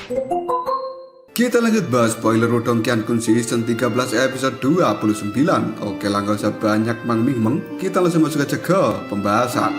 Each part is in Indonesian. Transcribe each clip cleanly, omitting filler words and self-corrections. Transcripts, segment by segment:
Kita lanjut bahas spoiler Udong Qiankun Season 13 episode 29. Oke lah, gak usah banyak meng, kita langsung masuk aja ke pembahasan.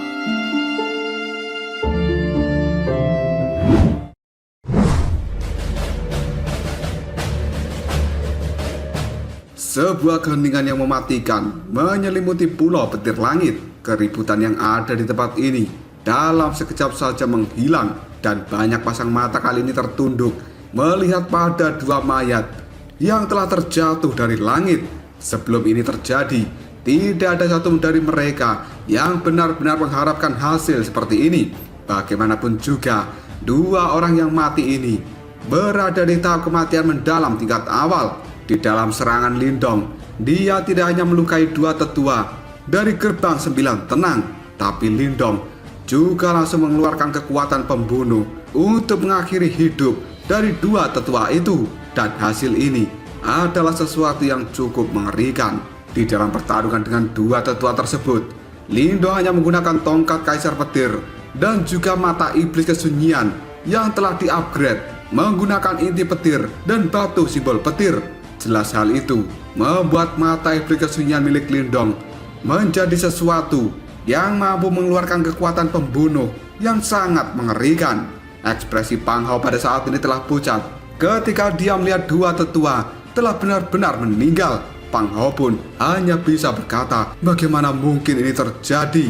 Sebuah keheningan yang mematikan menyelimuti pulau petir langit. Keributan yang ada di tempat ini dalam sekejap saja menghilang, dan banyak pasang mata kali ini tertunduk melihat pada dua mayat yang telah terjatuh dari langit. Sebelum ini terjadi, tidak ada satu dari mereka yang benar-benar mengharapkan hasil seperti ini. Bagaimanapun juga, dua orang yang mati ini berada di tahap kematian mendalam tingkat awal. Di dalam serangan Lindong, dia tidak hanya melukai dua tetua dari gerbang 9 tenang, tapi Lindong juga langsung mengeluarkan kekuatan pembunuh untuk mengakhiri hidup dari dua tetua itu. Dan hasil ini adalah sesuatu yang cukup mengerikan. Di dalam pertarungan dengan dua tetua tersebut, Lindong hanya menggunakan tongkat Kaisar Petir dan juga mata iblis kesunyian yang telah di-upgrade menggunakan inti petir dan batu simbol petir. Jelas hal itu membuat mata iblis kesunyian milik Lindong menjadi sesuatu yang mampu mengeluarkan kekuatan pembunuh yang sangat mengerikan. Ekspresi Pang Hao pada saat ini telah pucat ketika dia melihat dua tetua telah benar-benar meninggal. Pang Hao pun hanya bisa berkata, bagaimana mungkin ini terjadi?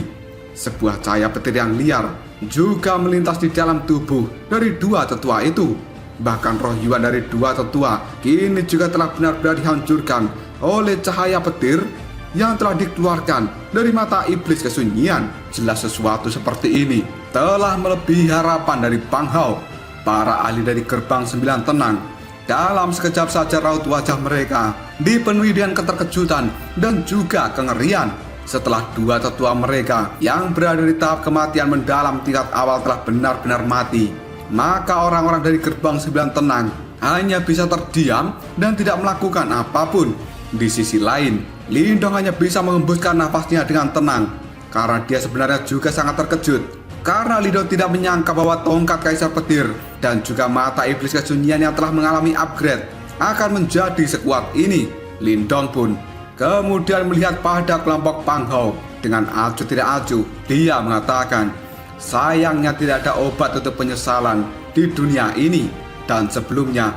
Sebuah cahaya petir yang liar juga melintas di dalam tubuh dari dua tetua itu. Bahkan roh Yuan dari dua tetua kini juga telah benar-benar dihancurkan oleh cahaya petir yang telah dikeluarkan dari mata iblis kesunyian. Jelas sesuatu seperti ini telah melebihi harapan dari Pang Hao. Para ahli dari gerbang 9 tenang, dalam sekejap saja raut wajah mereka dipenuhi dengan keterkejutan dan juga kengerian. Setelah dua tetua mereka yang berada di tahap kematian mendalam tingkat awal telah benar-benar mati, maka orang-orang dari gerbang 9 tenang hanya bisa terdiam dan tidak melakukan apapun. Di sisi lain, Lindong hanya bisa mengembuskan nafasnya dengan tenang, karena dia sebenarnya juga sangat terkejut. Karena Lindong tidak menyangka bahwa tongkat Kaisar Petir dan juga mata iblis kesunyian yang telah mengalami upgrade akan menjadi sekuat ini. Lindong pun kemudian melihat pada kelompok Pang Hao. Dengan acuh tidak acuh, dia mengatakan, sayangnya tidak ada obat untuk penyesalan di dunia ini. Dan sebelumnya,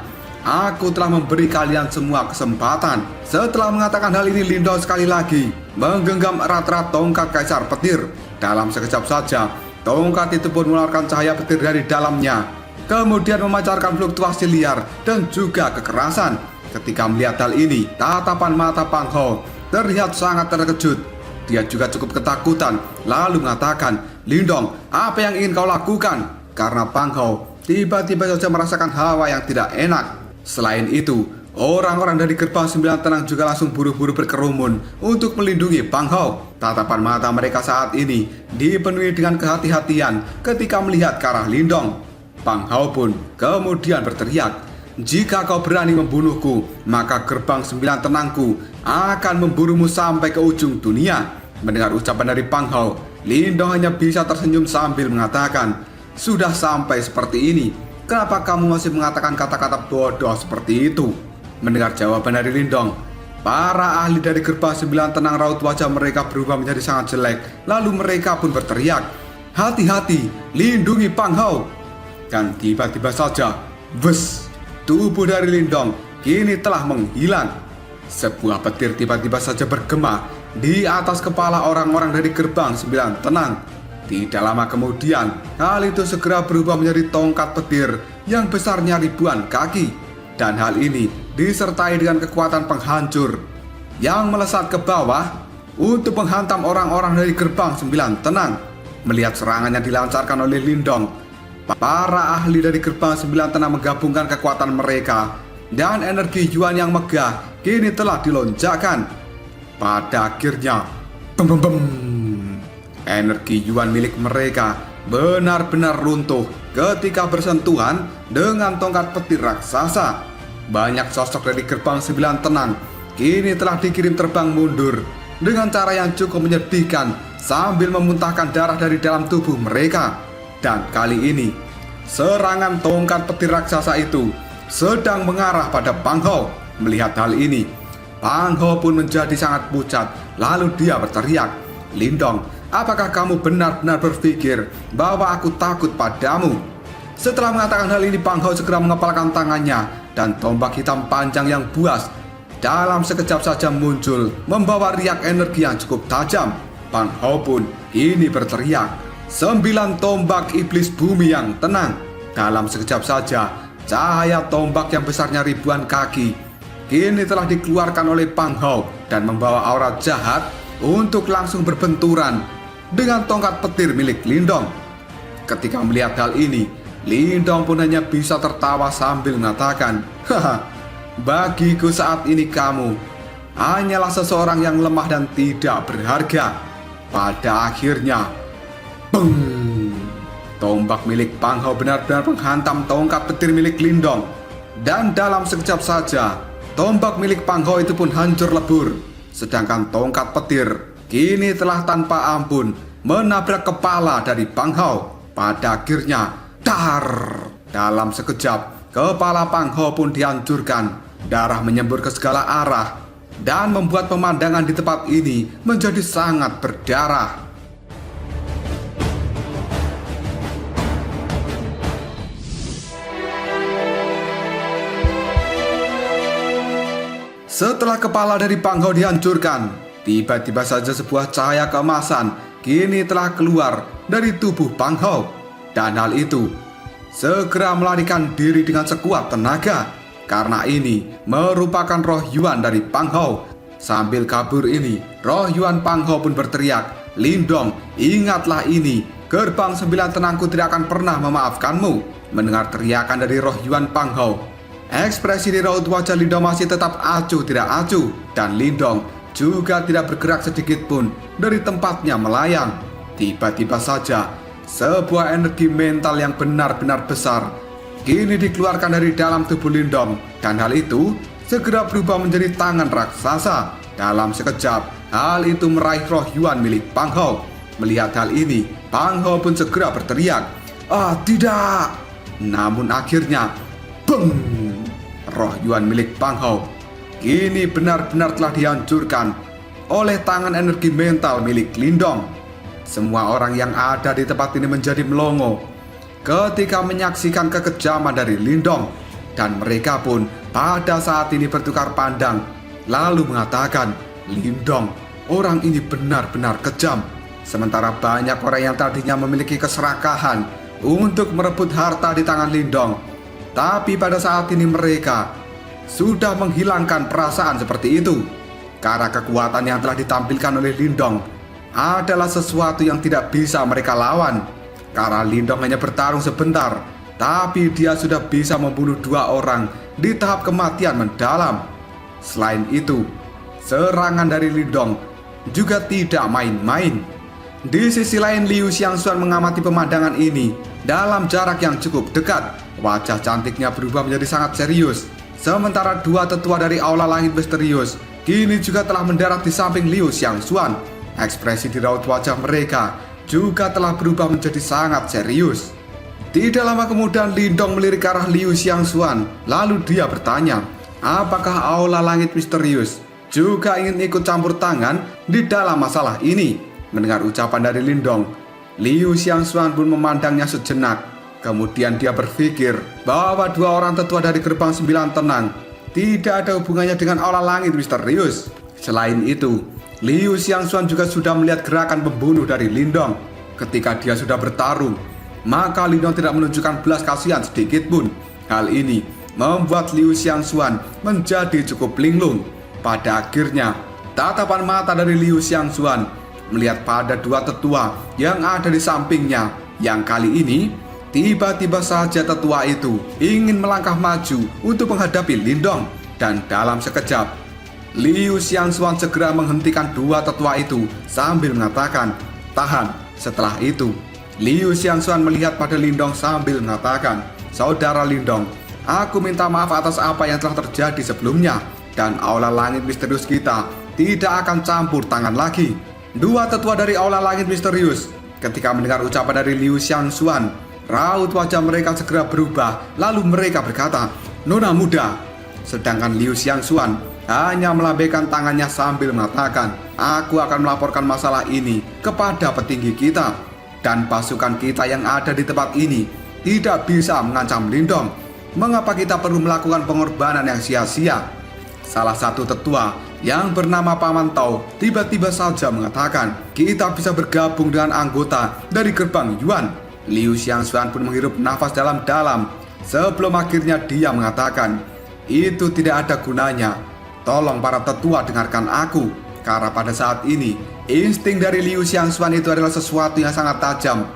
aku telah memberi kalian semua kesempatan. Setelah mengatakan hal ini, Lindong sekali lagi menggenggam erat-erat tongkat Kaisar Petir. Dalam sekejap saja, tongkat itu pun mengeluarkan cahaya petir dari dalamnya, kemudian memancarkan fluktuasi liar dan juga kekerasan. Ketika melihat hal ini, tatapan mata Pang Hao terlihat sangat terkejut. Dia juga cukup ketakutan, lalu mengatakan, Lindong, apa yang ingin kau lakukan? Karena Pang Hao tiba-tiba saja merasakan hawa yang tidak enak. Selain itu, orang-orang dari gerbang 9 tenang juga langsung buru-buru berkerumun untuk melindungi Pang Hao. Tatapan mata mereka saat ini dipenuhi dengan kehati-hatian ketika melihat ke arah Lindong. Pang Hao pun kemudian berteriak, jika kau berani membunuhku, maka gerbang 9 tenangku akan memburumu sampai ke ujung dunia. Mendengar ucapan dari Pang Hao, Lindong hanya bisa tersenyum sambil mengatakan, sudah sampai seperti ini, kenapa kamu masih mengatakan kata-kata bodoh seperti itu? Mendengar jawaban dari Lindong, para ahli dari gerbang 9 tenang raut wajah mereka berubah menjadi sangat jelek. Lalu mereka pun berteriak, hati-hati, lindungi Pang Hao. Dan tiba-tiba saja, bus, tubuh dari Lindong kini telah menghilang. Sebuah petir tiba-tiba saja bergema di atas kepala orang-orang dari gerbang 9 tenang. Tidak lama kemudian, hal itu segera berubah menjadi tongkat petir yang besarnya ribuan kaki. Dan hal ini disertai dengan kekuatan penghancur yang melesat ke bawah untuk menghantam orang-orang dari gerbang 9 tenang. Melihat serangan yang dilancarkan oleh Lindong, para ahli dari gerbang 9 tenang menggabungkan kekuatan mereka, dan energi Yuan yang megah kini telah dilonjakkan. Pada akhirnya, energi Yuan milik mereka benar-benar runtuh ketika bersentuhan dengan tongkat petir raksasa. Banyak sosok dari gerbang 9 tenang kini telah dikirim terbang mundur dengan cara yang cukup menyedihkan sambil memuntahkan darah dari dalam tubuh mereka. Dan kali ini, Serangan tongkat petir raksasa itu sedang mengarah pada Pang Hao. Melihat hal ini, Pang Hao pun menjadi sangat pucat. Lalu dia berteriak, "Lindong, apakah kamu benar-benar berpikir bahwa aku takut padamu?" Setelah mengatakan hal ini, Pang Hao segera mengepalkan tangannya dan tombak hitam panjang yang buas dalam sekejap saja muncul membawa riak energi yang cukup tajam. Pang Hao pun kini berteriak, "9 tombak iblis bumi yang tenang." Dalam sekejap saja, cahaya tombak yang besarnya ribuan kaki kini telah dikeluarkan oleh Pang Hao dan membawa aura jahat untuk langsung berbenturan dengan tongkat petir milik Lindong. Ketika melihat hal ini, Lindong pun hanya bisa tertawa sambil mengatakan, "Haha, bagiku saat ini kamu hanyalah seseorang yang lemah dan tidak berharga." Pada akhirnya, beng! Tombak milik Pang Hao benar-benar menghantam tongkat petir milik Lindong. Dan dalam sekejap saja, tombak milik Pang Hao itu pun hancur lebur. Sedangkan tongkat petir kini telah tanpa ampun menabrak kepala dari Pang Hao. Pada akhirnya, dar! Dalam sekejap, kepala Pang Hao pun dihancurkan. Darah menyembur ke segala arah dan membuat pemandangan di tempat ini menjadi sangat berdarah. Setelah kepala dari Pang Hao dihancurkan, tiba-tiba saja sebuah cahaya keemasan kini telah keluar dari tubuh Pang Hao. Dan hal itu segera melarikan diri dengan sekuat tenaga, karena ini merupakan roh Yuan dari Pang Hao. Sambil kabur ini, roh Yuan Pang Hao pun berteriak, "Lindong, ingatlah ini, gerbang 9 tenangku tidak akan pernah memaafkanmu." Mendengar teriakan dari roh Yuan Pang Hao, ekspresi di raut wajah Lindong masih tetap acuh tidak acuh, dan Lindong juga tidak bergerak sedikit pun dari tempatnya melayang. Tiba-tiba saja, sebuah energi mental yang benar-benar besar kini dikeluarkan dari dalam tubuh Lindong, dan hal itu segera berubah menjadi tangan raksasa. Dalam sekejap, hal itu meraih roh Yuan milik Pang Hao. Melihat hal ini, Pang Hao pun segera berteriak, "Ah, tidak!" Namun akhirnya, beng! Roh Yuan milik Pang Hao kini benar-benar telah dihancurkan oleh tangan energi mental milik Lindong. Semua orang yang ada di tempat ini menjadi melongo ketika menyaksikan kekejaman dari Lindong, dan mereka pun pada saat ini bertukar pandang lalu mengatakan, "Lindong, orang ini benar-benar kejam." Sementara banyak orang yang tadinya memiliki keserakahan untuk merebut harta di tangan Lindong, tapi pada saat ini mereka sudah menghilangkan perasaan seperti itu, karena kekuatan yang telah ditampilkan oleh Lindong adalah sesuatu yang tidak bisa mereka lawan. Karena Lindong hanya bertarung sebentar, tapi dia sudah bisa membunuh 2 orang di tahap kematian mendalam. Selain itu, serangan dari Lindong juga tidak main-main. Di sisi lain, Liu Xiangxuan mengamati pemandangan ini dalam jarak yang cukup dekat. Wajah cantiknya berubah menjadi sangat serius. Sementara 2 tetua dari Aula Langit Misterius kini juga telah mendarat di samping Liu Xiangxuan. Ekspresi di raut wajah mereka juga telah berubah menjadi sangat serius. Tidak lama kemudian, Lindong melirik ke arah Liu Xiangxuan. Lalu dia bertanya, apakah Aula Langit Misterius juga ingin ikut campur tangan di dalam masalah ini? Mendengar ucapan dari Lindong, Liu Xiangxuan pun memandangnya sejenak. Kemudian dia berpikir bahwa 2 orang tetua dari gerbang 9 tenang tidak ada hubungannya dengan Aula Langit Misterius. Selain itu, Liu Xiangxuan juga sudah melihat gerakan pembunuh dari Lindong. Ketika dia sudah bertarung, maka Lindong tidak menunjukkan belas kasihan sedikit pun. Hal ini membuat Liu Xiangxuan menjadi cukup linglung. Pada akhirnya, tatapan mata dari Liu Xiangxuan melihat pada 2 tetua yang ada di sampingnya, yang kali ini tiba-tiba saja tetua itu ingin melangkah maju untuk menghadapi Lindong. Dan dalam sekejap, Liu Xiangxuan segera menghentikan 2 tetua itu sambil mengatakan, "Tahan." Setelah itu, Liu Xiangxuan melihat pada Lindong sambil mengatakan, "Saudara Lindong, aku minta maaf atas apa yang telah terjadi sebelumnya, dan Aula Langit Misterius kita tidak akan campur tangan lagi." 2 tetua dari Aula Langit Misterius ketika mendengar ucapan dari Liu Xiangxuan Raut wajah mereka segera berubah, lalu mereka berkata, "Nona muda." Sedangkan Liu Xiangxuan hanya melambaikan tangannya sambil mengatakan, "Aku akan melaporkan masalah ini kepada petinggi kita. Dan pasukan kita yang ada di tempat ini tidak bisa mengancam Lindong. Mengapa kita perlu melakukan pengorbanan yang sia-sia?" Salah satu tetua yang bernama Paman Tao tiba-tiba saja mengatakan, "Kita bisa bergabung dengan anggota dari gerbang Yuan." Liu Xiangxuan pun menghirup nafas dalam-dalam sebelum akhirnya dia mengatakan, "Itu tidak ada gunanya. Tolong para tetua dengarkan aku, karena pada saat ini insting dari Liu Xiangxuan itu adalah sesuatu yang sangat tajam.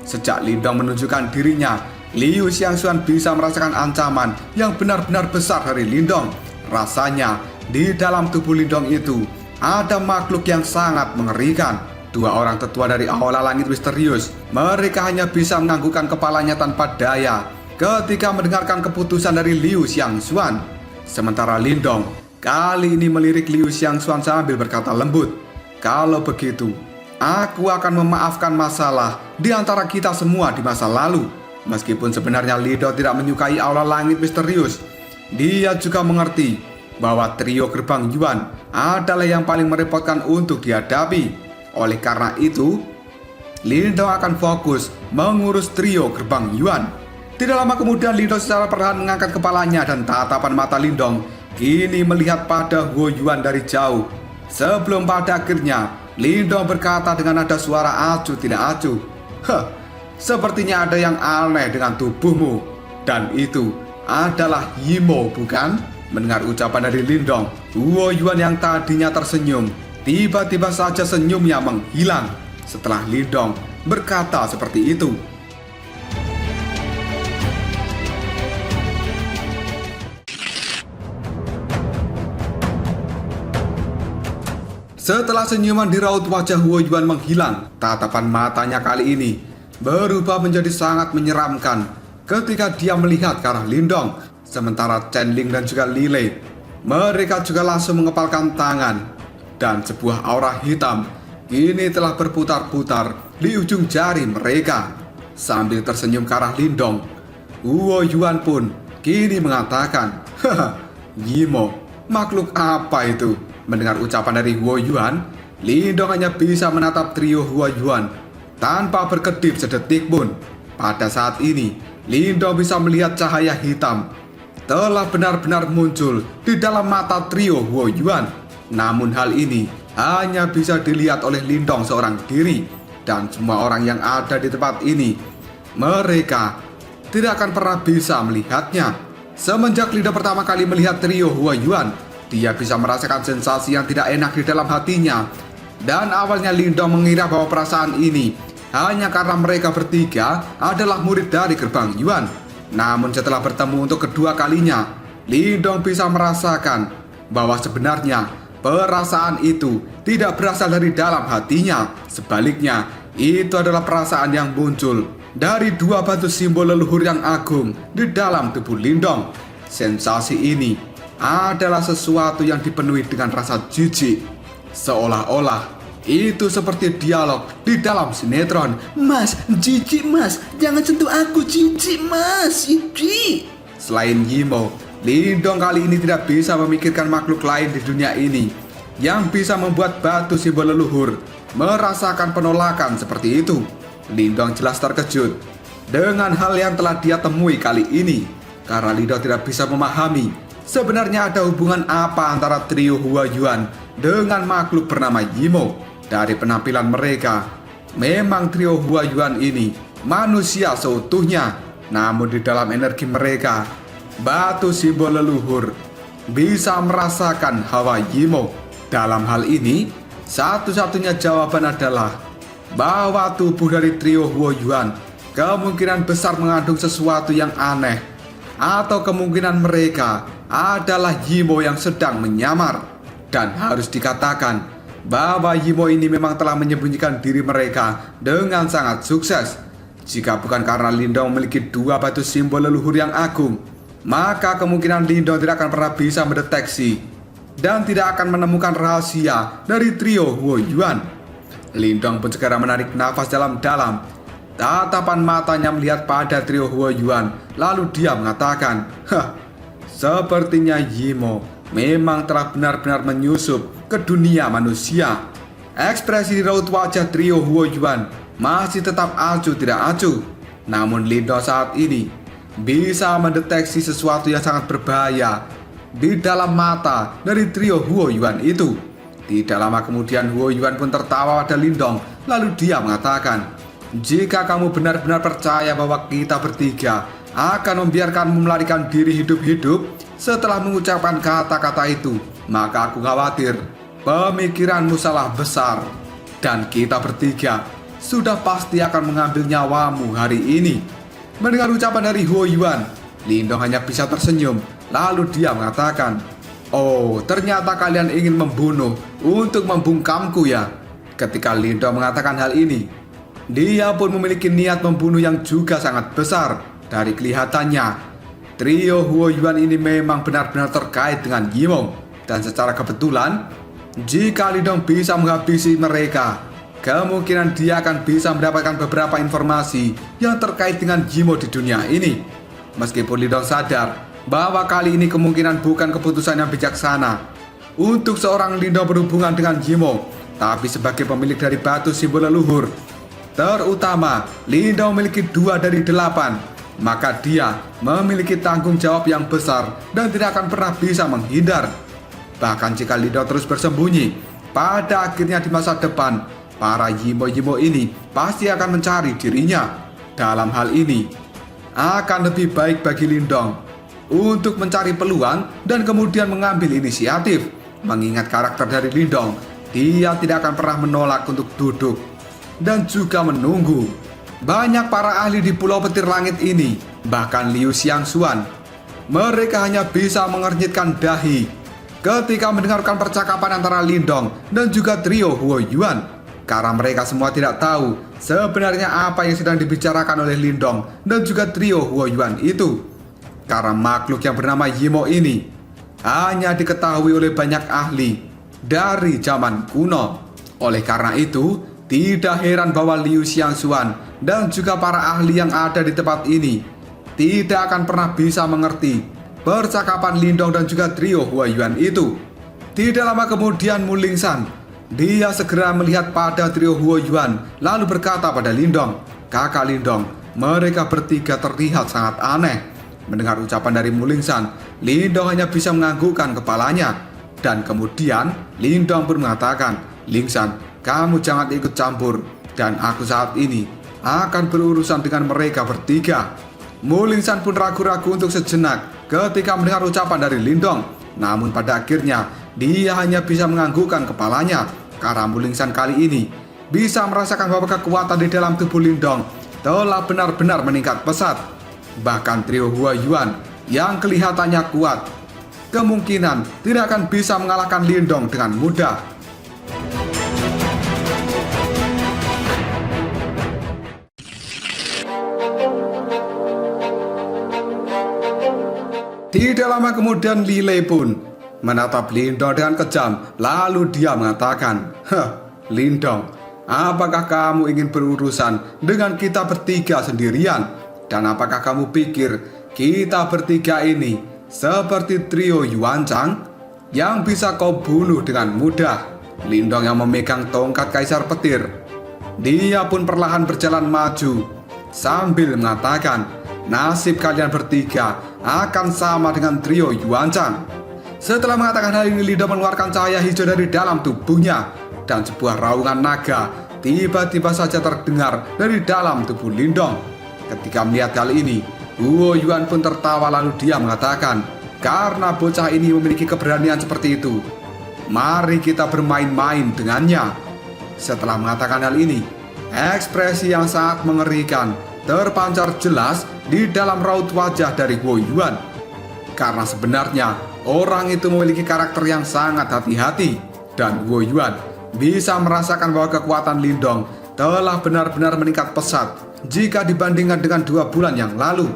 Sejak Lindong menunjukkan dirinya, Liu Xiangxuan bisa merasakan ancaman yang benar-benar besar dari Lindong. Rasanya di dalam tubuh Lindong itu ada makhluk yang sangat mengerikan." Dua orang tetua dari Aula Langit misterius, mereka hanya bisa menganggukkan kepalanya tanpa daya ketika mendengarkan keputusan dari Liu Xiangxuan. Sementara Lindong kali ini melirik Liu Xiangxuan sambil berkata lembut, "Kalau begitu, aku akan memaafkan masalah di antara kita semua di masa lalu." Meskipun sebenarnya Lindong tidak menyukai Aula Langit misterius, dia juga mengerti bahwa trio gerbang Yuan adalah yang paling merepotkan untuk dihadapi. Oleh karena itu, Lindong akan fokus mengurus trio gerbang Yuan. Tidak lama kemudian Lindong secara perlahan mengangkat kepalanya dan tatapan mata Lindong kini melihat pada Huo Yuan dari jauh. Sebelum pada akhirnya Lindong berkata dengan nada suara acuh tidak acuh, "Sepertinya ada yang aneh dengan tubuhmu. Dan itu adalah Yimo, bukan?" Mendengar ucapan dari Lindong, Huo Yuan yang tadinya tersenyum tiba-tiba saja senyumnya menghilang setelah Lindong berkata seperti itu. Setelah senyuman di raut wajah Huo Yuan menghilang, tatapan matanya kali ini berubah menjadi sangat menyeramkan ketika dia melihat ke arah Lindong. Sementara Chen Ling dan juga Li Lei, mereka juga langsung mengepalkan tangan. Dan sebuah aura hitam kini telah berputar-putar di ujung jari mereka. Sambil tersenyum ke arah Lindong, Huo Yuan pun kini mengatakan, "Yimo, makhluk apa itu?" Mendengar ucapan dari Huo Yuan, Lindong hanya bisa menatap trio Huo Yuan tanpa berkedip sedetik pun. Pada saat ini, Lindong bisa melihat cahaya hitam telah benar-benar muncul di dalam mata trio Huo Yuan. Namun hal ini hanya bisa dilihat oleh Lindong seorang diri, dan semua orang yang ada di tempat ini, mereka tidak akan pernah bisa melihatnya. Semenjak Lindong pertama kali melihat trio Huo Yuan, dia bisa merasakan sensasi yang tidak enak di dalam hatinya. Dan awalnya Lindong mengira bahwa perasaan ini hanya karena mereka bertiga adalah murid dari gerbang Yuan. Namun setelah bertemu untuk kedua kalinya, Lindong bisa merasakan bahwa sebenarnya perasaan itu tidak berasal dari dalam hatinya. Sebaliknya, itu adalah perasaan yang muncul dari dua batu simbol leluhur yang agung di dalam tubuh Lindong. Sensasi ini adalah sesuatu yang dipenuhi dengan rasa jijik. Seolah-olah itu seperti dialog di dalam sinetron. "Mas, jijik mas, jangan sentuh aku, jijik mas, jijik." Selain Yimo, Lindong kali ini tidak bisa memikirkan makhluk lain di dunia ini yang bisa membuat batu simbol leluhur merasakan penolakan seperti itu. Lindong jelas terkejut dengan hal yang telah dia temui kali ini, karena Lindong tidak bisa memahami sebenarnya ada hubungan apa antara trio Huo Yuan dengan makhluk bernama Yimo. Dari penampilan mereka, memang trio Huo Yuan ini manusia seutuhnya, namun di dalam energi mereka, batu simbol leluhur bisa merasakan hawa Yimo. Dalam hal ini, satu-satunya jawaban adalah bahwa tubuh dari trio Huo Yuan kemungkinan besar mengandung sesuatu yang aneh, atau kemungkinan mereka adalah Yimo yang sedang menyamar. Dan harus dikatakan bahwa Yimo ini memang telah menyembunyikan diri mereka dengan sangat sukses. Jika bukan karena Lindong memiliki dua batu simbol leluhur yang agung, maka kemungkinan Lindong tidak akan pernah bisa mendeteksi dan tidak akan menemukan rahasia dari trio Huo Yuan. Lindong pun segera menarik nafas dalam-dalam Tatapan matanya melihat pada trio Huo Yuan, lalu dia mengatakan, sepertinya Yimo memang telah benar-benar menyusup ke dunia manusia. Ekspresi raut wajah trio Huo Yuan masih tetap acuh tidak acuh. Namun Lindong saat ini bisa mendeteksi sesuatu yang sangat berbahaya di dalam mata dari trio Huo Yuan itu. Tidak lama kemudian Huo Yuan pun tertawa pada Lindong, lalu dia mengatakan, jika kamu benar-benar percaya bahwa kita bertiga akan membiarkanmu melarikan diri hidup-hidup setelah mengucapkan kata-kata itu, maka aku khawatir pemikiranmu salah besar. Dan kita bertiga sudah pasti akan mengambil nyawamu hari ini. Mendengar ucapan dari Huo Yuan, Lindong hanya bisa tersenyum. Lalu dia mengatakan, oh, ternyata kalian ingin membunuh untuk membungkamku ya. Ketika Lindong mengatakan hal ini, dia pun memiliki niat membunuh yang juga sangat besar. Dari kelihatannya, trio Huo Yuan ini memang benar-benar terkait dengan Yimo. Dan secara kebetulan, jika Lindong bisa menghabisi mereka, kemungkinan dia akan bisa mendapatkan beberapa informasi yang terkait dengan Yimo di dunia ini. Meskipun Lindong sadar bahwa kali ini kemungkinan bukan keputusan yang bijaksana untuk seorang Lindong berhubungan dengan Yimo, tapi sebagai pemilik dari batu simbol leluhur, terutama Lindong memiliki 2 dari 8, maka dia memiliki tanggung jawab yang besar dan tidak akan pernah bisa menghindar. Bahkan jika Lindong terus bersembunyi, pada akhirnya di masa depan para Yimo-Yimo ini pasti akan mencari dirinya. Dalam hal ini, akan lebih baik bagi Lindong untuk mencari peluang dan kemudian mengambil inisiatif. Mengingat karakter dari Lindong, dia tidak akan pernah menolak untuk duduk dan juga menunggu. Banyak para ahli di Pulau Petir Langit ini, bahkan Liu Xiangxuan, mereka hanya bisa mengernyitkan dahi ketika mendengarkan percakapan antara Lindong dan juga trio Huo Yuan. Karena mereka semua tidak tahu sebenarnya apa yang sedang dibicarakan oleh Lindong dan juga trio Huo Yuan itu. Karena makhluk yang bernama Yimo ini hanya diketahui oleh banyak ahli dari zaman kuno. Oleh karena itu, tidak heran bahwa Liu Xiangxuan dan juga para ahli yang ada di tempat ini tidak akan pernah bisa mengerti percakapan Lindong dan juga trio Huo Yuan itu. Tidak lama kemudian Mu Lingsan, dia segera melihat pada trio Huo Yuan, lalu berkata pada Lindong, kakak Lindong, mereka bertiga terlihat sangat aneh. Mendengar ucapan dari Mu Lingsan, Lindong hanya bisa menganggukkan kepalanya. Dan kemudian Lindong pun mengatakan, Lingsan, kamu jangan ikut campur, dan aku saat ini akan berurusan dengan mereka bertiga. Mu Lingsan pun ragu-ragu untuk sejenak ketika mendengar ucapan dari Lindong. Namun pada akhirnya dia hanya bisa menganggukkan kepalanya. Karena Mu Lingsan kali ini bisa merasakan bahwa kekuatan di dalam tubuh Lindong telah benar-benar meningkat pesat. Bahkan trio Huo Yuan yang kelihatannya kuat kemungkinan tidak akan bisa mengalahkan Lindong dengan mudah. Tidak lama kemudian Li Lei pun menatap Lindong dengan kejam, lalu dia mengatakan, Lindong, apakah kamu ingin berurusan dengan kita bertiga sendirian? Dan apakah kamu pikir kita bertiga ini seperti trio Yuan Chang yang bisa kau bunuh dengan mudah? Lindong yang memegang tongkat Kaisar Petir, dia pun perlahan berjalan maju sambil mengatakan, nasib kalian bertiga akan sama dengan trio Yuan Chang. Setelah mengatakan hal ini, Lindong mengeluarkan cahaya hijau dari dalam tubuhnya, dan sebuah raungan naga tiba-tiba saja terdengar dari dalam tubuh Lindong. Ketika melihat hal ini, Huo Yuan pun tertawa lalu dia mengatakan, karena bocah ini memiliki keberanian seperti itu, mari kita bermain-main dengannya. Setelah mengatakan hal ini, ekspresi yang sangat mengerikan terpancar jelas di dalam raut wajah dari Huo Yuan. Karena sebenarnya orang itu memiliki karakter yang sangat hati-hati, dan Huo Yuan bisa merasakan bahwa kekuatan Lindong telah benar-benar meningkat pesat jika dibandingkan dengan 2 bulan yang lalu.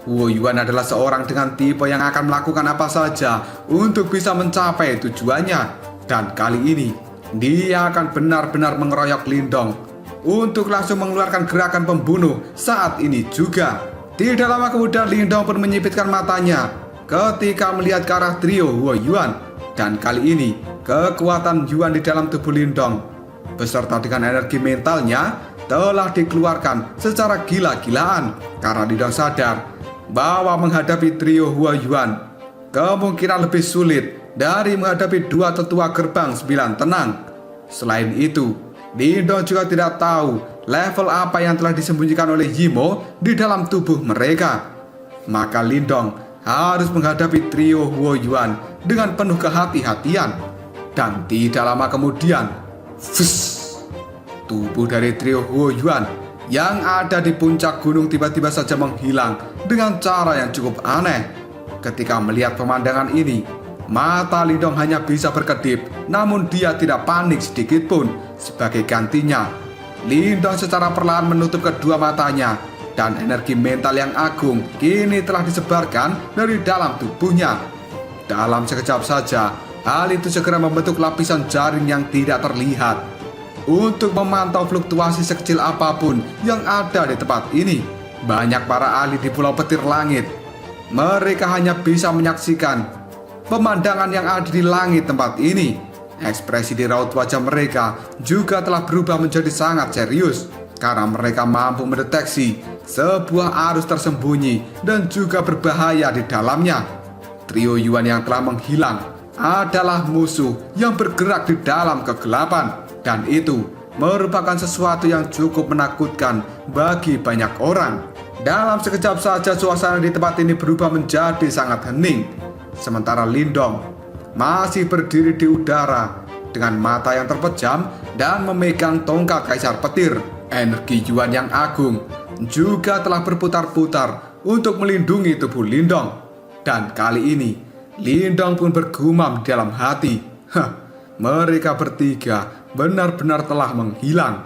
Huo Yuan adalah seorang dengan tipe yang akan melakukan apa saja untuk bisa mencapai tujuannya, dan kali ini dia akan benar-benar mengeroyok Lindong untuk langsung mengeluarkan gerakan pembunuh saat ini juga. Tidak lama kemudian Lindong pun menyipitkan matanya ketika melihat ke arah trio Huo Yuan. Dan kali ini kekuatan Yuan di dalam tubuh Lindong beserta dengan energi mentalnya telah dikeluarkan secara gila-gilaan karena Lindong sadar bahwa menghadapi trio Huo Yuan kemungkinan lebih sulit dari menghadapi dua tetua gerbang 9 tenang. Selain itu, Lindong juga tidak tahu level apa yang telah disembunyikan oleh Yimo di dalam tubuh mereka. Maka Lindong harus menghadapi trio Huo Yuan dengan penuh kehati-hatian. Dan tidak lama kemudian, tubuh dari trio Huo Yuan yang ada di puncak gunung tiba-tiba saja menghilang dengan cara yang cukup aneh. Ketika melihat pemandangan ini, mata Lindong hanya bisa berkedip, namun dia tidak panik sedikit pun. Sebagai gantinya, Lindong secara perlahan menutup kedua matanya dan energi mental yang agung kini telah disebarkan dari dalam tubuhnya. Dalam sekejap saja, hal itu segera membentuk lapisan jaring yang tidak terlihat untuk memantau fluktuasi sekecil apapun yang ada di tempat ini. Banyak para ahli di Pulau Petir Langit, mereka hanya bisa menyaksikan pemandangan yang ada di langit tempat ini. Ekspresi di raut wajah mereka juga telah berubah menjadi sangat serius karena mereka mampu mendeteksi sebuah arus tersembunyi dan juga berbahaya di dalamnya. Trio Yuan yang telah menghilang adalah musuh yang bergerak di dalam kegelapan, dan itu merupakan sesuatu yang cukup menakutkan bagi banyak orang. Dalam sekejap saja suasana di tempat ini berubah menjadi sangat hening. Sementara Lindong masih berdiri di udara dengan mata yang terpejam dan memegang tongkat Kaisar Petir. Energi Yuan yang agung juga telah berputar-putar untuk melindungi tubuh Lindong. Dan kali ini Lindong pun bergumam di dalam hati, mereka bertiga benar-benar telah menghilang.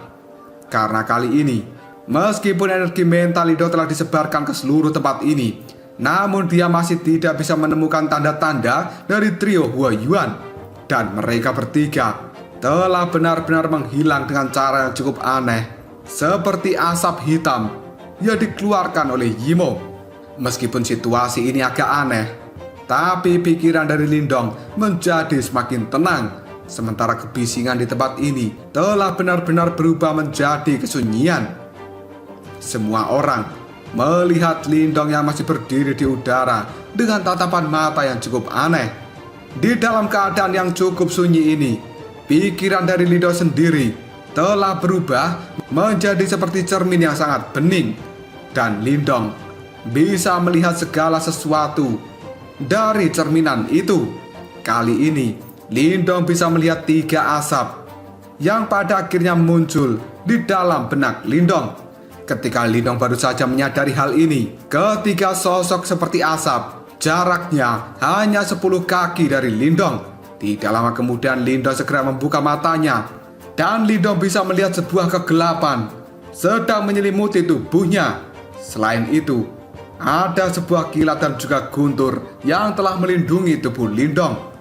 Karena kali ini, meskipun energi mental Lindong telah disebarkan ke seluruh tempat ini, namun dia masih tidak bisa menemukan tanda-tanda dari trio Huo Yuan. Dan mereka bertiga telah benar-benar menghilang dengan cara yang cukup aneh, seperti asap hitam yang dikeluarkan oleh Yimo. Meskipun situasi ini agak aneh, tapi pikiran dari Lindong menjadi semakin tenang. Sementara kebisingan di tempat ini telah benar-benar berubah menjadi kesunyian. Semua orang melihat Lindong yang masih berdiri di udara dengan tatapan mata yang cukup aneh. Di dalam keadaan yang cukup sunyi ini, pikiran dari Lindong sendiri telah berubah menjadi seperti cermin yang sangat bening. Dan Lindong bisa melihat segala sesuatu dari cerminan itu. Kali ini Lindong bisa melihat 3 asap yang pada akhirnya muncul di dalam benak Lindong. Ketika Lindong baru saja menyadari hal ini, ketiga sosok seperti asap jaraknya hanya 10 kaki dari Lindong. Tidak lama kemudian Lindong segera membuka matanya dan Lindong bisa melihat sebuah kegelapan sedang menyelimuti tubuhnya. Selain itu, ada sebuah kilat dan juga guntur yang telah melindungi tubuh Lindong.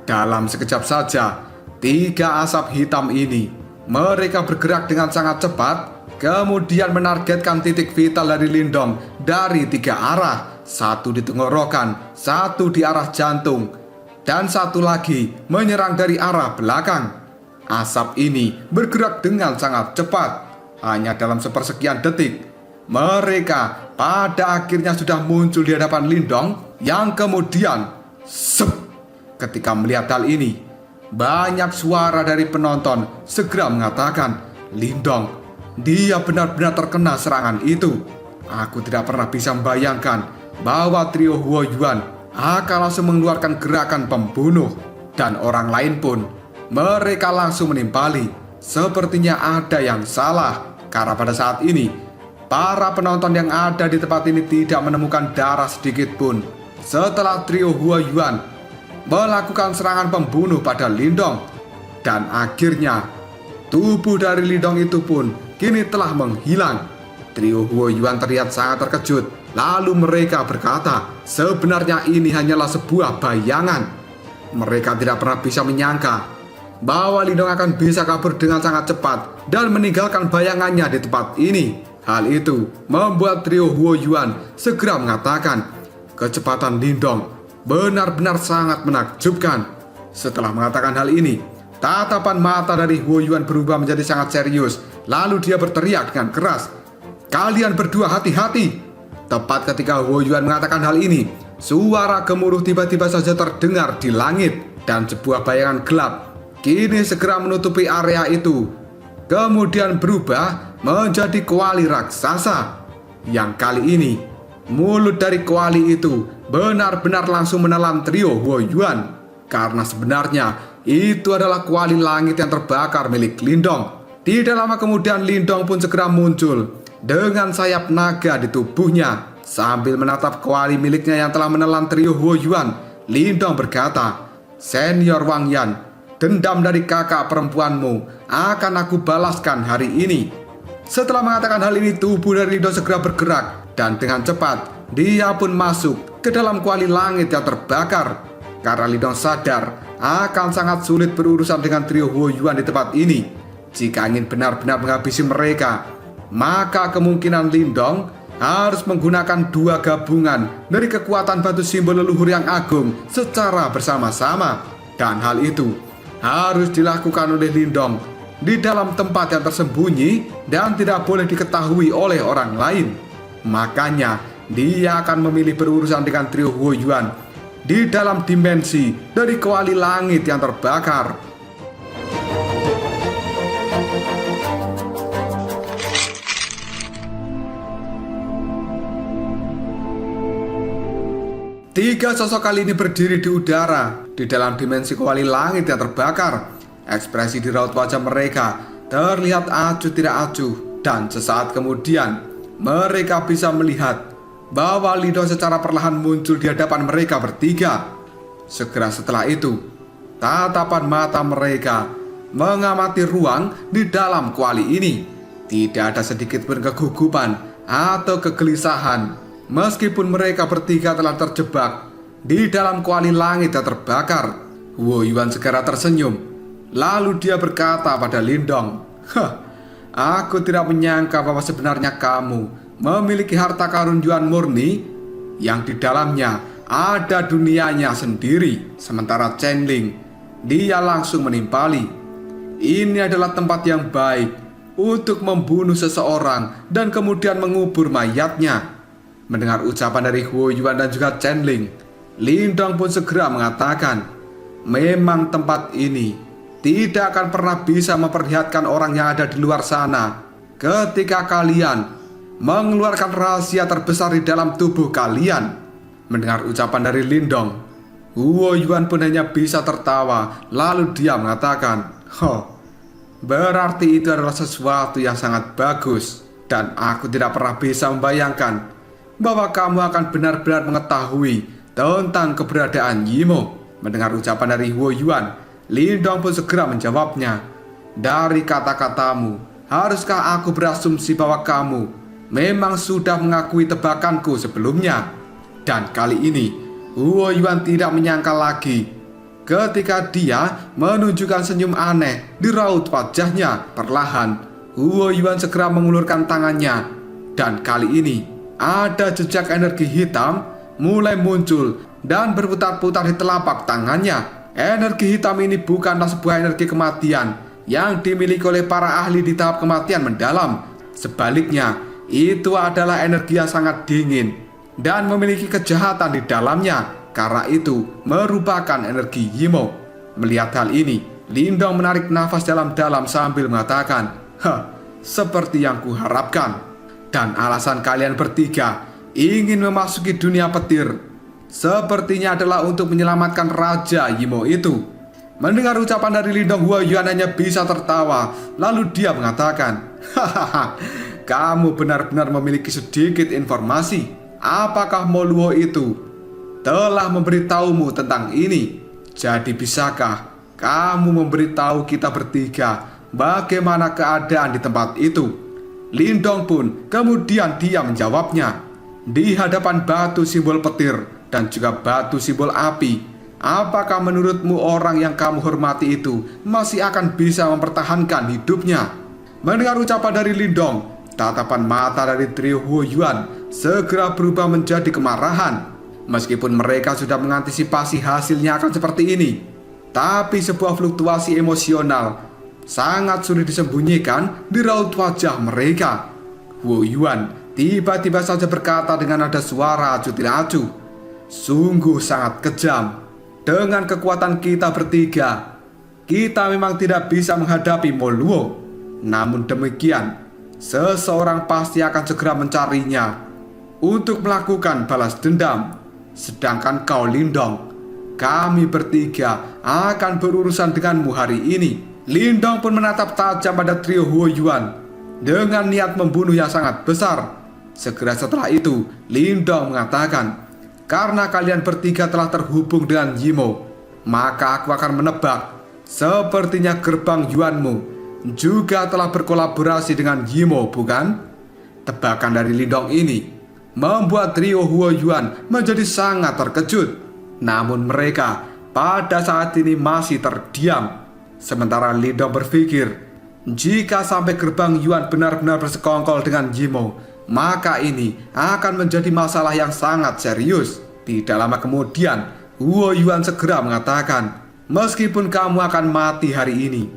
Dalam sekejap saja, 3 asap hitam ini mereka bergerak dengan sangat cepat, kemudian menargetkan titik vital dari Lindong dari 3 arah. 1 di tenggorokan, 1 di arah jantung, dan 1 lagi menyerang dari arah belakang. Asap ini bergerak dengan sangat cepat. Hanya dalam sepersekian detik, mereka pada akhirnya sudah muncul di hadapan Lindong yang kemudian ketika melihat hal ini, banyak suara dari penonton segera mengatakan, "Lindong, dia benar-benar terkena serangan itu. Aku tidak pernah bisa membayangkan bahwa trio Huo Yuan akan langsung mengeluarkan gerakan pembunuh." Dan orang lain pun mereka langsung menimpali. Sepertinya ada yang salah, karena pada saat ini para penonton yang ada di tempat ini tidak menemukan darah sedikit pun setelah trio Huo Yuan melakukan serangan pembunuh pada Lindong. Dan akhirnya tubuh dari Lindong itu pun kini telah menghilang. Trio Huo Yuan terlihat sangat terkejut. Lalu mereka berkata, sebenarnya ini hanyalah sebuah bayangan. Mereka tidak pernah bisa menyangka bahwa Lindong akan bisa kabur dengan sangat cepat dan meninggalkan bayangannya di tempat ini. Hal itu membuat trio Huo Yuan segera mengatakan, kecepatan Lindong benar-benar sangat menakjubkan. Setelah mengatakan hal ini, tatapan mata dari Huo Yuan berubah menjadi sangat serius. Lalu dia berteriak dengan keras, "Kalian berdua hati-hati!" Tepat ketika Huo Yuan mengatakan hal ini, suara gemuruh tiba-tiba saja terdengar di langit dan sebuah bayangan gelap kini segera menutupi area itu. Kemudian berubah menjadi kuali raksasa. Yang kali ini, mulut dari kuali itu benar-benar langsung menelan trio Huo Yuan. Karena sebenarnya itu adalah kuali langit yang terbakar milik Lindong. Tidak lama kemudian Lindong pun segera muncul dengan sayap naga di tubuhnya. Sambil menatap kuali miliknya yang telah menelan trio Huo Yuan, Lindong berkata, "Senior Wang Yan, dendam dari kakak perempuanmu akan aku balaskan hari ini." Setelah mengatakan hal ini, tubuh dari Lindong segera bergerak dan dengan cepat dia pun masuk ke dalam kuali langit yang terbakar. Karena Lindong sadar akan sangat sulit berurusan dengan trio Huo Yuan di tempat ini. Jika ingin benar-benar menghabisi mereka, maka kemungkinan Lindong harus menggunakan dua gabungan dari kekuatan batu simbol leluhur yang agung secara bersama-sama. Dan hal itu harus dilakukan oleh Lindong di dalam tempat yang tersembunyi dan tidak boleh diketahui oleh orang lain. Makanya dia akan memilih berurusan dengan trio Huo Yuan di dalam dimensi dari kuali langit yang terbakar. Tiga sosok kali ini berdiri di udara di dalam dimensi kuali langit yang terbakar. Ekspresi di raut wajah mereka terlihat acuh tidak acuh, dan sesaat kemudian mereka bisa melihat bahwa Lindong secara perlahan muncul di hadapan mereka bertiga. Segera setelah itu, tatapan mata mereka mengamati ruang di dalam kuali ini. Tidak ada sedikit pun kegugupan atau kegelisahan. Meskipun mereka bertiga telah terjebak di dalam kuali langit yang terbakar. Huo Yuan segera tersenyum. Lalu dia berkata pada Lindong, "Aku tidak menyangka bahwa sebenarnya kamu memiliki harta karun Yuan murni yang di dalamnya ada dunianya sendiri." Sementara Chen Ling, dia langsung menimpali, "Ini adalah tempat yang baik untuk membunuh seseorang dan kemudian mengubur mayatnya." Mendengar ucapan dari Huo Yuan dan juga Chen Ling, Lindong pun segera mengatakan, "Memang tempat ini tidak akan pernah bisa memperlihatkan orang yang ada di luar sana ketika kalian mengeluarkan rahasia terbesar di dalam tubuh kalian." Mendengar ucapan dari Lindong, Huo Yuan pun hanya bisa tertawa. Lalu dia mengatakan, "Berarti itu adalah sesuatu yang sangat bagus. Dan aku tidak pernah bisa membayangkan bahwa kamu akan benar-benar mengetahui tentang keberadaan Yimo." Mendengar ucapan dari Huo Yuan, Lindong pun segera menjawabnya, "Dari kata-katamu, haruskah aku berasumsi bahwa kamu memang sudah mengakui tebakanku sebelumnya?" Dan kali ini Huo Yuan tidak menyangka lagi ketika dia menunjukkan senyum aneh di raut wajahnya. Perlahan Huo Yuan segera mengulurkan tangannya, dan kali ini ada jejak energi hitam mulai muncul dan berputar-putar di telapak tangannya. Energi hitam ini bukanlah sebuah energi kematian yang dimiliki oleh para ahli di tahap kematian mendalam. Sebaliknya, itu adalah energi yang sangat dingin dan memiliki kejahatan di dalamnya. Karena itu merupakan energi Yimo. Melihat hal ini, Lindong menarik nafas dalam-dalam sambil mengatakan, "Seperti yang kuharapkan. Dan alasan kalian bertiga ingin memasuki dunia petir sepertinya adalah untuk menyelamatkan Raja Yimo itu." Mendengar ucapan dari Lindong, Huo Yuan hanya bisa tertawa. Lalu dia mengatakan, "Kamu benar-benar memiliki sedikit informasi. Apakah Moluo itu telah memberitahumu tentang ini? Jadi bisakah kamu memberitahu kita bertiga bagaimana keadaan di tempat itu?" Lindong pun kemudian dia menjawabnya, "Di hadapan batu simbol petir dan juga batu simbol api, Apakah menurutmu orang yang kamu hormati itu masih akan bisa mempertahankan hidupnya? Mendengar ucapan dari Lindong, tatapan mata dari trio Huo Yuan segera berubah menjadi kemarahan. Meskipun mereka sudah mengantisipasi hasilnya akan seperti ini, tapi sebuah fluktuasi emosional sangat sulit disembunyikan di raut wajah mereka. Huo Yuan tiba-tiba saja berkata dengan nada suara acuh tidak acuh, "Sungguh sangat kejam. Dengan kekuatan kita bertiga, kita memang tidak bisa menghadapi Mo Luo. Namun demikian, seseorang pasti akan segera mencarinya untuk melakukan balas dendam. Sedangkan kau Lindong, kami bertiga akan berurusan denganmu hari ini." Lindong pun menatap tajam pada trio Huo Yuan dengan niat membunuh yang sangat besar. Segera setelah itu, Lindong mengatakan, "Karena kalian bertiga telah terhubung dengan Yimo, maka aku akan menebak, sepertinya gerbang Yuanmu juga telah berkolaborasi dengan Yimo, bukan?" Tebakan dari Lindong ini membuat trio Huo Yuan menjadi sangat terkejut. Namun mereka pada saat ini masih terdiam. Sementara Lindong berpikir, jika sampai gerbang Yuan benar-benar bersekongkol dengan Yimo, maka ini akan menjadi masalah yang sangat serius. Tidak lama kemudian, Huo Yuan segera mengatakan, "Meskipun kamu akan mati hari ini,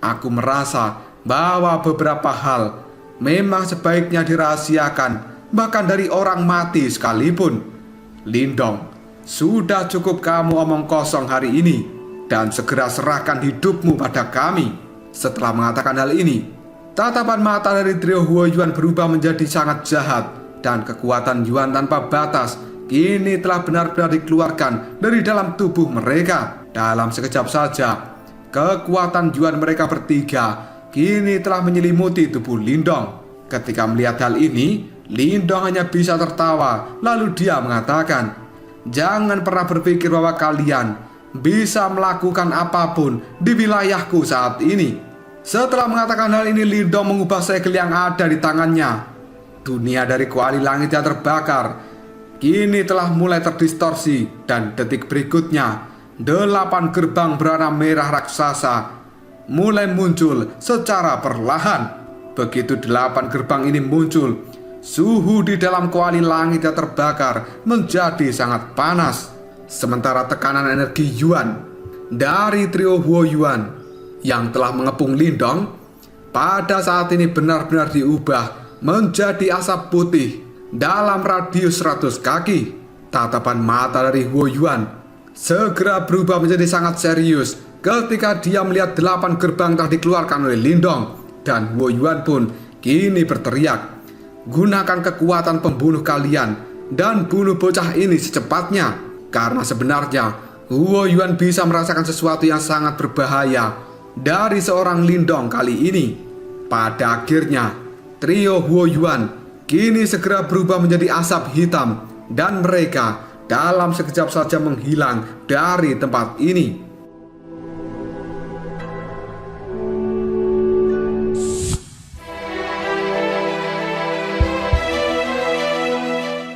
aku merasa bahwa beberapa hal memang sebaiknya dirahasiakan, bahkan dari orang mati sekalipun. Lindong, sudah cukup kamu omong kosong hari ini, dan segera serahkan hidupmu pada kami." Setelah mengatakan hal ini, tatapan mata dari trio Huo Yuan berubah menjadi sangat jahat, dan kekuatan Yuan tanpa batas kini telah benar-benar dikeluarkan dari dalam tubuh mereka. Dalam sekejap saja, kekuatan Yuan mereka bertiga kini telah menyelimuti tubuh Lindong. Ketika melihat hal ini, Lindong hanya bisa tertawa, lalu dia mengatakan, "Jangan pernah berpikir bahwa kalian bisa melakukan apapun di wilayahku saat ini." Setelah mengatakan hal ini, Lindong mengubah segel yang ada di tangannya. Dunia dari kuali langit yang terbakar kini telah mulai terdistorsi, dan detik berikutnya 8 gerbang berwarna merah raksasa mulai muncul secara perlahan. Begitu 8 gerbang ini muncul, suhu di dalam kuali langit yang terbakar menjadi sangat panas. Sementara tekanan energi Yuan dari trio Huo Yuan yang telah mengepung Lindong pada saat ini benar-benar diubah menjadi asap putih dalam radius 100 kaki. Tatapan mata dari Huo Yuan segera berubah menjadi sangat serius ketika dia melihat 8 gerbang telah dikeluarkan oleh Lindong. Dan Huo Yuan pun kini berteriak, "Gunakan kekuatan pembunuh kalian dan bunuh bocah ini secepatnya." Karena sebenarnya Huo Yuan bisa merasakan sesuatu yang sangat berbahaya dari seorang Lindong kali ini. Pada akhirnya, trio Huo Yuan kini segera berubah menjadi asap hitam, dan mereka dalam sekejap saja menghilang dari tempat ini.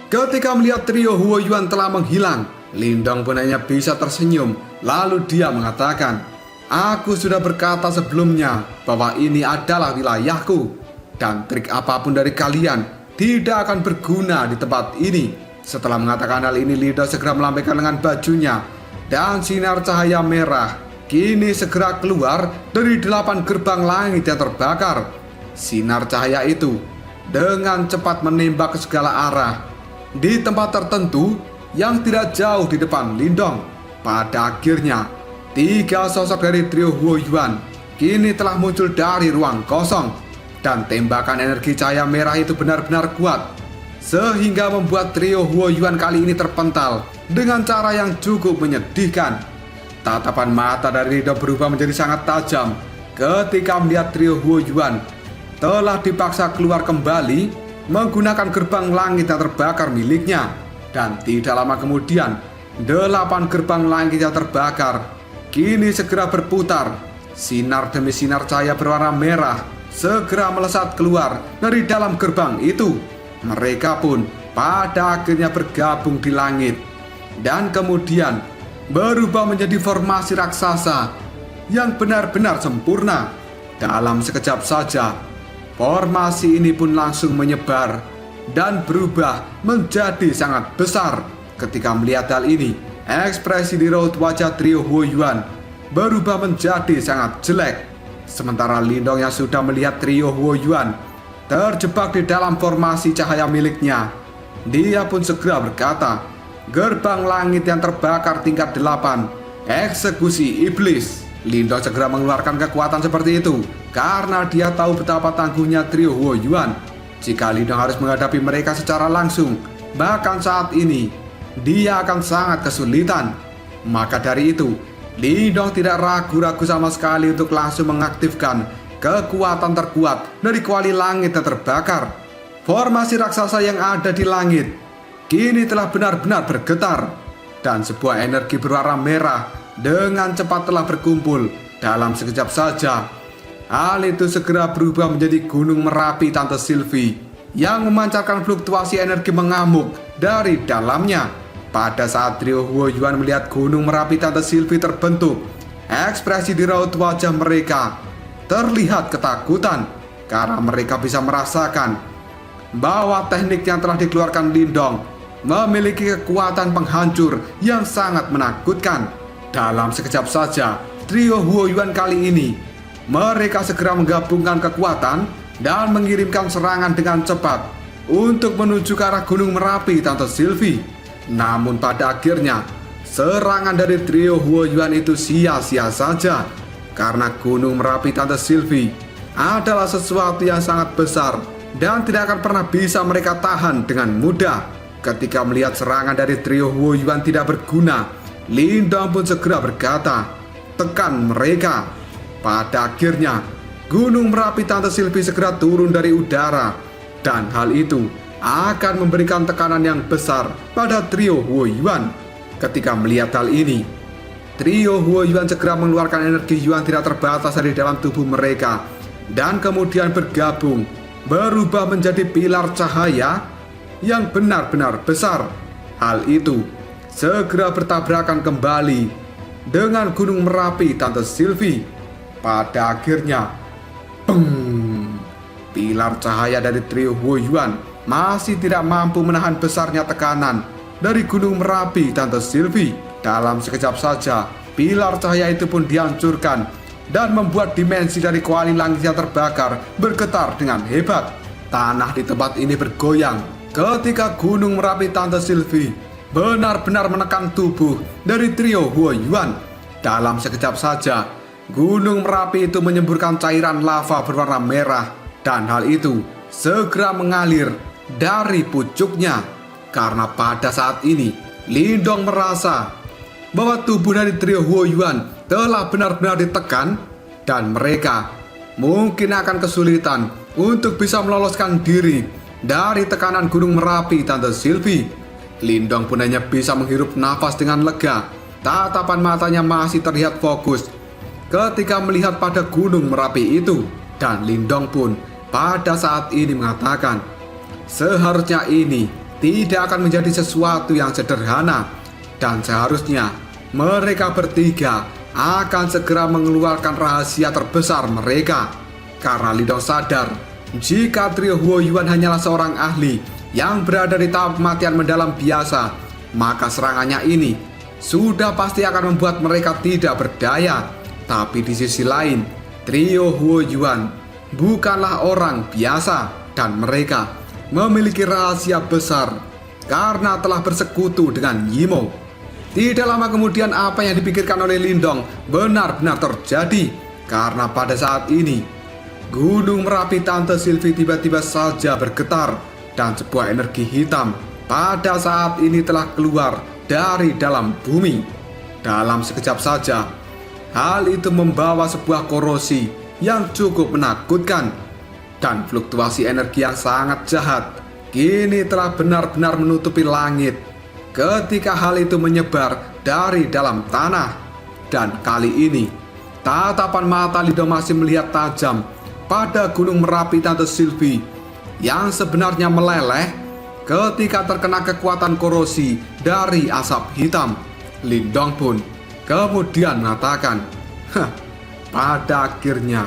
Ketika melihat trio Huo Yuan telah menghilang, Lindong pun hanya bisa tersenyum. Lalu dia mengatakan, "Aku sudah berkata sebelumnya bahwa ini adalah wilayahku, dan trik apapun dari kalian tidak akan berguna di tempat ini." Setelah mengatakan hal ini, Lindong segera melambaikan lengan bajunya, dan sinar cahaya merah kini segera keluar dari 8 gerbang langit yang terbakar. Sinar cahaya itu dengan cepat menembak ke segala arah di tempat tertentu yang tidak jauh di depan Lindong. Pada akhirnya, 3 sosok dari trio Huo Yuan kini telah muncul dari ruang kosong, dan tembakan energi cahaya merah itu benar-benar kuat, sehingga membuat trio Huo Yuan kali ini terpental dengan cara yang cukup menyedihkan. Tatapan mata dari Lindong berubah menjadi sangat tajam ketika melihat trio Huo Yuan telah dipaksa keluar kembali menggunakan gerbang langit yang terbakar miliknya. Dan tidak lama kemudian, 8 gerbang langit yang terbakar kini segera berputar. Sinar demi sinar cahaya berwarna merah segera melesat keluar dari dalam gerbang itu. Mereka pun pada akhirnya bergabung di langit. Dan kemudian berubah menjadi formasi raksasa yang benar-benar sempurna. Dalam sekejap saja, formasi ini pun langsung menyebar dan berubah menjadi sangat besar. Ketika melihat hal ini, ekspresi di raut wajah trio Huo Yuan berubah menjadi sangat jelek. Sementara Lindong yang sudah melihat trio Huo Yuan terjebak di dalam formasi cahaya miliknya, dia pun segera berkata, "Gerbang langit yang terbakar tingkat 8, eksekusi iblis." Lindong segera mengeluarkan kekuatan seperti itu karena dia tahu betapa tangguhnya trio Huo Yuan. Jika Lindong harus menghadapi mereka secara langsung, bahkan saat ini dia akan sangat kesulitan. Maka dari itu, Lindong tidak ragu-ragu sama sekali untuk langsung mengaktifkan kekuatan terkuat dari kuali langit yang terbakar. Formasi raksasa yang ada di langit kini telah benar-benar bergetar, dan sebuah energi berwarna merah dengan cepat telah berkumpul dalam sekejap saja. Hal itu segera berubah menjadi Gunung Merapi Tante Sylvie yang memancarkan fluktuasi energi mengamuk dari dalamnya. Pada saat trio Huo Yuan melihat Gunung Merapi Tante Sylvie terbentuk, ekspresi di raut wajah mereka terlihat ketakutan karena mereka bisa merasakan bahwa teknik yang telah dikeluarkan Lindong memiliki kekuatan penghancur yang sangat menakutkan. Dalam sekejap saja, trio Huo Yuan kali ini mereka segera menggabungkan kekuatan dan mengirimkan serangan dengan cepat untuk menuju ke arah Gunung Merapi Tante Sylvie. Namun pada akhirnya, serangan dari trio Huo Yuan itu sia-sia saja karena Gunung Merapi Tante Sylvie adalah sesuatu yang sangat besar dan tidak akan pernah bisa mereka tahan dengan mudah. Ketika melihat serangan dari trio Huo Yuan tidak berguna, Lindong pun segera berkata, "Tekan mereka." Pada akhirnya, Gunung Merapi Tante Sylvie segera turun dari udara, dan hal itu akan memberikan tekanan yang besar pada trio Huo Yuan. Ketika melihat hal ini, trio Huo Yuan segera mengeluarkan energi Yuan tidak terbatas dari dalam tubuh mereka dan kemudian bergabung berubah menjadi pilar cahaya yang benar-benar besar. Hal itu segera bertabrakan kembali dengan Gunung Merapi Tante Sylvie. Pada akhirnya, peng! Pilar cahaya dari trio Huo Yuan masih tidak mampu menahan besarnya tekanan dari Gunung Merapi Tante Sylvie. Dalam sekejap saja, pilar cahaya itu pun dihancurkan dan membuat dimensi dari kuali langit yang terbakar bergetar dengan hebat. Tanah di tempat ini bergoyang ketika Gunung Merapi Tante Sylvie benar-benar menekan tubuh dari trio Huo Yuan. Dalam sekejap saja, Gunung Merapi itu menyemburkan cairan lava berwarna merah, dan hal itu segera mengalir dari pucuknya. Karena pada saat ini Lindong merasa bahwa tubuh dari trio Huo Yuan telah benar-benar ditekan dan mereka mungkin akan kesulitan untuk bisa meloloskan diri dari tekanan Gunung Merapi Tante Sylvie. Lindong pun hanya bisa menghirup nafas dengan lega. Tatapan matanya masih terlihat fokus ketika melihat pada Gunung Merapi itu, dan Lindong pun pada saat ini mengatakan, seharusnya ini tidak akan menjadi sesuatu yang sederhana, dan seharusnya mereka bertiga akan segera mengeluarkan rahasia terbesar mereka. Karena Lindong sadar jika trio Huo Yuan hanyalah seorang ahli yang berada di tahap kematian mendalam biasa, maka serangannya ini sudah pasti akan membuat mereka tidak berdaya. Tapi di sisi lain, trio Huo Yuan bukanlah orang biasa, dan mereka memiliki rahasia besar karena telah bersekutu dengan Yimo. Tidak lama kemudian apa yang dipikirkan oleh Lindong benar-benar terjadi, karena pada saat ini Gunung Merapi Tante Sylvie tiba-tiba saja bergetar, dan sebuah energi hitam pada saat ini telah keluar dari dalam bumi. Dalam sekejap saja, hal itu membawa sebuah korosi yang cukup menakutkan, dan fluktuasi energi yang sangat jahat kini telah benar-benar menutupi langit ketika hal itu menyebar dari dalam tanah. Dan kali ini tatapan mata Lindong masih melihat tajam pada Gunung Merapi Tante Sylvie yang sebenarnya meleleh ketika terkena kekuatan korosi dari asap hitam. Lindong pun kemudian mengatakan, "Hah, pada akhirnya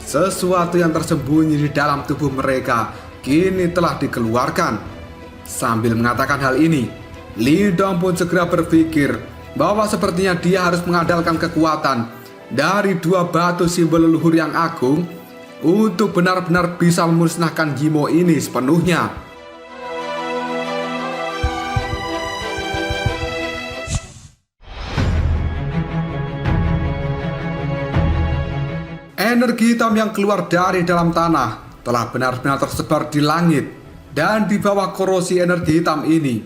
sesuatu yang tersembunyi di dalam tubuh mereka kini telah dikeluarkan." Sambil mengatakan hal ini, Lindong pun segera berpikir bahwa sepertinya dia harus mengandalkan kekuatan dari dua batu simbol leluhur yang agung untuk benar-benar bisa memusnahkan Yimo ini sepenuhnya. Energi hitam yang keluar dari dalam tanah telah benar-benar tersebar di langit, dan di bawah korosi energi hitam ini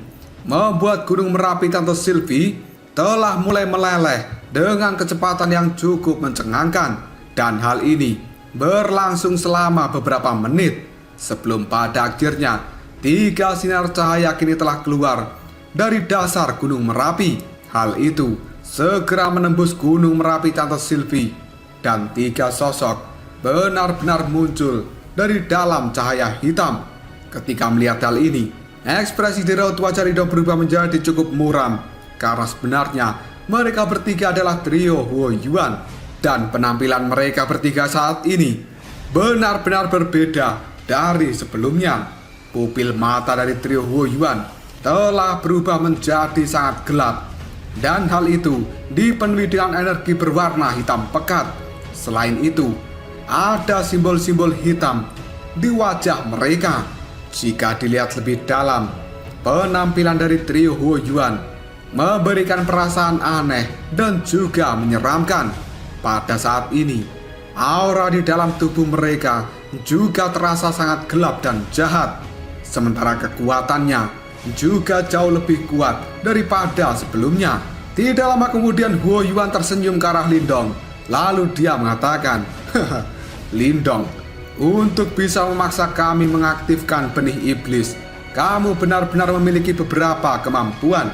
membuat Gunung Merapi Tante Sylvie telah mulai meleleh dengan kecepatan yang cukup mencengangkan. Dan hal ini berlangsung selama beberapa menit sebelum pada akhirnya 3 sinar cahaya kini telah keluar dari dasar Gunung Merapi. Hal itu segera menembus Gunung Merapi Tante Sylvie, dan 3 sosok benar-benar muncul dari dalam cahaya hitam. Ketika melihat hal ini, ekspresi di raut wajah Lindong berubah menjadi cukup muram, karena sebenarnya mereka bertiga adalah trio Huo Yuan, dan penampilan mereka bertiga saat ini benar-benar berbeda dari sebelumnya. Pupil mata dari trio Huo Yuan telah berubah menjadi sangat gelap, dan hal itu dipenuhi dengan energi berwarna hitam pekat. Selain itu, ada simbol-simbol hitam di wajah mereka. Jika dilihat lebih dalam, penampilan dari trio Huo Yuan memberikan perasaan aneh dan juga menyeramkan. Pada saat ini, aura di dalam tubuh mereka juga terasa sangat gelap dan jahat, sementara kekuatannya juga jauh lebih kuat daripada sebelumnya. Tidak lama kemudian Huo Yuan tersenyum ke arah Lindong. Lalu dia mengatakan, "Lindong, untuk bisa memaksa kami mengaktifkan benih iblis, kamu benar-benar memiliki beberapa kemampuan."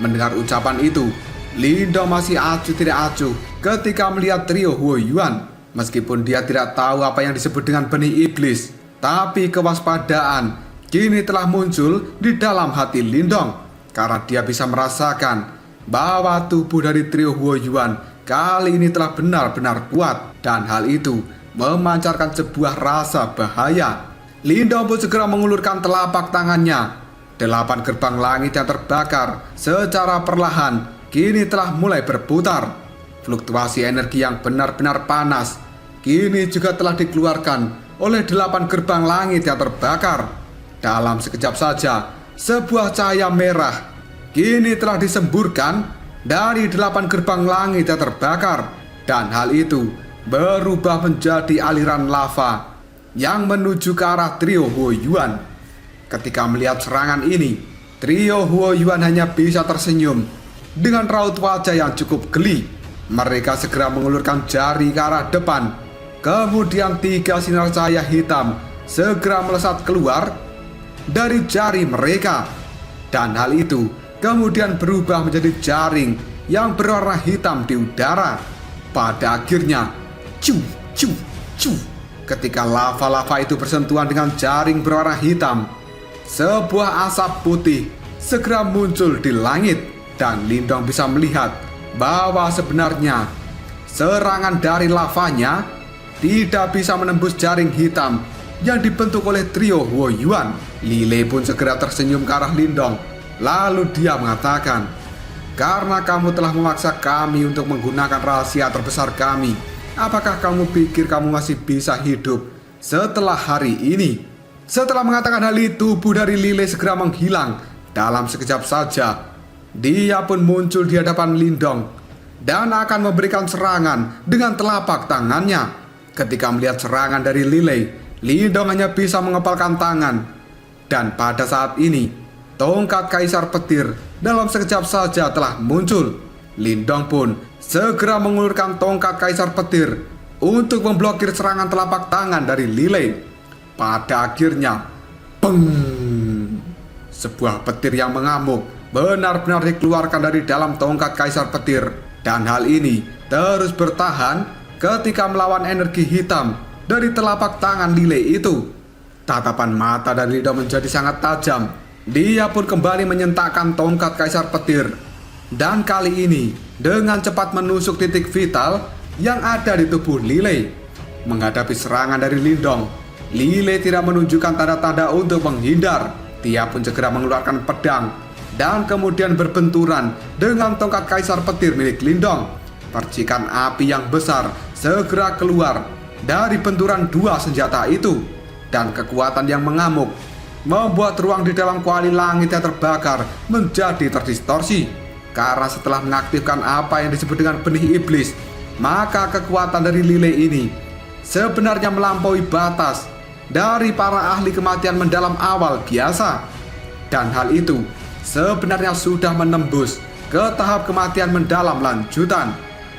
Mendengar ucapan itu, Lindong masih acuh tidak acuh ketika melihat trio Huo Yuan. Meskipun dia tidak tahu apa yang disebut dengan benih iblis, tapi kewaspadaan kini telah muncul di dalam hati Lindong, karena dia bisa merasakan bahwa tubuh dari trio Huo Yuan kali ini telah benar-benar kuat, dan hal itu memancarkan sebuah rasa bahaya. Lindong pun segera mengulurkan telapak tangannya. 8 gerbang langit yang terbakar secara perlahan kini telah mulai berputar. Fluktuasi energi yang benar-benar panas kini juga telah dikeluarkan oleh 8 gerbang langit yang terbakar. Dalam sekejap saja, sebuah cahaya merah kini telah disemburkan dari 8 gerbang langit yang terbakar, dan hal itu berubah menjadi aliran lava yang menuju ke arah trio Huo Yuan. Ketika melihat serangan ini, trio Huo Yuan hanya bisa tersenyum dengan raut wajah yang cukup geli. Mereka segera mengulurkan jari ke arah depan. Kemudian 3 sinar cahaya hitam segera melesat keluar dari jari mereka, dan hal itu kemudian berubah menjadi jaring yang berwarna hitam di udara. Pada akhirnya, cu, cu, cu, ketika lava-lava itu bersentuhan dengan jaring berwarna hitam, sebuah asap putih segera muncul di langit, dan Lindong bisa melihat bahwa sebenarnya serangan dari lavanya tidak bisa menembus jaring hitam yang dibentuk oleh trio Huo Yuan. Lile pun segera tersenyum ke arah Lindong. Lalu dia mengatakan, "Karena kamu telah memaksa kami untuk menggunakan rahasia terbesar kami, apakah kamu pikir kamu masih bisa hidup setelah hari ini?" Setelah mengatakan hal itu, tubuh dari Lile segera menghilang. Dalam sekejap saja, dia pun muncul di hadapan Lindong dan akan memberikan serangan dengan telapak tangannya. Ketika melihat serangan dari Lile, Lindong hanya bisa mengepalkan tangan. Dan pada saat ini, tongkat Kaisar Petir dalam sekejap saja telah muncul. Lindong pun segera mengulurkan tongkat Kaisar Petir untuk memblokir serangan telapak tangan dari Lile. Pada akhirnya, peng! Sebuah petir yang mengamuk benar-benar dikeluarkan dari dalam tongkat Kaisar Petir. Dan hal ini terus bertahan ketika melawan energi hitam dari telapak tangan Lile itu. Tatapan mata dari Lindong menjadi sangat tajam. Dia pun kembali menyentakkan tongkat Kaisar Petir. Dan kali ini dengan cepat menusuk titik vital yang ada di tubuh Lilei. Menghadapi serangan dari Lindong, Lilei tidak menunjukkan tanda-tanda untuk menghindar. Dia pun segera mengeluarkan pedang dan kemudian berbenturan dengan tongkat kaisar petir milik Lindong. Percikan api yang besar segera keluar dari benturan dua senjata itu, dan kekuatan yang mengamuk membuat ruang di dalam kuali langit yang terbakar menjadi terdistorsi. Karena setelah mengaktifkan apa yang disebut dengan benih iblis, maka kekuatan dari Lilei ini sebenarnya melampaui batas dari para ahli kematian mendalam awal biasa. Dan hal itu sebenarnya sudah menembus ke tahap kematian mendalam lanjutan.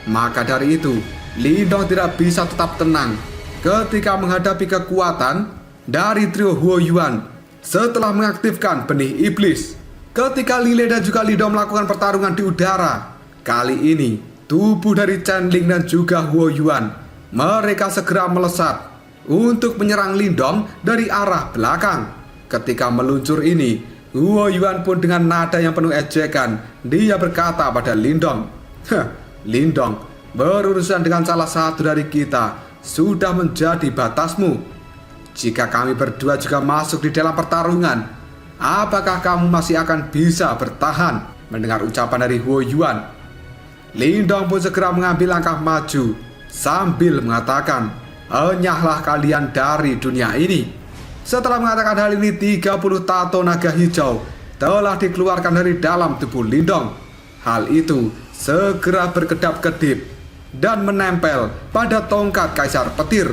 Maka dari itu, Lindong tidak bisa tetap tenang ketika menghadapi kekuatan dari trio Huo Yuan setelah mengaktifkan benih iblis. Ketika Lilei dan juga Lindong melakukan pertarungan di udara, kali ini tubuh dari Chen Ling dan juga Huo Yuan, mereka segera melesat untuk menyerang Lindong dari arah belakang. Ketika meluncur ini, Huo Yuan pun dengan nada yang penuh ejekan, dia berkata pada Lindong, Lindong, berurusan dengan salah satu dari kita sudah menjadi batasmu. Jika kami berdua juga masuk di dalam pertarungan, apakah kamu masih akan bisa bertahan? Mendengar ucapan dari Huo Yuan, Lindong pun segera mengambil langkah maju sambil mengatakan, enyahlah kalian dari dunia ini. Setelah mengatakan hal ini, 30 tato naga hijau telah dikeluarkan dari dalam tubuh Lindong. Hal itu segera berkedap-kedip dan menempel pada tongkat kaisar petir.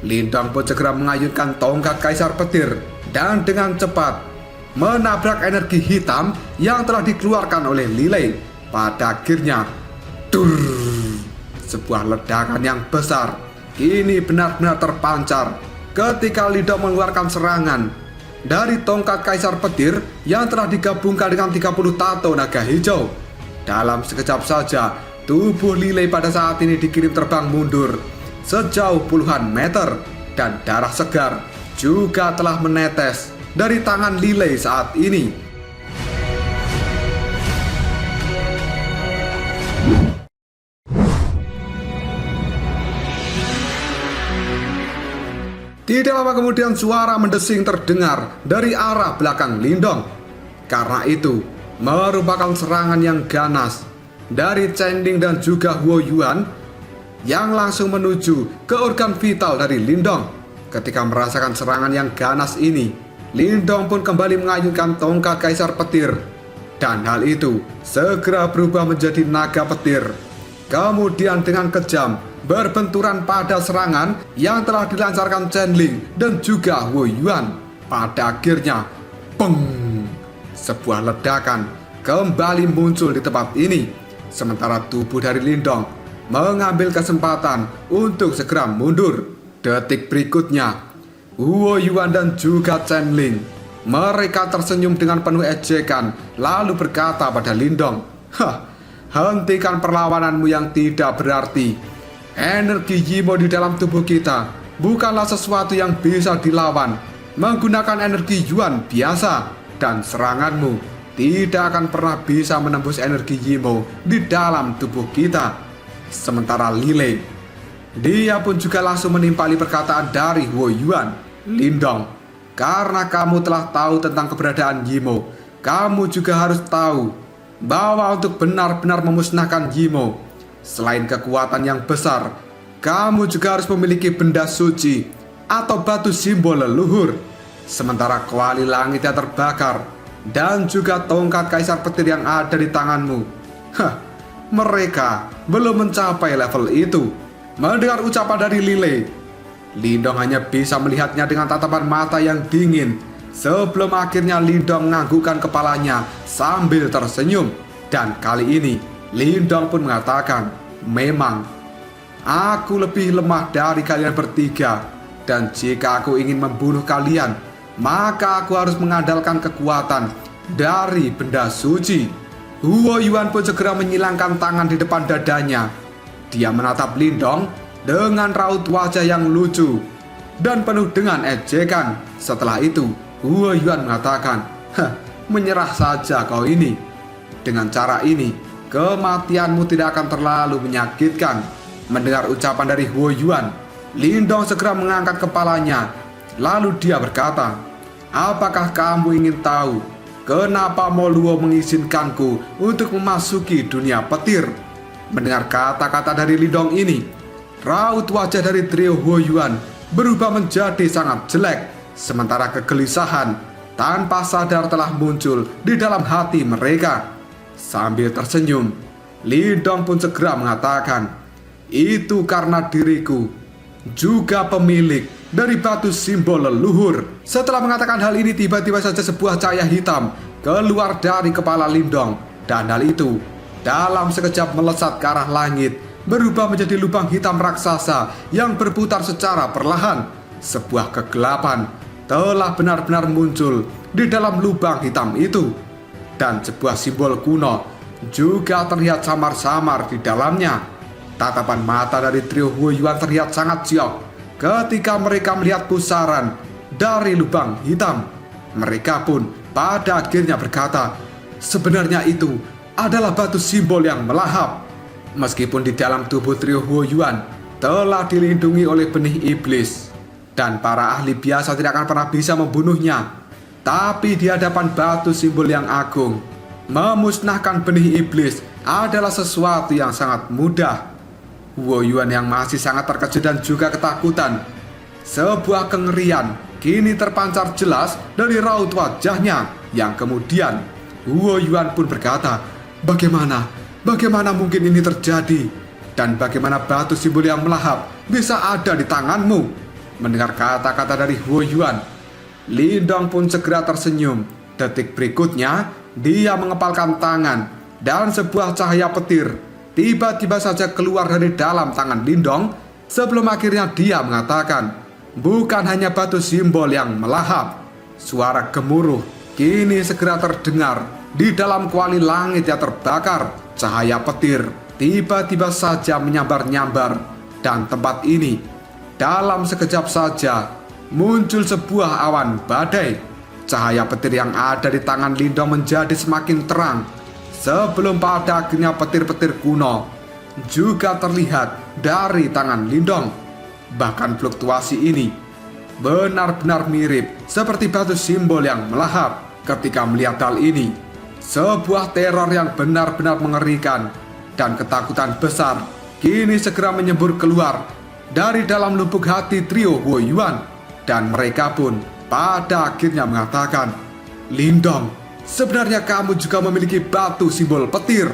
Lindong pun segera mengayunkan tongkat kaisar petir dan dengan cepat menabrak energi hitam yang telah dikeluarkan oleh Lilei. Pada akhirnya, sebuah ledakan yang besar kini benar-benar terpancar ketika Lindong mengeluarkan serangan dari tongkat kaisar petir yang telah digabungkan dengan 30 tato naga hijau. Dalam sekejap saja, tubuh Lilei pada saat ini dikirim terbang mundur sejauh puluhan meter, dan darah segar juga telah menetes dari tangan Lilei saat ini. Tidak lama kemudian suara mendesing terdengar dari arah belakang Lindong. Karena itu merupakan serangan yang ganas dari Chen Ling dan juga Huo Yuan yang langsung menuju ke organ vital dari Lindong. Ketika merasakan serangan yang ganas ini, Lindong pun kembali mengayunkan tongkat kaisar petir, dan hal itu segera berubah menjadi naga petir. Kemudian dengan kejam berbenturan pada serangan yang telah dilancarkan Chen Ling dan juga Huo Yuan. Pada akhirnya, peng, sebuah ledakan kembali muncul di tempat ini. Sementara tubuh dari Lindong mengambil kesempatan untuk segera mundur. Detik berikutnya, Huo Yuan dan juga Chen Ling, mereka tersenyum dengan penuh ejekan lalu berkata pada Lindong, hentikan perlawananmu yang tidak berarti. Energi Yimo di dalam tubuh kita bukanlah sesuatu yang bisa dilawan menggunakan energi Yuan biasa, dan seranganmu tidak akan pernah bisa menembus energi Yimo di dalam tubuh kita. Sementara Lilei, dia pun juga langsung menimpali perkataan dari Huo Yuan. Lindong, karena kamu telah tahu tentang keberadaan Yimo, kamu juga harus tahu bahwa untuk benar-benar memusnahkan Yimo, selain kekuatan yang besar, kamu juga harus memiliki benda suci atau batu simbol leluhur. Sementara kuali langit yang terbakar dan juga tongkat kaisar petir yang ada di tanganmu, mereka belum mencapai level itu. Mendengar ucapan dari Lilei, Lindong hanya bisa melihatnya dengan tatapan mata yang dingin sebelum akhirnya Lindong menganggukkan kepalanya sambil tersenyum. Dan kali ini Lindong pun mengatakan, memang aku lebih lemah dari kalian bertiga, dan jika aku ingin membunuh kalian, maka aku harus mengandalkan kekuatan dari benda suci. Huo Yuan pun segera menyilangkan tangan di depan dadanya. Dia menatap Lindong dengan raut wajah yang lucu dan penuh dengan ejekan. Setelah itu Huo Yuan mengatakan, menyerah saja kau ini. Dengan cara ini kematianmu tidak akan terlalu menyakitkan. Mendengar ucapan dari Huo Yuan, Lindong segera mengangkat kepalanya. Lalu dia berkata, apakah kamu ingin tahu kenapa Mo Luo mengizinkanku untuk memasuki dunia petir? Mendengar kata-kata dari Lindong ini, raut wajah dari trio Huo Yuan berubah menjadi sangat jelek. Sementara kegelisahan tanpa sadar telah muncul di dalam hati mereka. Sambil tersenyum, Lindong pun segera mengatakan, itu karena diriku juga pemilik dari batu simbol leluhur. Setelah mengatakan hal ini, tiba-tiba saja sebuah cahaya hitam keluar dari kepala Lindong. Dan hal itu dalam sekejap melesat ke arah langit, berubah menjadi lubang hitam raksasa yang berputar secara perlahan. Sebuah kegelapan telah benar-benar muncul di dalam lubang hitam itu. Dan sebuah simbol kuno juga terlihat samar-samar di dalamnya. Tatapan mata dari trio Huo Yuan terlihat sangat siok ketika mereka melihat pusaran dari lubang hitam. Mereka pun pada akhirnya berkata, sebenarnya itu adalah batu simbol yang melahap. Meskipun di dalam tubuh trio Huo Yuan telah dilindungi oleh benih iblis dan para ahli biasa tidak akan pernah bisa membunuhnya, tapi di hadapan batu simbol yang agung, memusnahkan benih iblis adalah sesuatu yang sangat mudah. Huo Yuan yang masih sangat terkejut dan juga ketakutan, sebuah kengerian kini terpancar jelas dari raut wajahnya. Yang kemudian Huo Yuan pun berkata, Bagaimana mungkin ini terjadi? Dan bagaimana batu simbol yang melahap bisa ada di tanganmu? Mendengar kata-kata dari Huo Yuan, Lindong pun segera tersenyum. Detik berikutnya, dia mengepalkan tangan dan sebuah cahaya petir tiba-tiba saja keluar dari dalam tangan Lindong. Sebelum akhirnya dia mengatakan, bukan hanya batu simbol yang melahap. Suara gemuruh kini segera terdengar di dalam kuali langit yang terbakar. Cahaya petir tiba-tiba saja menyambar-nyambar, dan tempat ini dalam sekejap saja muncul sebuah awan badai. Cahaya petir yang ada di tangan Lindong menjadi semakin terang, sebelum pada akhirnya petir-petir kuno juga terlihat dari tangan Lindong. Bahkan fluktuasi ini benar-benar mirip seperti batu simbol yang melahap. Ketika melihat hal ini, sebuah teror yang benar-benar mengerikan dan ketakutan besar kini segera menyembur keluar dari dalam lubuk hati trio Huo Yuan. Dan mereka pun pada akhirnya mengatakan, Lindong, sebenarnya kamu juga memiliki batu simbol petir.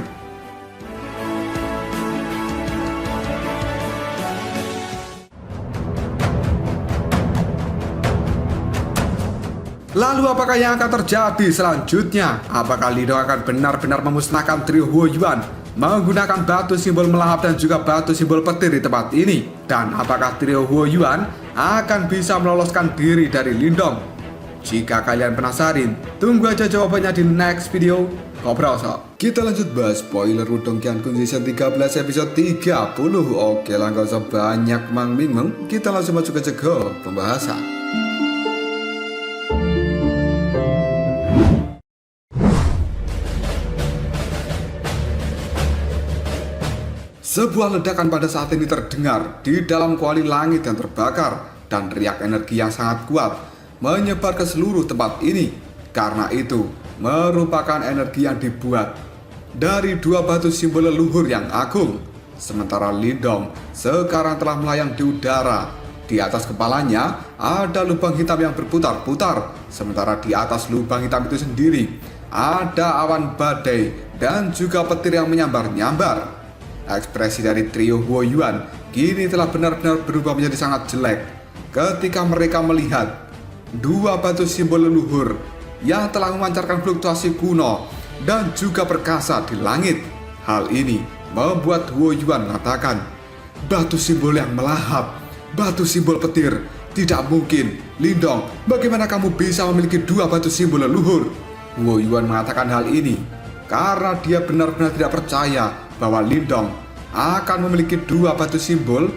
Lalu apakah yang akan terjadi selanjutnya? Apakah Lindong akan benar-benar memusnahkan trio Huo Yuan menggunakan batu simbol melahap dan juga batu simbol petir di tempat ini? Dan apakah trio Huo Yuan akan bisa meloloskan diri dari Lindong? Jika kalian penasaran, tunggu aja jawabannya di next video. Kobrosok. Kita lanjut bahas spoiler Wudong Qiankun Season 13 episode 30. Oke lah, gak usah banyak mang-ming-meng, kita langsung masuk aja ke pembahasan. Sebuah ledakan pada saat ini terdengar di dalam kuali langit yang terbakar, dan riak energi yang sangat kuat menyebar ke seluruh tempat ini. Karena itu merupakan energi yang dibuat dari dua batu simbol leluhur yang agung. Sementara Lindong sekarang telah melayang di udara. Di atas kepalanya ada lubang hitam yang berputar-putar. Sementara di atas lubang hitam itu sendiri ada awan badai dan juga petir yang menyambar-nyambar. Ekspresi dari trio Huo Yuan kini telah benar-benar berubah menjadi sangat jelek ketika mereka melihat dua batu simbol leluhur yang telah memancarkan fluktuasi kuno dan juga perkasa di langit. Hal ini membuat Huo Yuan mengatakan, batu simbol yang melahap, batu simbol petir, tidak mungkin. Lindong, bagaimana kamu bisa memiliki dua batu simbol leluhur? Huo Yuan mengatakan hal ini karena dia benar-benar tidak percaya bahwa Lindong akan memiliki dua batu simbol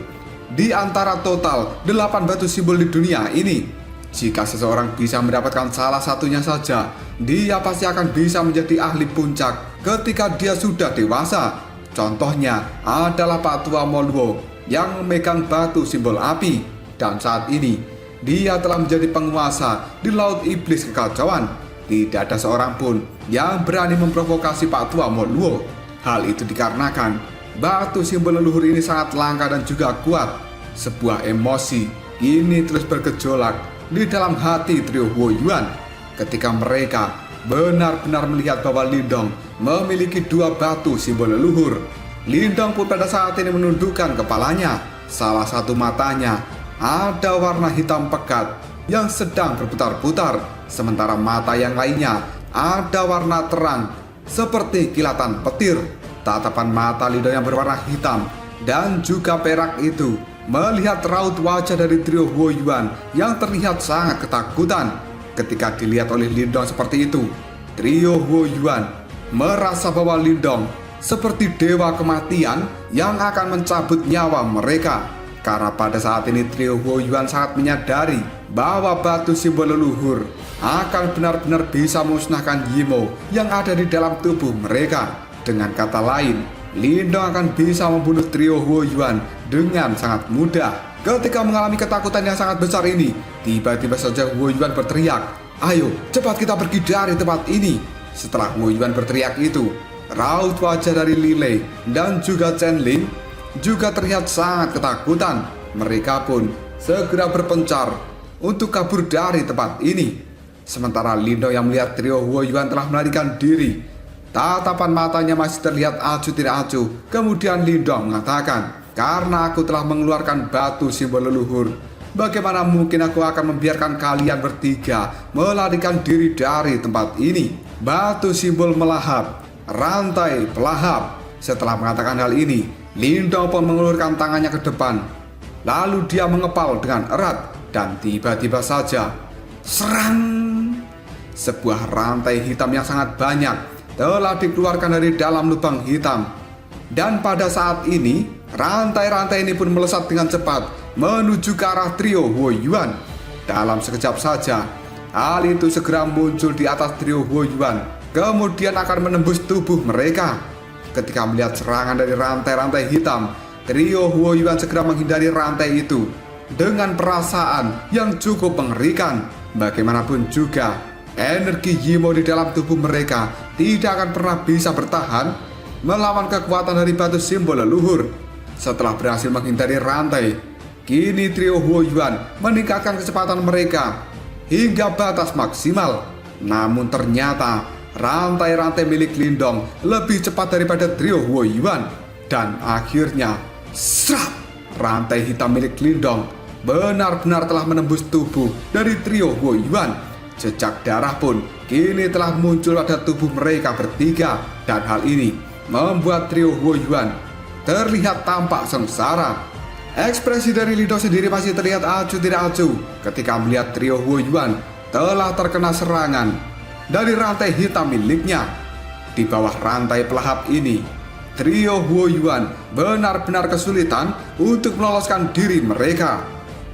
di antara total 8 batu simbol di dunia ini. Jika seseorang bisa mendapatkan salah satunya saja, dia pasti akan bisa menjadi ahli puncak ketika dia sudah dewasa. Contohnya adalah Pak Tua Moluo yang memegang batu simbol api, dan saat ini dia telah menjadi penguasa di Laut Iblis Kekacauan. Tidak ada seorang pun yang berani memprovokasi Pak Tua Moluo. Hal itu dikarenakan batu simbol leluhur ini sangat langka dan juga kuat. Sebuah emosi kini terus bergejolak di dalam hati trio Huo Yuan ketika mereka benar-benar melihat bahwa Lindong memiliki dua batu simbol leluhur. Lindong pun pada saat ini menundukkan kepalanya. Salah satu matanya ada warna hitam pekat yang sedang berputar-putar, sementara mata yang lainnya ada warna terang seperti kilatan petir. Tatapan mata Lindong yang berwarna hitam dan juga perak itu melihat raut wajah dari trio Huo Yuan yang terlihat sangat ketakutan. Ketika dilihat oleh Lindong seperti itu, trio Huo Yuan merasa bahwa Lindong seperti dewa kematian yang akan mencabut nyawa mereka. Karena pada saat ini trio Huo Yuan sangat menyadari bahwa batu simbol leluhur akan benar-benar bisa memusnahkan Yimo yang ada di dalam tubuh mereka. Dengan kata lain, Lindong akan bisa membunuh trio Huo Yuan dengan sangat mudah. Ketika mengalami ketakutan yang sangat besar ini, tiba-tiba saja Huo Yuan berteriak, "Ayo, cepat kita pergi dari tempat ini." Setelah Huo Yuan berteriak itu, raut wajah dari Lilei dan juga Chen Ling juga terlihat sangat ketakutan. Mereka pun segera berpencar untuk kabur dari tempat ini. Sementara Lindong yang melihat trio Huo Yuan telah melarikan diri, tatapan matanya masih terlihat acuh tidak acuh. Kemudian Lindong mengatakan, "Karena aku telah mengeluarkan batu simbol leluhur, bagaimana mungkin aku akan membiarkan kalian bertiga melarikan diri dari tempat ini?" Batu simbol melahap, rantai pelahap. Setelah mengatakan hal ini, Lindong pun mengulurkan tangannya ke depan. Lalu dia mengepal dengan erat dan tiba-tiba saja, serang! Sebuah rantai hitam yang sangat banyak telah dikeluarkan dari dalam lubang hitam. Dan pada saat ini, rantai-rantai ini pun melesat dengan cepat menuju ke arah trio Huo Yuan. Dalam sekejap saja, hal itu segera muncul di atas trio Huo Yuan, kemudian akan menembus tubuh mereka. Ketika melihat serangan dari rantai-rantai hitam, trio Huo Yuan segera menghindari rantai itu dengan perasaan yang cukup mengerikan. Bagaimanapun juga, energi Yimo di dalam tubuh mereka tidak akan pernah bisa bertahan melawan kekuatan dari batu simbol leluhur. Setelah berhasil menghindari rantai, kini trio Huo Yuan meningkatkan kecepatan mereka hingga batas maksimal. Namun ternyata rantai-rantai milik Lindong lebih cepat daripada trio Huo Yuan. Dan akhirnya, serap! Rantai hitam milik Lindong benar-benar telah menembus tubuh dari trio Huo Yuan. Jejak darah pun kini telah muncul pada tubuh mereka bertiga. Dan hal ini membuat trio Huo Yuan terlihat tampak sengsara. Ekspresi dari Lindong sendiri masih terlihat acuh tidak acuh ketika melihat trio Huo Yuan telah terkena serangan dari rantai hitam miliknya. Di bawah rantai pelahap ini, trio Huo Yuan benar-benar kesulitan untuk meloloskan diri mereka.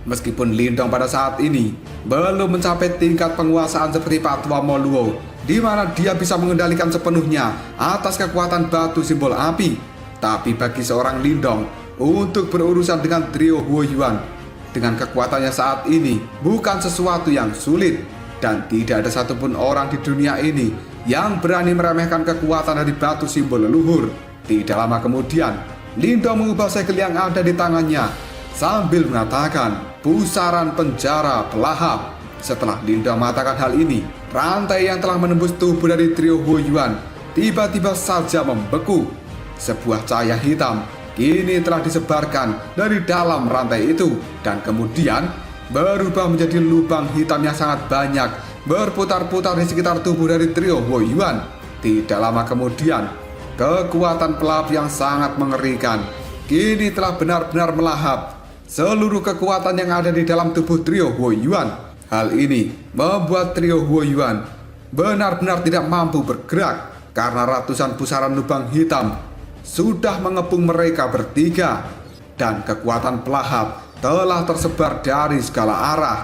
Meskipun Lindong pada saat ini belum mencapai tingkat penguasaan seperti Pak Tua Moluo, di mana dia bisa mengendalikan sepenuhnya atas kekuatan batu simbol api, tapi bagi seorang Lindong untuk berurusan dengan trio Huo Yuan dengan kekuatannya saat ini bukan sesuatu yang sulit. Dan tidak ada satupun orang di dunia ini yang berani meremehkan kekuatan dari batu simbol leluhur. Tidak lama kemudian, Lindong mengubah segel yang ada di tangannya sambil mengatakan, "Pusaran penjara pelahap." Setelah Lindong mengatakan hal ini, rantai yang telah menembus tubuh dari trio Huo Yuan tiba-tiba saja membeku. Sebuah cahaya hitam kini telah disebarkan dari dalam rantai itu dan kemudian berubah menjadi lubang hitam yang sangat banyak berputar-putar di sekitar tubuh dari trio Huo Yuan. Tidak lama kemudian, kekuatan pelahap yang sangat mengerikan kini telah benar-benar melahap seluruh kekuatan yang ada di dalam tubuh trio Huo Yuan. Hal ini membuat trio Huo Yuan benar-benar tidak mampu bergerak karena ratusan pusaran lubang hitam sudah mengepung mereka bertiga. Dan kekuatan pelahap telah tersebar dari segala arah.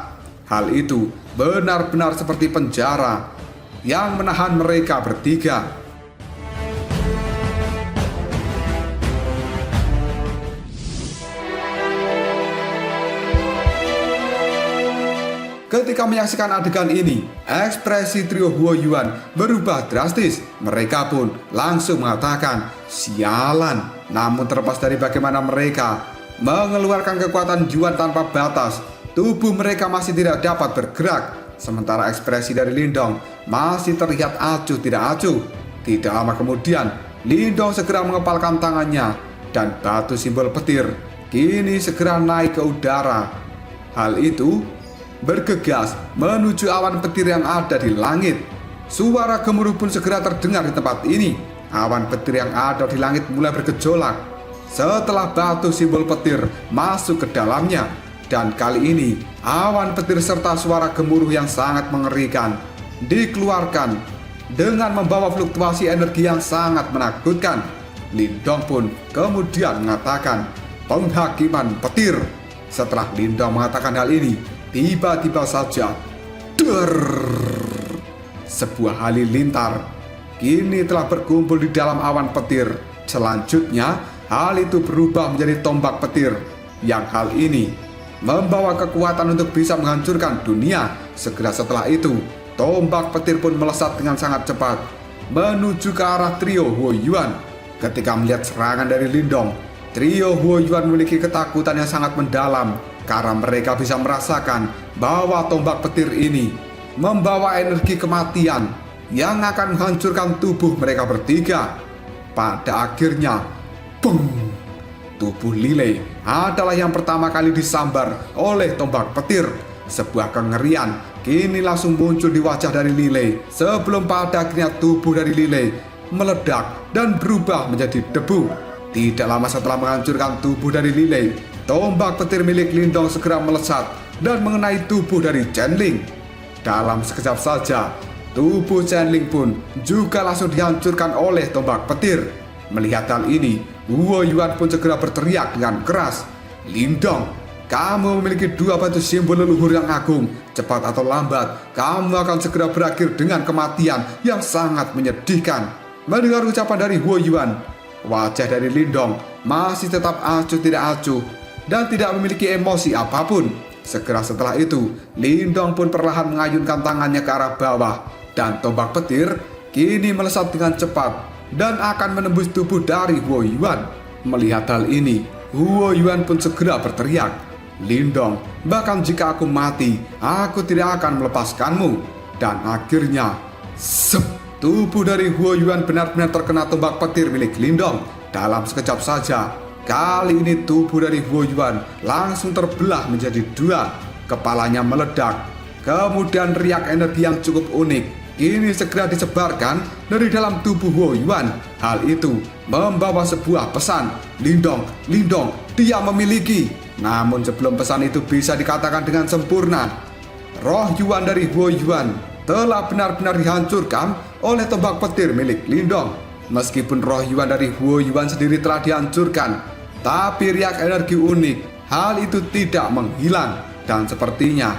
Hal itu benar-benar seperti penjara yang menahan mereka bertiga. Ketika menyaksikan adegan ini, ekspresi trio Huo Yuan berubah drastis. Mereka pun langsung mengatakan, "Sialan." Namun terlepas dari bagaimana mereka mengeluarkan kekuatan Yuan tanpa batas, tubuh mereka masih tidak dapat bergerak. Sementara ekspresi dari Lindong masih terlihat acuh tidak acuh. Tidak lama kemudian, Lindong segera mengepalkan tangannya dan batu simbol petir kini segera naik ke udara. Hal itu bergegas menuju awan petir yang ada di langit. Suara gemuruh pun segera terdengar di tempat ini. Awan petir yang ada di langit mulai bergejolak setelah batu simbol petir masuk ke dalamnya. Dan kali ini awan petir serta suara gemuruh yang sangat mengerikan dikeluarkan dengan membawa fluktuasi energi yang sangat menakutkan. Lindong pun kemudian mengatakan, "Penghakiman petir." Setelah Lindong mengatakan hal ini, tiba-tiba saja sebuah halilintar kini telah berkumpul di dalam awan petir. Selanjutnya hal itu berubah menjadi tombak petir, yang hal ini membawa kekuatan untuk bisa menghancurkan dunia. Segera setelah itu, tombak petir pun melesat dengan sangat cepat menuju ke arah trio Huo Yuan. Ketika melihat serangan dari Lindong, trio Huo Yuan memiliki ketakutan yang sangat mendalam karena mereka bisa merasakan bahwa tombak petir ini membawa energi kematian yang akan menghancurkan tubuh mereka bertiga. Pada akhirnya, beng! Tubuh Lilei adalah yang pertama kali disambar oleh tombak petir. Sebuah kengerian kini langsung muncul di wajah dari Lilei sebelum pada akhirnya tubuh dari Lilei meledak dan berubah menjadi debu. Tidak lama setelah menghancurkan tubuh dari Lilei, tombak petir milik Lindong segera melesat dan mengenai tubuh dari Chenling. Dalam sekejap saja, tubuh Chenling pun juga langsung dihancurkan oleh tombak petir. Melihat hal ini, Huo Yuan pun segera berteriak dengan keras, "Lindong, kamu memiliki dua batu simbol leluhur yang agung. Cepat atau lambat, kamu akan segera berakhir dengan kematian yang sangat menyedihkan." Mendengar ucapan dari Huo Yuan, wajah dari Lindong masih tetap acuh tidak acuh dan tidak memiliki emosi apapun. Segera setelah itu, Lindong pun perlahan mengayunkan tangannya ke arah bawah dan tombak petir kini melesat dengan cepat dan akan menembus tubuh dari Huo Yuan. Melihat hal ini, Huo Yuan pun segera berteriak, "Lindong, bahkan jika aku mati, aku tidak akan melepaskanmu." Dan akhirnya, tubuh dari Huo Yuan benar-benar terkena tombak petir milik Lindong. Dalam sekejap saja, kali ini tubuh dari Huo Yuan langsung terbelah menjadi dua. Kepalanya meledak. Kemudian riak energi yang cukup unik ini segera disebarkan dari dalam tubuh Huo Yuan. Hal itu membawa sebuah pesan, "Lindong, Lindong, dia memiliki." Namun sebelum pesan itu bisa dikatakan dengan sempurna, roh Yuan dari Huo Yuan telah benar-benar dihancurkan oleh tombak petir milik Lindong. Meskipun roh Yuan dari Huo Yuan sendiri telah dihancurkan, tapi riak energi unik hal itu tidak menghilang. Dan sepertinya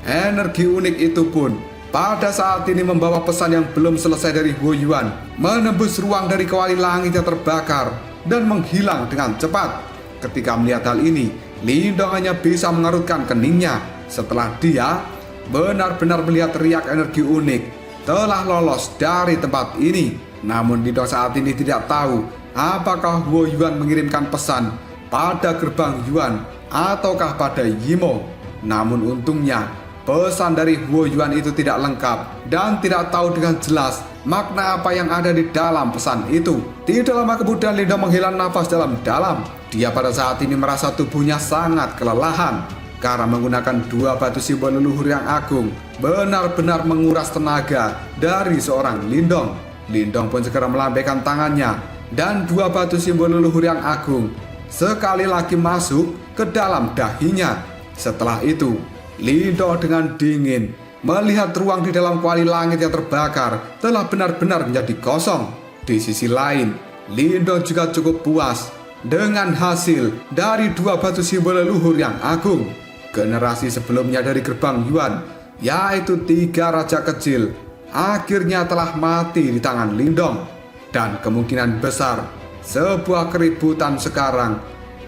energi unik itu pun pada saat ini membawa pesan yang belum selesai dari Huo Yuan, menembus ruang dari kuali langit yang terbakar dan menghilang dengan cepat. Ketika melihat hal ini, Lindong hanya bisa mengerutkan keningnya setelah dia benar-benar melihat riak energi unik telah lolos dari tempat ini. Namun Lindong saat ini tidak tahu apakah Huo Yuan mengirimkan pesan pada gerbang Yuan ataukah pada Yimo. Namun untungnya pesan dari Huo Yuan itu tidak lengkap dan tidak tahu dengan jelas makna apa yang ada di dalam pesan itu. Tidak lama kemudian Lindong menghela nafas dalam-dalam. Dia pada saat ini merasa tubuhnya sangat kelelahan karena menggunakan dua batu simbol leluhur yang agung benar-benar menguras tenaga dari seorang Lindong. Lindong pun segera melambaikan tangannya dan dua batu simbol leluhur yang agung sekali lagi masuk ke dalam dahinya. Setelah itu, Lindong dengan dingin melihat ruang di dalam kuali langit yang terbakar telah benar-benar menjadi kosong. Di sisi lain, Lindong juga cukup puas dengan hasil dari dua batu simbol leluhur yang agung. Generasi sebelumnya dari gerbang Yuan, yaitu 3 raja kecil, akhirnya telah mati di tangan Lindong. Dan kemungkinan besar sebuah keributan sekarang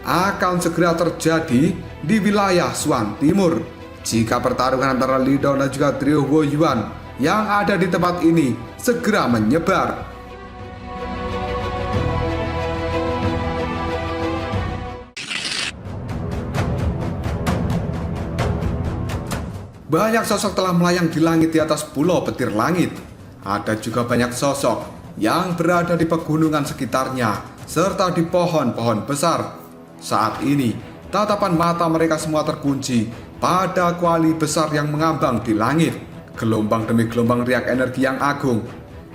akan segera terjadi di wilayah Swan Timur. jika pertarungan antara Lindong dan juga trio Huo Yuan yang ada di tempat ini segera menyebar. Banyak sosok telah melayang di langit di atas pulau petir langit. Ada juga banyak sosok yang berada di pegunungan sekitarnya, serta di pohon-pohon besar. Saat ini, tatapan mata mereka semua terkunci pada kuali besar yang mengambang di langit. Gelombang demi gelombang riak energi yang agung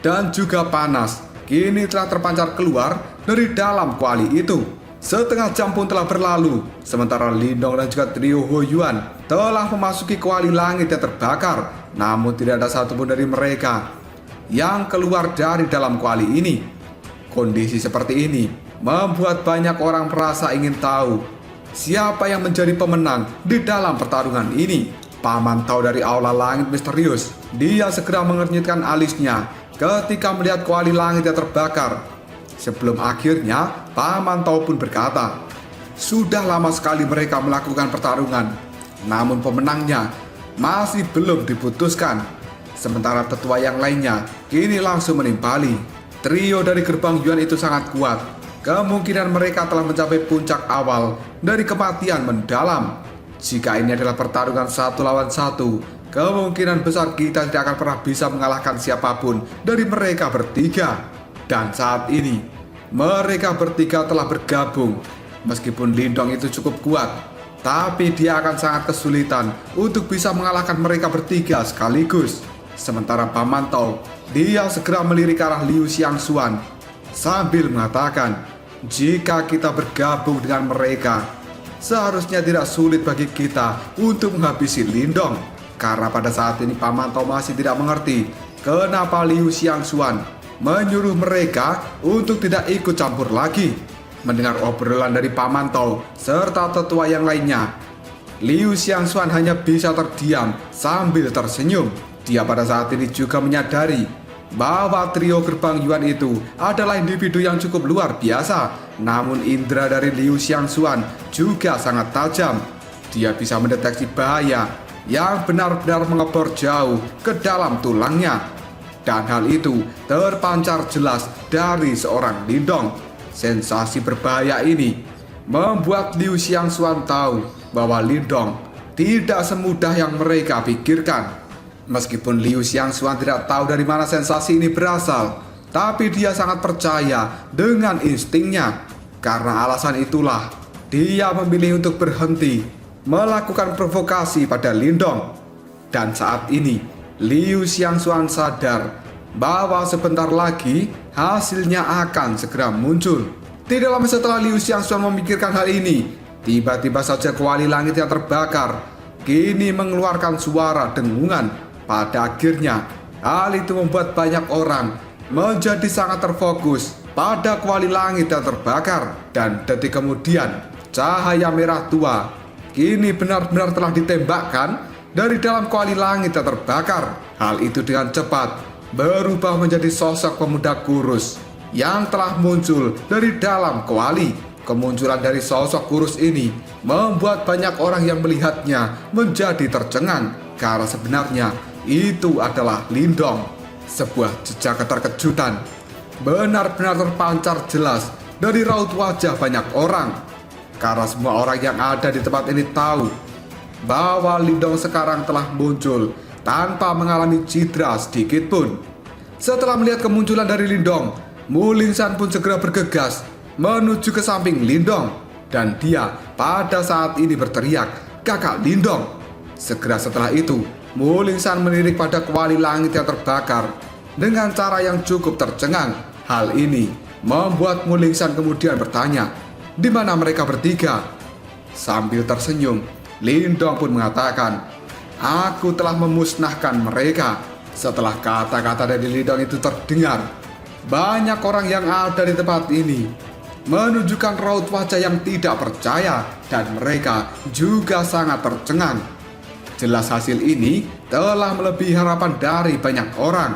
dan juga panas kini telah terpancar keluar dari dalam kuali itu. Setengah jam pun telah berlalu, sementara Lindong dan juga trio Huo Yuan telah memasuki kuali langit yang terbakar. Namun tidak ada satupun dari mereka yang keluar dari dalam kuali ini. Kondisi seperti ini membuat banyak orang merasa ingin tahu siapa yang menjadi pemenang di dalam pertarungan ini. Paman Tao dari aula langit misterius, dia segera mengernyitkan alisnya ketika melihat kuali langit yang terbakar. Sebelum akhirnya Paman Tao pun berkata, sudah lama sekali mereka melakukan pertarungan, namun pemenangnya masih belum diputuskan. Sementara tetua yang lainnya kini langsung menimpali. Trio dari gerbang Yuan itu sangat kuat. Kemungkinan mereka telah mencapai puncak awal dari kematian mendalam. Jika ini adalah pertarungan 1 lawan 1, kemungkinan besar kita tidak akan pernah bisa mengalahkan siapapun dari mereka bertiga. Dan saat ini, mereka bertiga telah bergabung. Meskipun Lindong itu cukup kuat, tapi dia akan sangat kesulitan untuk bisa mengalahkan mereka bertiga sekaligus. Sementara Paman Tao, dia segera melirik ke arah Liu Xiangxuan sambil mengatakan, jika kita bergabung dengan mereka, seharusnya tidak sulit bagi kita untuk menghabisi Lindong. Karena pada saat ini Paman Tao masih tidak mengerti kenapa Liu Xiangxuan menyuruh mereka untuk tidak ikut campur lagi. Mendengar obrolan dari Paman Tao serta tetua yang lainnya, Liu Xiangxuan hanya bisa terdiam sambil tersenyum. Dia pada saat ini juga menyadari bahwa trio gerbang Yuan itu adalah individu yang cukup luar biasa. Namun indera dari Liu Xiangxuan juga sangat tajam. Dia bisa mendeteksi bahaya yang benar-benar mengebor jauh ke dalam tulangnya. Dan hal itu terpancar jelas dari seorang Lindong. Sensasi berbahaya ini membuat Liu Xiangxuan tahu bahwa Lindong tidak semudah yang mereka pikirkan. Meskipun Liu Xiangxuan tidak tahu dari mana sensasi ini berasal, tapi dia sangat percaya dengan instingnya. Karena alasan itulah dia memilih untuk berhenti melakukan provokasi pada Lindong. Dan saat ini Liu Xiangxuan sadar bahwa sebentar lagi hasilnya akan segera muncul. Tidak lama setelah Liu Xiangxuan memikirkan hal ini, tiba-tiba saja kuali langit yang terbakar kini mengeluarkan suara dengungan. Pada akhirnya, hal itu membuat banyak orang menjadi sangat terfokus pada kuali langit yang terbakar. Dan detik kemudian, cahaya merah tua kini benar-benar telah ditembakkan dari dalam kuali langit yang terbakar. Hal itu dengan cepat berubah menjadi sosok pemuda kurus yang telah muncul dari dalam kuali. Kemunculan dari sosok kurus ini membuat banyak orang yang melihatnya menjadi tercengang, karena sebenarnya itu adalah Lindong. Sebuah jejak keterkejutan benar-benar terpancar jelas dari raut wajah banyak orang, karena semua orang yang ada di tempat ini tahu bahwa Lindong sekarang telah muncul tanpa mengalami cedera sedikit pun. Setelah melihat kemunculan dari Lindong, Mu Lingsan pun segera bergegas menuju ke samping Lindong, dan dia pada saat ini berteriak, "Kakak Lindong!" Segera setelah itu, Mu Lingsan melirik pada kuali langit yang terbakar dengan cara yang cukup tercengang. Hal ini membuat Mu Lingsan kemudian bertanya, "Di mana mereka bertiga?" Sambil tersenyum, Lindong pun mengatakan, "Aku telah memusnahkan mereka." Setelah kata-kata dari Lindong itu terdengar, banyak orang yang ada di tempat ini menunjukkan raut wajah yang tidak percaya, dan mereka juga sangat tercengang. Jelas hasil ini telah melebihi harapan dari banyak orang,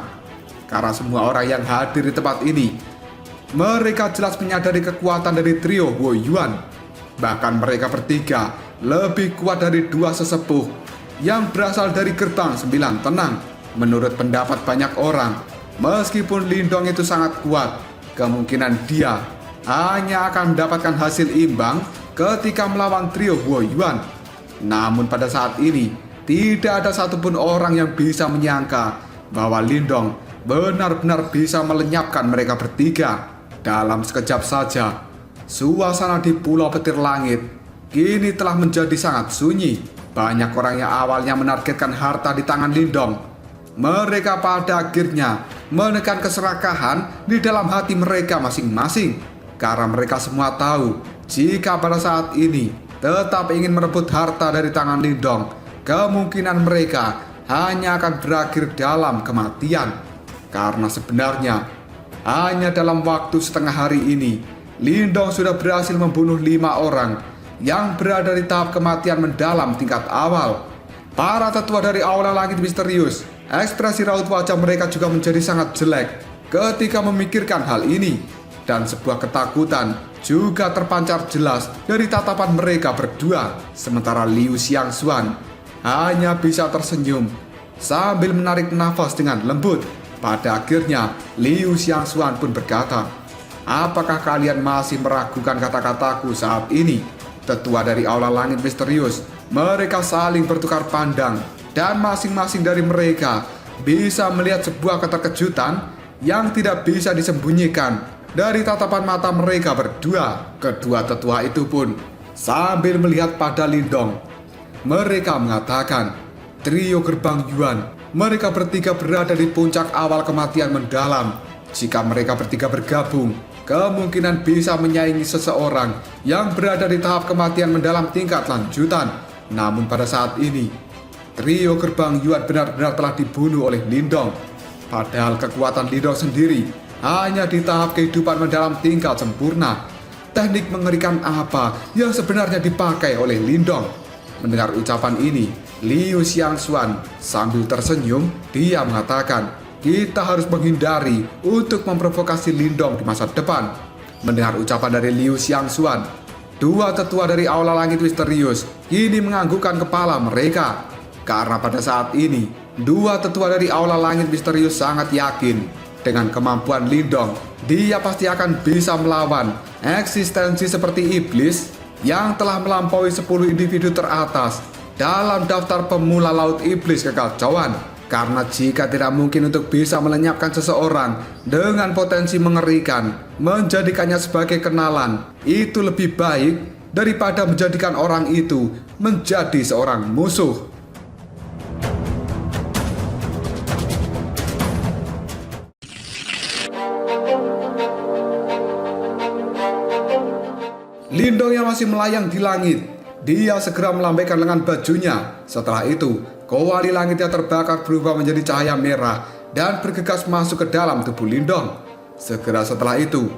karena semua orang yang hadir di tempat ini, mereka jelas menyadari kekuatan dari trio Huo Yuan. Bahkan mereka bertiga lebih kuat dari dua sesepuh yang berasal dari gerbang 9 tenang. Menurut pendapat banyak orang, meskipun Lindong itu sangat kuat, kemungkinan dia hanya akan mendapatkan hasil imbang ketika melawan trio Huo Yuan. Namun pada saat ini, tidak ada satupun orang yang bisa menyangka bahwa Lindong benar-benar bisa melenyapkan mereka bertiga. Dalam sekejap saja, suasana di Pulau Petir Langit kini telah menjadi sangat sunyi. Banyak orang yang awalnya menargetkan harta di tangan Lindong, mereka pada akhirnya menekan keserakahan di dalam hati mereka masing-masing. Karena mereka semua tahu, jika pada saat ini tetap ingin merebut harta dari tangan Lindong, kemungkinan mereka hanya akan berakhir dalam kematian. Karena sebenarnya hanya dalam waktu setengah hari ini, Lindong sudah berhasil membunuh 5 orang yang berada di tahap kematian mendalam tingkat awal. Para tetua dari Aula Langit Misterius, ekspresi raut wajah mereka juga menjadi sangat jelek ketika memikirkan hal ini. Dan sebuah ketakutan juga terpancar jelas dari tatapan mereka berdua. Sementara Liu Xiangxuan hanya bisa tersenyum sambil menarik nafas dengan lembut. Pada akhirnya, Liu Xiangxuan pun berkata, "Apakah kalian masih meragukan kata-kataku saat ini?" Tetua dari Aula Langit Misterius, mereka saling bertukar pandang dan masing-masing dari mereka bisa melihat sebuah keterkejutan yang tidak bisa disembunyikan dari tatapan mata mereka berdua. Kedua tetua itu pun sambil melihat pada Lindong, mereka mengatakan, "Trio Gerbang Yuan, mereka bertiga berada di puncak awal kematian mendalam. Jika mereka bertiga bergabung, kemungkinan bisa menyaingi seseorang yang berada di tahap kematian mendalam tingkat lanjutan. Namun pada saat ini, trio Gerbang Yuan benar-benar telah dibunuh oleh Lindong. Padahal kekuatan Lindong sendiri hanya di tahap kehidupan mendalam tingkat sempurna. Teknik mengerikan apa yang sebenarnya dipakai oleh Lindong?" Mendengar ucapan ini, Liu Xiangxuan sambil tersenyum, dia mengatakan, "Kita harus menghindari untuk memprovokasi Lindong di masa depan." Mendengar ucapan dari Liu Xiangxuan, dua tetua dari Aula Langit Misterius kini menganggukkan kepala mereka. Karena pada saat ini, dua tetua dari Aula Langit Misterius sangat yakin dengan kemampuan Lindong, dia pasti akan bisa melawan eksistensi seperti iblis yang telah melampaui 10 individu teratas dalam daftar pemula Laut Iblis Kekacauan. Karena jika tidak mungkin untuk bisa melenyapkan seseorang dengan potensi mengerikan, menjadikannya sebagai kenalan, itu lebih baik daripada menjadikan orang itu menjadi seorang musuh. Lindong yang masih melayang di langit, dia segera melambaikan lengan bajunya. Setelah itu, kuali langit yang terbakar berubah menjadi cahaya merah dan bergegas masuk ke dalam tubuh Lindong. Segera setelah itu,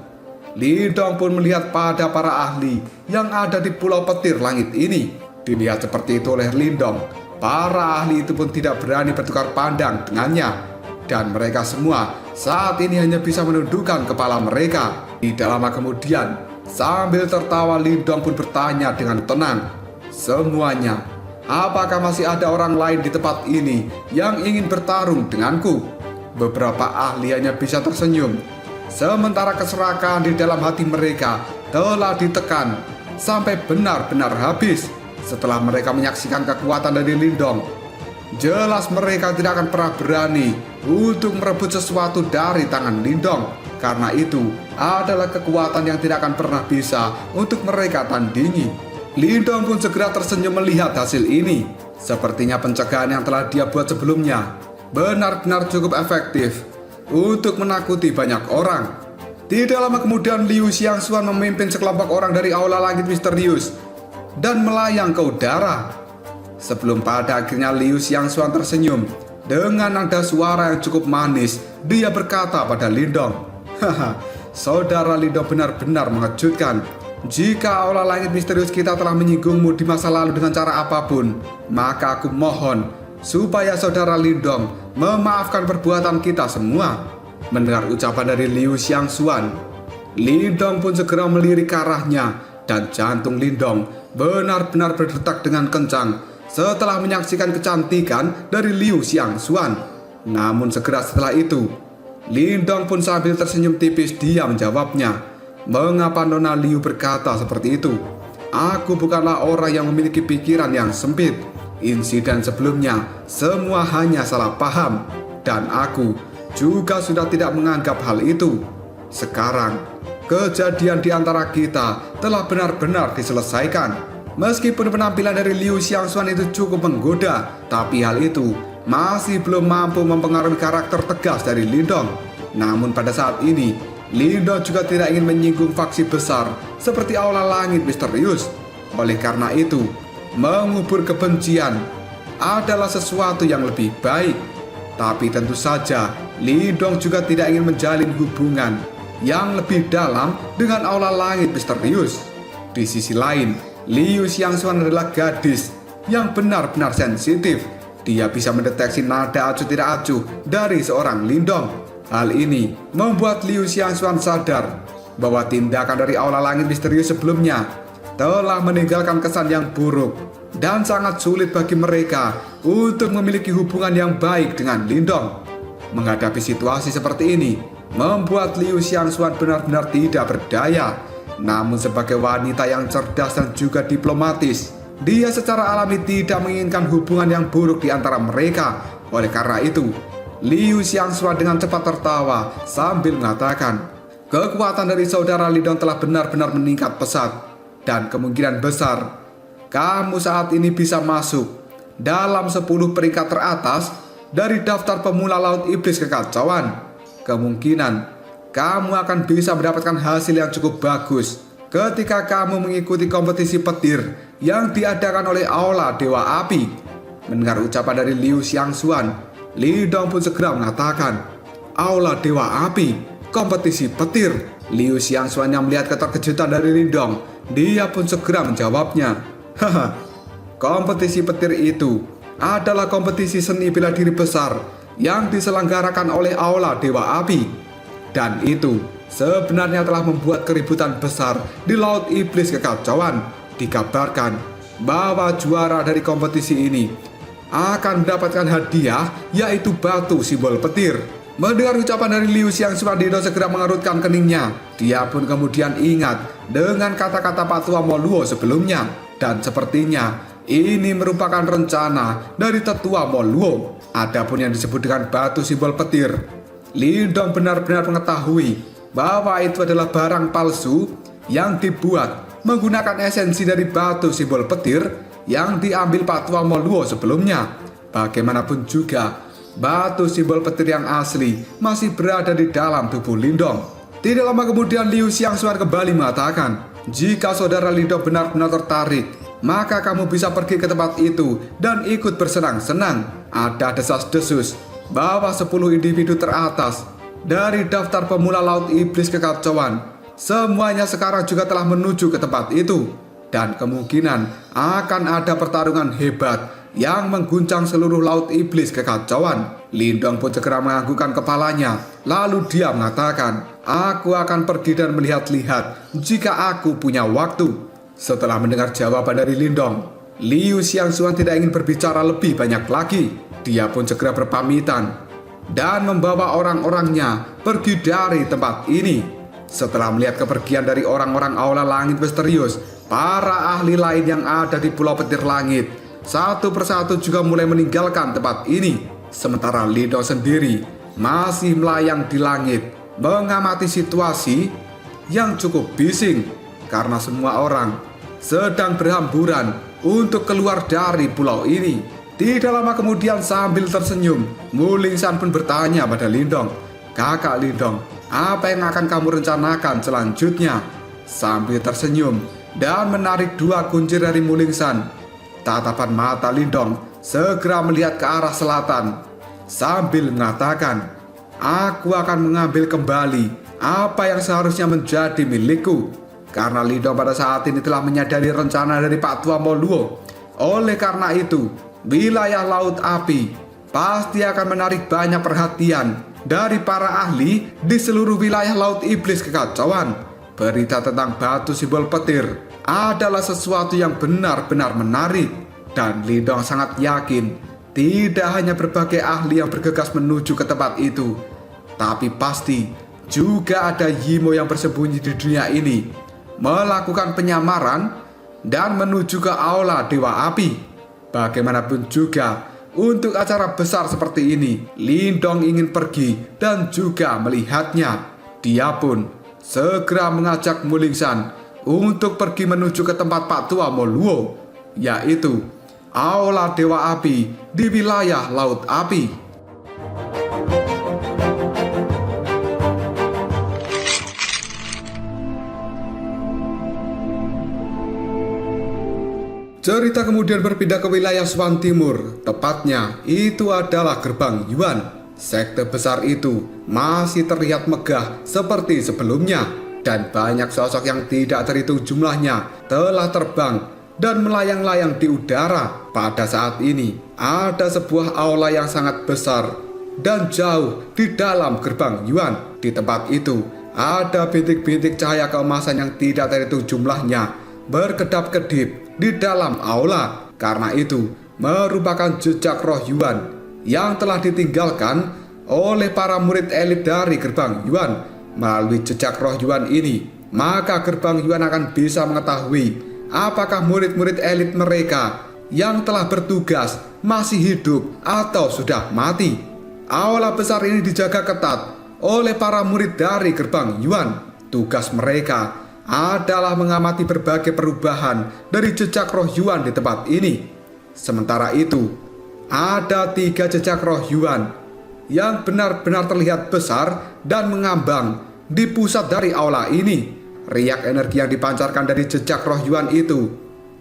Lindong pun melihat pada para ahli yang ada di Pulau Petir Langit ini. Dilihat seperti itu oleh Lindong, para ahli itu pun tidak berani bertukar pandang dengannya. Dan mereka semua saat ini hanya bisa menundukkan kepala mereka. Tidak lama kemudian, sambil tertawa, Lindong pun bertanya dengan tenang, "Semuanya, apakah masih ada orang lain di tempat ini yang ingin bertarung denganku?" Beberapa ahli hanya bisa tersenyum, sementara keserakahan di dalam hati mereka telah ditekan sampai benar-benar habis. Setelah mereka menyaksikan kekuatan dari Lindong, jelas mereka tidak akan pernah berani untuk merebut sesuatu dari tangan Lindong. Karena itu adalah kekuatan yang tidak akan pernah bisa untuk mereka tandingi. Lindong pun segera tersenyum melihat hasil ini. Sepertinya pencegahan yang telah dia buat sebelumnya benar-benar cukup efektif untuk menakuti banyak orang. Tidak lama kemudian, Liu Xiangxuan memimpin sekelompok orang dari Aula Langit Misterius dan melayang ke udara. Sebelum pada akhirnya Liu Xiangxuan tersenyum dengan nada suara yang cukup manis, dia berkata pada Lindong, "Haha, saudara Lindong benar-benar mengejutkan. Jika Aula Langit Misterius kita telah menyinggungmu di masa lalu dengan cara apapun, maka aku mohon supaya saudara Lindong memaafkan perbuatan kita semua." Mendengar ucapan dari Liu Xiangxuan, Lindong pun segera melirik ke arahnya dan jantung Lindong benar-benar berdetak dengan kencang setelah menyaksikan kecantikan dari Liu Xiangxuan. Namun segera setelah itu, Lindong pun sambil tersenyum tipis dia menjawabnya. Mengapa Nona Liu berkata seperti itu? Aku bukanlah orang yang memiliki pikiran yang sempit. Insiden sebelumnya semua hanya salah paham, dan aku juga sudah tidak menganggap hal itu. Sekarang, kejadian di antara kita telah benar-benar diselesaikan. Meskipun penampilan dari Liu Xiangxuan itu cukup menggoda, tapi hal itu masih belum mampu mempengaruhi karakter tegas dari Lindong. Namun pada saat ini, Lindong juga tidak ingin menyinggung faksi besar seperti Aula Langit Misterius. Oleh karena itu, mengubur kebencian adalah sesuatu yang lebih baik. Tapi tentu saja, Lindong juga tidak ingin menjalin hubungan yang lebih dalam dengan Aula Langit Misterius. Di sisi lain, Liu Xiangxuan adalah gadis yang benar-benar sensitif. Dia bisa mendeteksi nada acuh tidak acuh dari seorang Lindong. Hal ini membuat Liu Xiangxuan sadar bahwa tindakan dari Aula Langit Misterius sebelumnya telah meninggalkan kesan yang buruk dan sangat sulit bagi mereka untuk memiliki hubungan yang baik dengan Lindong. Menghadapi situasi seperti ini membuat Liu Xiangxuan benar-benar tidak berdaya. Namun sebagai wanita yang cerdas dan juga diplomatis, dia secara alami tidak menginginkan hubungan yang buruk di antara mereka. Oleh karena itu, Liu Xiangxuan dengan cepat tertawa sambil mengatakan, kekuatan dari saudara Lindong telah benar-benar meningkat pesat, dan kemungkinan besar kamu saat ini bisa masuk dalam 10 peringkat teratas dari daftar pemula Laut Iblis Kekacauan. Kemungkinan kamu akan bisa mendapatkan hasil yang cukup bagus ketika kamu mengikuti kompetisi petir yang diadakan oleh Aula Dewa Api. Mendengar ucapan dari Liu Xiangxuan, Lindong pun segera mengatakan, Aula Dewa Api, kompetisi petir. Liu Xiangxuan yang melihat keterkejutan dari Lindong, dia pun segera menjawabnya, haha, kompetisi petir itu adalah kompetisi seni bela diri besar yang diselenggarakan oleh Aula Dewa Api. Dan itu sebenarnya telah membuat keributan besar di Laut Iblis Kekacauan. Dikabarkan bahwa juara dari kompetisi ini akan mendapatkan hadiah, yaitu batu simbol petir. Mendengar ucapan dari Liu Xiangxuan, Lindong segera mengerutkan keningnya. Dia pun kemudian ingat dengan kata-kata Pak Tua Moluo sebelumnya. Dan sepertinya ini merupakan rencana dari Tetua Moluo. Adapun yang disebut dengan batu simbol petir, Lindong benar-benar mengetahui bahwa itu adalah barang palsu yang dibuat menggunakan esensi dari batu simbol petir yang diambil Pak Tua Moluo sebelumnya. Bagaimanapun juga, batu simbol petir yang asli masih berada di dalam tubuh Lindong. Tidak lama kemudian Liu Xiangxuan kembali mengatakan, jika saudara Lindong benar-benar tertarik, maka kamu bisa pergi ke tempat itu dan ikut bersenang-senang. Ada desas-desus bahwa 10 individu teratas dari daftar pemula Laut Iblis Kekacauan semuanya sekarang juga telah menuju ke tempat itu. Dan kemungkinan akan ada pertarungan hebat yang mengguncang seluruh Laut Iblis Kekacauan. Lindong pun segera menganggukkan kepalanya. Lalu dia mengatakan, aku akan pergi dan melihat-lihat jika aku punya waktu. Setelah mendengar jawaban dari Lindong, Liu Xiangxuan tidak ingin berbicara lebih banyak lagi. Dia pun segera berpamitan dan membawa orang-orangnya pergi dari tempat ini. Setelah melihat kepergian dari orang-orang Aula Langit Misterius, para ahli lain yang ada di Pulau Petir Langit satu persatu juga mulai meninggalkan tempat ini. Sementara Lindong sendiri masih melayang di langit, mengamati situasi yang cukup bising karena semua orang sedang berhamburan untuk keluar dari pulau ini. Tidak lama kemudian sambil tersenyum, Mulingsan pun bertanya pada Lindong, Kakak Lindong, apa yang akan kamu rencanakan selanjutnya? Sambil tersenyum dan menarik 2 kuncir dari Mulingsan, tatapan mata Lindong segera melihat ke arah selatan sambil mengatakan, aku akan mengambil kembali apa yang seharusnya menjadi milikku. Karena Lindong pada saat ini telah menyadari rencana dari Pak Tua Moluo. Oleh karena itu, wilayah Laut Api pasti akan menarik banyak perhatian dari para ahli di seluruh wilayah Laut Iblis Kekacauan. Berita tentang batu simbol petir adalah sesuatu yang benar-benar menarik. Dan Lindong sangat yakin tidak hanya berbagai ahli yang bergegas menuju ke tempat itu, tapi pasti juga ada Yimo yang bersembunyi di dunia ini, melakukan penyamaran dan menuju ke aula Dewa Api. Bagaimanapun juga, untuk acara besar seperti ini, Lindong ingin pergi dan juga melihatnya. Dia pun segera mengajak Mulingsan untuk pergi menuju ke tempat Pak Tua Moluo, yaitu aula Dewa Api di wilayah Laut Api. Cerita kemudian berpindah ke wilayah Swan Timur, tepatnya itu adalah Gerbang Yuan. Sekte besar itu masih terlihat megah seperti sebelumnya, dan banyak sosok yang tidak terhitung jumlahnya telah terbang dan melayang-layang di udara. Pada saat ini ada sebuah aula yang sangat besar dan jauh di dalam Gerbang Yuan. Di tempat itu ada bintik-bintik cahaya keemasan yang tidak terhitung jumlahnya berkedap-kedip di dalam aula. Karena itu merupakan jejak roh Yuan yang telah ditinggalkan oleh para murid elit dari Gerbang Yuan. Melalui jejak roh Yuan ini, maka Gerbang Yuan akan bisa mengetahui apakah murid-murid elit mereka yang telah bertugas masih hidup atau sudah mati. Aula besar ini dijaga ketat oleh para murid dari Gerbang Yuan. Tugas mereka adalah mengamati berbagai perubahan dari jejak roh Yuan di tempat ini. Sementara itu, ada 3 jejak roh Yuan yang benar-benar terlihat besar dan mengambang di pusat dari aula ini. Riak energi yang dipancarkan dari jejak roh Yuan itu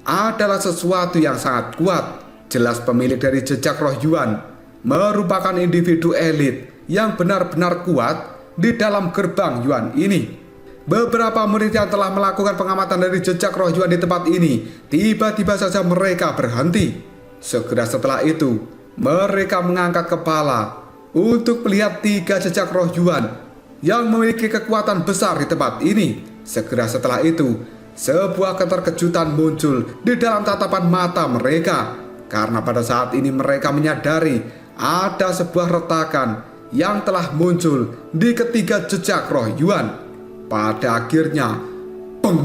adalah sesuatu yang sangat kuat. Jelas pemilik dari jejak roh Yuan merupakan individu elit yang benar-benar kuat di dalam Gerbang Yuan ini. Beberapa murid yang telah melakukan pengamatan dari jejak roh Yuan di tempat ini, tiba-tiba saja mereka berhenti. Segera setelah itu, mereka mengangkat kepala untuk melihat 3 jejak roh Yuan yang memiliki kekuatan besar di tempat ini. Segera setelah itu, sebuah keterkejutan muncul di dalam tatapan mata mereka, karena pada saat ini mereka menyadari ada sebuah retakan yang telah muncul di ketiga jejak roh Yuan. Pada akhirnya, peng,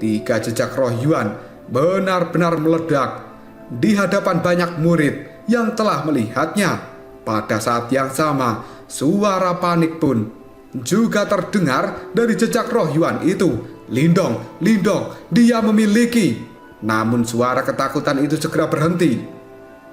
3 jejak roh Yuan benar-benar meledak di hadapan banyak murid yang telah melihatnya. Pada saat yang sama, suara panik pun juga terdengar dari jejak roh Yuan itu. Lindong, dia memiliki. Namun suara ketakutan itu segera berhenti.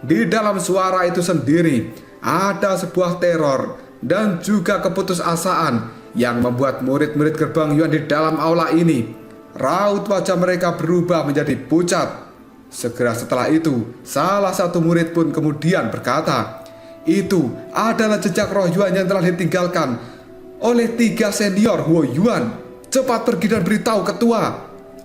Di dalam suara itu sendiri ada sebuah teror dan juga keputusasaan yang membuat murid-murid Gerbang Yuan di dalam aula ini, raut wajah mereka berubah menjadi pucat. Segera setelah itu, salah satu murid pun kemudian berkata, itu adalah jejak roh Yuan yang telah ditinggalkan oleh 3 senior Huo Yuan. Cepat pergi dan beritahu ketua.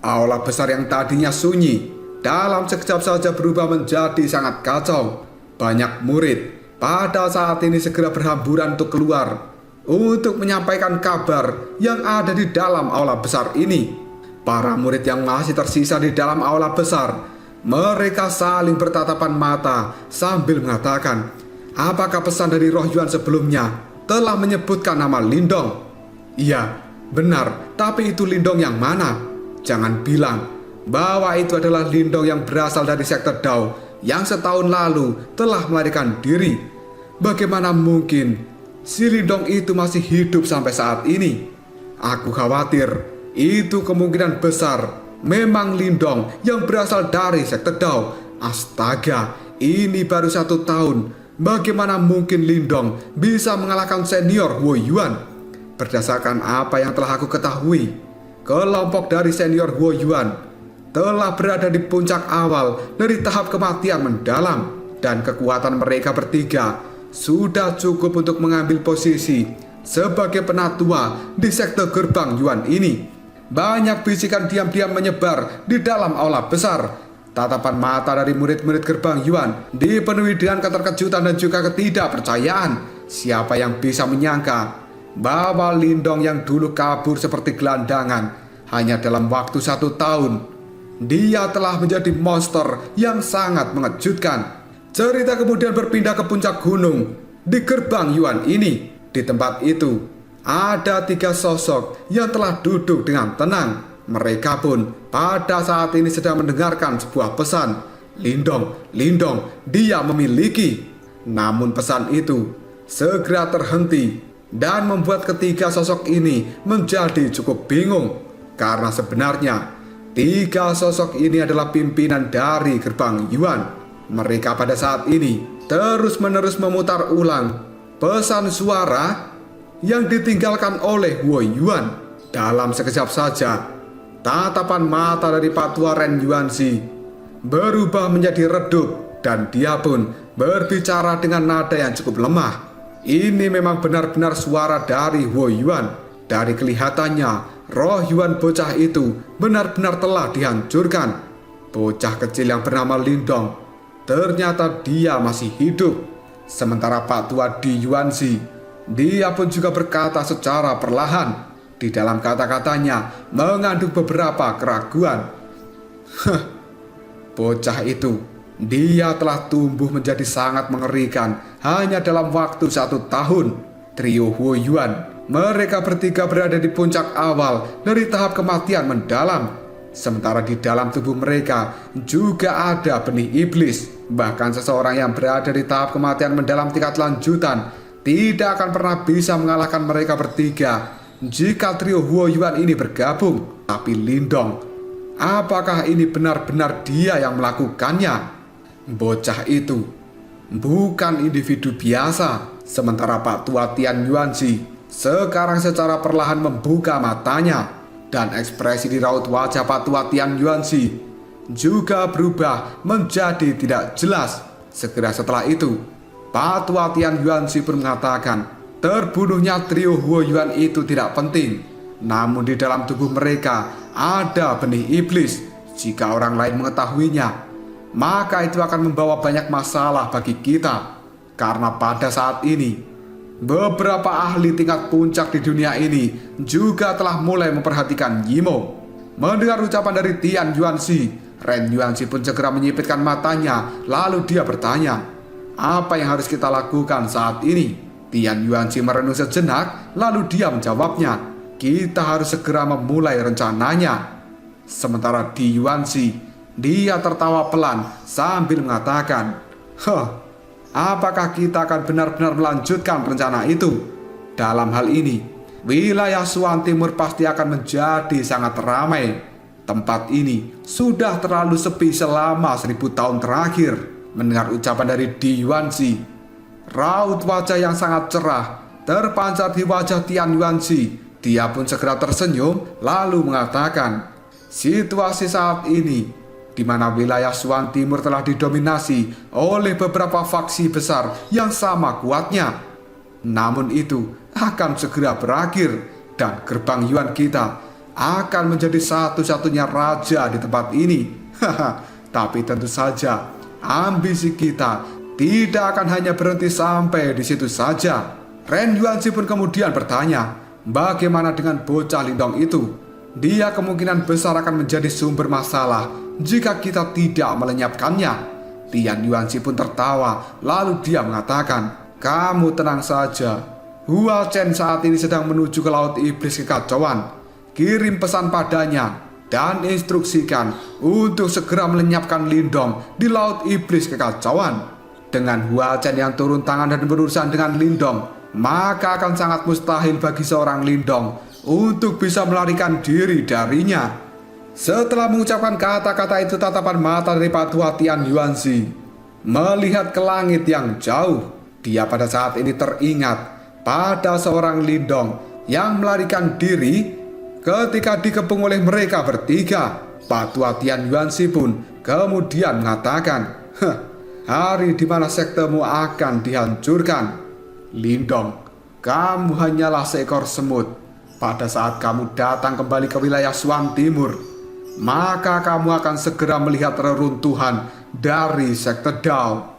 Aula besar yang tadinya sunyi dalam sekejap saja berubah menjadi sangat kacau. Banyak murid pada saat ini segera berhamburan untuk keluar untuk menyampaikan kabar yang ada di dalam aula besar ini. Para murid yang masih tersisa di dalam aula besar, mereka saling bertatapan mata sambil mengatakan, apakah pesan dari roh Yuan sebelumnya telah menyebutkan nama Lindong? Iya, benar, tapi itu Lindong yang mana? Jangan bilang bahwa itu adalah Lindong yang berasal dari sekte Dao yang setahun lalu telah melarikan diri. Bagaimana mungkin si Lindong itu masih hidup sampai saat ini? Aku khawatir itu kemungkinan besar memang Lindong yang berasal dari sekte Dao. Astaga, ini baru 1 tahun. Bagaimana mungkin Lindong bisa mengalahkan senior Huo Yuan? Berdasarkan apa yang telah aku ketahui, kelompok dari senior Huo Yuan telah berada di puncak awal dari tahap kematian mendalam, dan kekuatan mereka bertiga sudah cukup untuk mengambil posisi sebagai penatua di sekte Gerbang Yuan ini. Banyak bisikan diam-diam menyebar di dalam aula besar. Tatapan mata dari murid-murid Gerbang Yuan dipenuhi dengan keterkejutan dan juga ketidakpercayaan. Siapa yang bisa menyangka bahwa Lindong yang dulu kabur seperti gelandangan hanya dalam waktu 1 tahun Dia telah menjadi monster yang sangat mengejutkan. Cerita kemudian berpindah ke puncak gunung. Di gerbang Yuan ini, di tempat itu, ada 3 sosok yang telah duduk dengan tenang. Mereka pun pada saat ini sedang mendengarkan sebuah pesan. Lindong, Lindong, dia memiliki. Namun pesan itu segera terhenti dan membuat ketiga sosok ini menjadi cukup bingung. Karena sebenarnya 3 sosok ini adalah pimpinan dari gerbang Yuan. Mereka pada saat ini terus-menerus memutar ulang pesan suara yang ditinggalkan oleh Huo Yuan. Dalam sekejap saja, tatapan mata dari Pak Tua Ren Yuanzi berubah menjadi redup dan dia pun berbicara dengan nada yang cukup lemah. Ini memang benar-benar suara dari Huo Yuan. Dari kelihatannya, roh Yuan bocah itu benar-benar telah dihancurkan. Bocah kecil yang bernama Lindong, ternyata dia masih hidup. Sementara Pak Tua di Yuanzi, dia pun juga berkata secara perlahan. Di dalam kata-katanya mengandung beberapa keraguan. Bocah itu, dia telah tumbuh menjadi sangat mengerikan hanya dalam waktu 1 tahun. Trio Huo Yuan, mereka bertiga berada di puncak awal dari tahap kematian mendalam. Sementara di dalam tubuh mereka juga ada benih iblis. Bahkan seseorang yang berada di tahap kematian mendalam tingkat lanjutan tidak akan pernah bisa mengalahkan mereka bertiga jika trio Huo Yuan ini bergabung. Tapi Lindong, apakah ini benar-benar dia yang melakukannya? Bocah itu bukan individu biasa. Sementara Pak Tua Tian Yuanzi sekarang secara perlahan membuka matanya, dan ekspresi di raut wajah Pak Tua Tian Yuanzi juga berubah menjadi tidak jelas. Segera setelah itu, Pak Tua Tian Yuanzi pun mengatakan terbunuhnya trio Huo Yuan itu tidak penting. Namun di dalam tubuh mereka ada benih iblis. Jika orang lain mengetahuinya, maka itu akan membawa banyak masalah bagi kita. Karena pada saat ini, beberapa ahli tingkat puncak di dunia ini juga telah mulai memperhatikan Yimo. Mendengar ucapan dari Tian Yuanzi, Ren Yuanzi pun segera menyipitkan matanya. Lalu dia bertanya, apa yang harus kita lakukan saat ini? Tian Yuanzi merenung sejenak, lalu dia menjawabnya, kita harus segera memulai rencananya. Sementara di Yuanzi, dia tertawa pelan sambil mengatakan, apakah kita akan benar-benar melanjutkan rencana itu? Dalam hal ini, wilayah Suan Timur pasti akan menjadi sangat ramai. Tempat ini sudah terlalu sepi selama 1000 tahun terakhir. Mendengar ucapan dari Di Yuanzi, raut wajah yang sangat cerah terpancar di wajah Tian Yuanzi. Dia pun segera tersenyum lalu mengatakan, situasi saat ini di mana wilayah Suan Timur telah didominasi oleh beberapa faksi besar yang sama kuatnya. Namun itu akan segera berakhir dan gerbang Yuan kita akan menjadi satu-satunya raja di tempat ini. Tapi tentu saja ambisi kita tidak akan hanya berhenti sampai di situ saja. Ren Yuanzi pun kemudian bertanya, bagaimana dengan bocah Lindong itu? Dia kemungkinan besar akan menjadi sumber masalah jika kita tidak melenyapkannya. Tian Yuanzi pun tertawa, lalu dia mengatakan, kamu tenang saja. Hua Chen saat ini sedang menuju ke Laut Iblis Kekacauan. Kirim pesan padanya dan instruksikan untuk segera melenyapkan Lindong di Laut Iblis Kekacauan. Dengan Hua Chen yang turun tangan dan berurusan dengan Lindong, maka akan sangat mustahil bagi seorang Lindong untuk bisa melarikan diri darinya. Setelah mengucapkan kata-kata itu, tatapan mata dari Pak Tua Tian Yuanzi melihat ke langit yang jauh. Dia pada saat ini teringat pada seorang Lindong yang melarikan diri ketika dikepung oleh mereka bertiga. Pak Tua Tian Yuanzi pun kemudian mengatakan, hari di mana sektemu akan dihancurkan. Lindong, kamu hanyalah seekor semut. Pada saat kamu datang kembali ke wilayah Suan Timur, maka kamu akan segera melihat reruntuhan dari sekte Dao.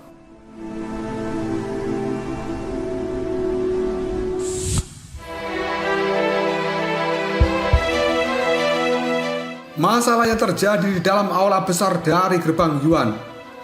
Masalah yang terjadi di dalam aula besar dari gerbang Yuan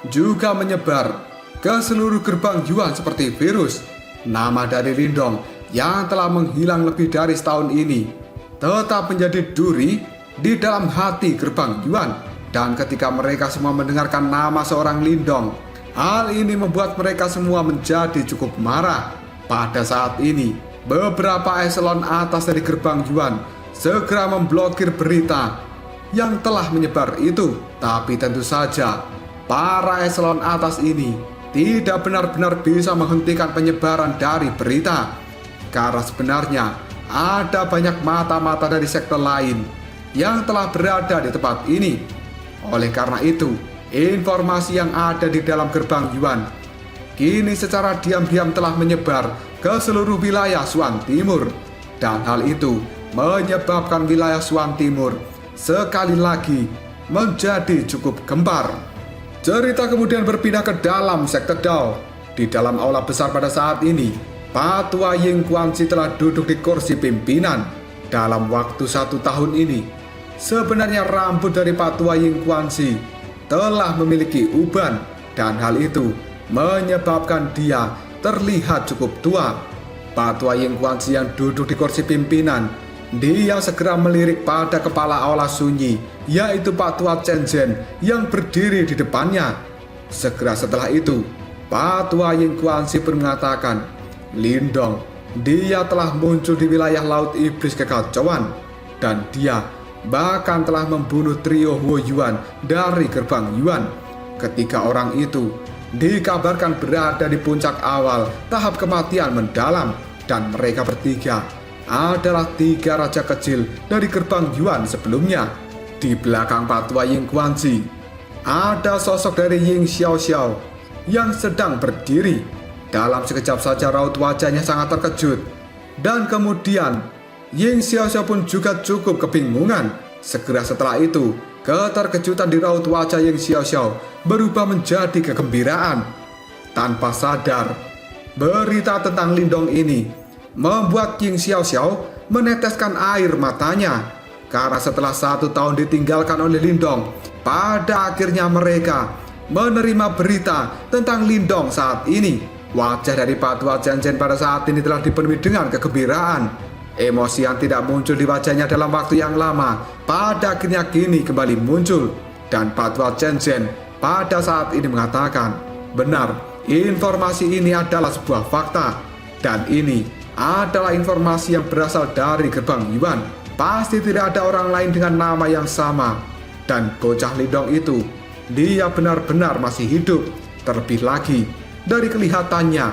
juga menyebar ke seluruh gerbang Yuan seperti virus. Nama dari Lindong yang telah menghilang lebih dari setahun ini tetap menjadi duri di dalam hati gerbang Yuan. Dan ketika mereka semua mendengarkan nama seorang Lindong, hal ini membuat mereka semua menjadi cukup marah. Pada saat ini, beberapa eselon atas dari gerbang Yuan segera memblokir berita yang telah menyebar itu. Tapi tentu saja, para eselon atas ini tidak benar-benar bisa menghentikan penyebaran dari berita. Karena sebenarnya ada banyak mata-mata dari sekte lain yang telah berada di tempat ini. Oleh karena itu, informasi yang ada di dalam gerbang Yuan kini secara diam-diam telah menyebar ke seluruh wilayah Swan Timur. Dan hal itu menyebabkan wilayah Swan Timur sekali lagi menjadi cukup gempar. Cerita kemudian berpindah ke dalam sekte Dao. Di dalam aula besar pada saat ini, Patua Ying Guanxi telah duduk di kursi pimpinan. Dalam waktu 1 tahun ini, sebenarnya rambut dari Patua Ying Guanxi telah memiliki uban, dan hal itu menyebabkan dia terlihat cukup tua. Patua Ying Guanxi yang duduk di kursi pimpinan, dia segera melirik pada kepala aula sunyi, yaitu Patua Chen Zhen yang berdiri di depannya. Segera setelah itu, Patua Ying Guanxi pun mengatakan, Lindong, dia telah muncul di wilayah Laut Iblis Kekacauan, dan dia bahkan telah membunuh trio Huo Yuan dari gerbang Yuan. Ketika orang itu dikabarkan berada di puncak awal tahap kematian mendalam, dan mereka bertiga adalah 3 raja kecil dari gerbang Yuan sebelumnya. Di belakang Patua Ying Guanxi ada sosok dari Ying Xiaoxiao yang sedang berdiri. Dalam sekejap saja raut wajahnya sangat terkejut, dan kemudian Ying Xiaoxiao pun juga cukup kebingungan. Segera setelah itu, keterkejutan di raut wajah Ying Xiaoxiao berubah menjadi kegembiraan. Tanpa sadar, berita tentang Lindong ini membuat Ying Xiaoxiao meneteskan air matanya. Karena setelah 1 tahun ditinggalkan oleh Lindong, pada akhirnya mereka menerima berita tentang Lindong saat ini. Wajah dari Patua Chen Zhen pada saat ini telah dipenuhi dengan kegembiraan. Emosi yang tidak muncul di wajahnya dalam waktu yang lama pada akhirnya kini kembali muncul. Dan Patua Chen Zhen pada saat ini mengatakan, benar, informasi ini adalah sebuah fakta. Dan ini adalah informasi yang berasal dari gerbang Yuan. Pasti tidak ada orang lain dengan nama yang sama. Dan bocah Lindong itu, dia benar-benar masih hidup. Terlebih lagi, dari kelihatannya,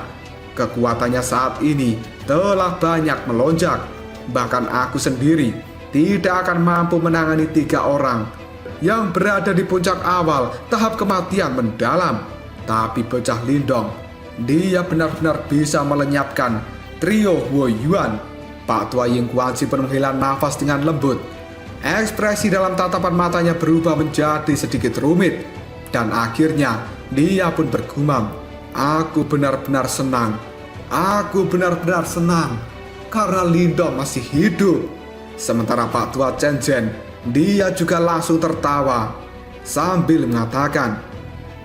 kekuatannya saat ini telah banyak melonjak. Bahkan aku sendiri tidak akan mampu menangani 3 orang yang berada di puncak awal tahap kematian mendalam. Tapi bocah Lindong, dia benar-benar bisa melenyapkan trio Huo Yuan. Patua Ying Guanxi pun menghela nafas dengan lembut. Ekspresi dalam tatapan matanya berubah menjadi sedikit rumit. Dan akhirnya dia pun bergumam, aku benar-benar senang. Aku benar-benar senang karena Lindong masih hidup. Sementara Patua Chen Zhen, dia juga langsung tertawa sambil mengatakan,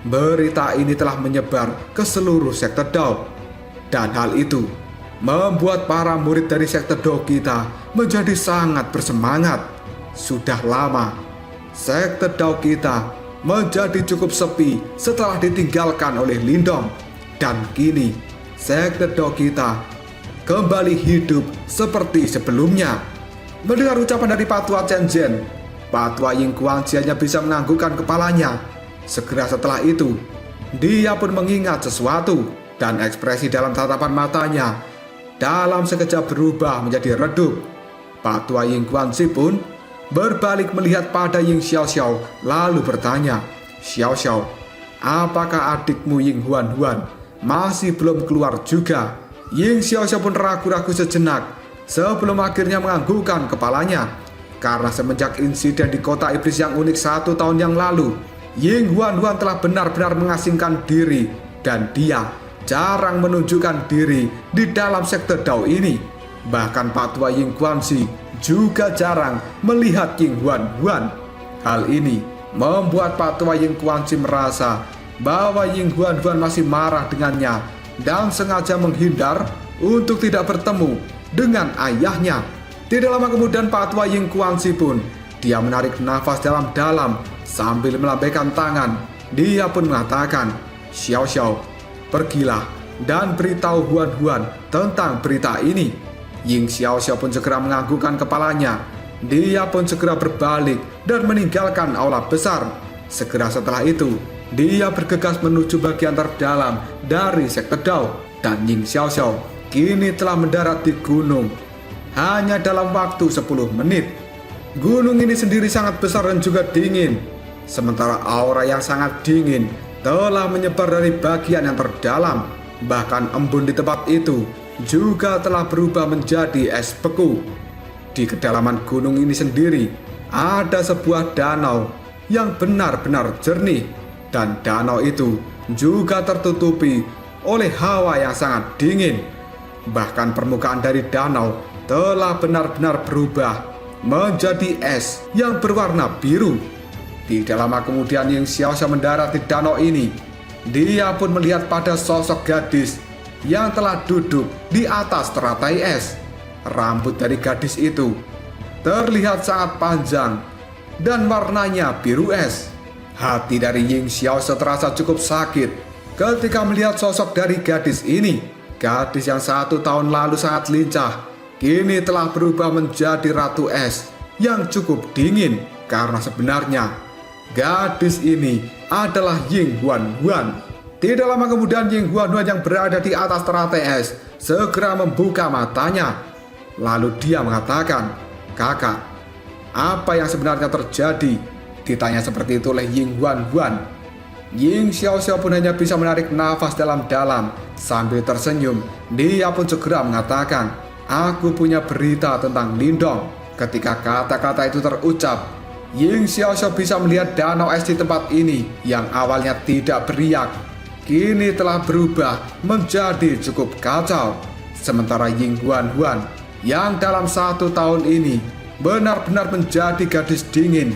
berita ini telah menyebar ke seluruh sekte Dao. Dan hal itu membuat para murid dari sekte Dao kita menjadi sangat bersemangat. Sudah lama sekte Dao kita menjadi cukup sepi setelah ditinggalkan oleh Lindong. Dan kini sekte Dao kita kembali hidup seperti sebelumnya. Mendengar ucapan dari Patua Chen Zhen, Patua Ying Guanxi hanya bisa menganggukkan kepalanya. Segera setelah itu, dia pun mengingat sesuatu, dan ekspresi dalam tatapan matanya dalam sekejap berubah menjadi redup. Patua Ying Guanxi pun berbalik melihat pada Ying Xiaoxiao lalu bertanya, Xiaoxiao, apakah adikmu Ying Huan Huan masih belum keluar juga? Ying Xiaoxiao pun ragu-ragu sejenak sebelum akhirnya menganggukkan kepalanya. Karena semenjak insiden di kota iblis yang unik 1 tahun yang lalu, Ying Huan Huan telah benar-benar mengasingkan diri, dan dia jarang menunjukkan diri di dalam sekte Dao ini. Bahkan Patua Ying Guanxi juga jarang melihat Ying Huan Huan. Hal ini membuat Pak Tua Ying Kuanci merasa bahwa Ying Huan Huan masih marah dengannya dan sengaja menghindar untuk tidak bertemu dengan ayahnya. Tidak lama kemudian Pak Tua Ying Kuanci pun dia menarik nafas dalam-dalam sambil melambaikan tangan. Dia pun mengatakan, "Xiao Xiao, pergilah dan beritahu Huan Huan tentang berita ini." Ying Xiao Xiao pun segera menganggukkan kepalanya. Dia pun segera berbalik dan meninggalkan aula besar. Segera setelah itu, dia bergegas menuju bagian terdalam dari sekte Dao. Dan Ying Xiao Xiao kini telah mendarat di gunung. Hanya dalam waktu 10 menit. Gunung ini sendiri sangat besar dan juga dingin. Sementara aura yang sangat dingin telah menyebar dari bagian yang terdalam. Bahkan embun di tempat itu juga telah berubah menjadi es beku. Di kedalaman gunung ini sendiri ada sebuah danau yang benar-benar jernih, dan danau itu juga tertutupi oleh hawa yang sangat dingin. Bahkan permukaan dari danau telah benar-benar berubah menjadi es yang berwarna biru. Tidak lama kemudian Ying Xiao Xiao mendarat di danau ini. Dia pun melihat pada sosok gadis yang telah duduk di atas teratai es. Rambut dari gadis itu terlihat sangat panjang dan warnanya biru es. Hati dari Ying Xiao Xiao terasa cukup sakit ketika melihat sosok dari gadis ini. Gadis yang 1 tahun lalu sangat lincah, kini telah berubah menjadi ratu es yang cukup dingin. Karena sebenarnya gadis ini adalah Ying Huan Huan. Tidak lama kemudian Ying Huan Huan yang berada di atas teratai es segera membuka matanya. Lalu dia mengatakan, "Kakak, apa yang sebenarnya terjadi?" Ditanya seperti itu oleh Ying Huan Huan. Ying Xiao Xiao pun hanya bisa menarik nafas dalam-dalam sambil tersenyum. Dia pun segera mengatakan, "Aku punya berita tentang Lindong." Ketika kata-kata itu terucap, Ying Xiao Xiao bisa melihat danau es di tempat ini yang awalnya tidak beriak, kini telah berubah menjadi cukup kacau. Sementara Ying Huan Huan yang dalam 1 tahun ini benar-benar menjadi gadis dingin,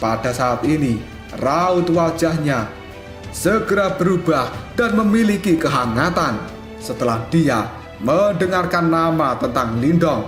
pada saat ini raut wajahnya segera berubah dan memiliki kehangatan setelah dia mendengarkan nama tentang Lindong.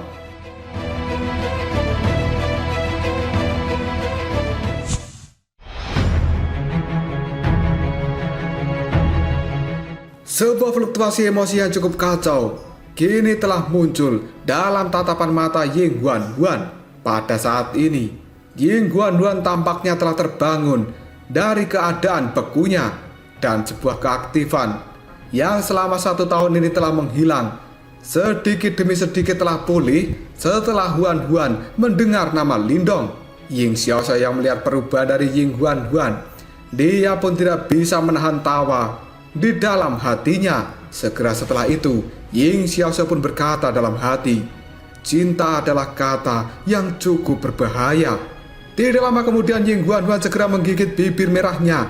Sebuah fluktuasi emosi yang cukup kacau kini telah muncul dalam tatapan mata Ying Huan Huan. Pada saat ini, Ying Huan Huan tampaknya telah terbangun dari keadaan bekunya, dan sebuah keaktifan yang selama 1 tahun ini telah menghilang sedikit demi sedikit telah pulih setelah Huan Huan mendengar nama Lindong. Ying Xiao Xiao yang melihat perubahan dari Ying Huan Huan, dia pun tidak bisa menahan tawa di dalam hatinya. Segera setelah itu, Ying Xiao Xiao pun berkata dalam hati, "Cinta adalah kata yang cukup berbahaya." Tidak lama kemudian Ying Huan Huan segera menggigit bibir merahnya.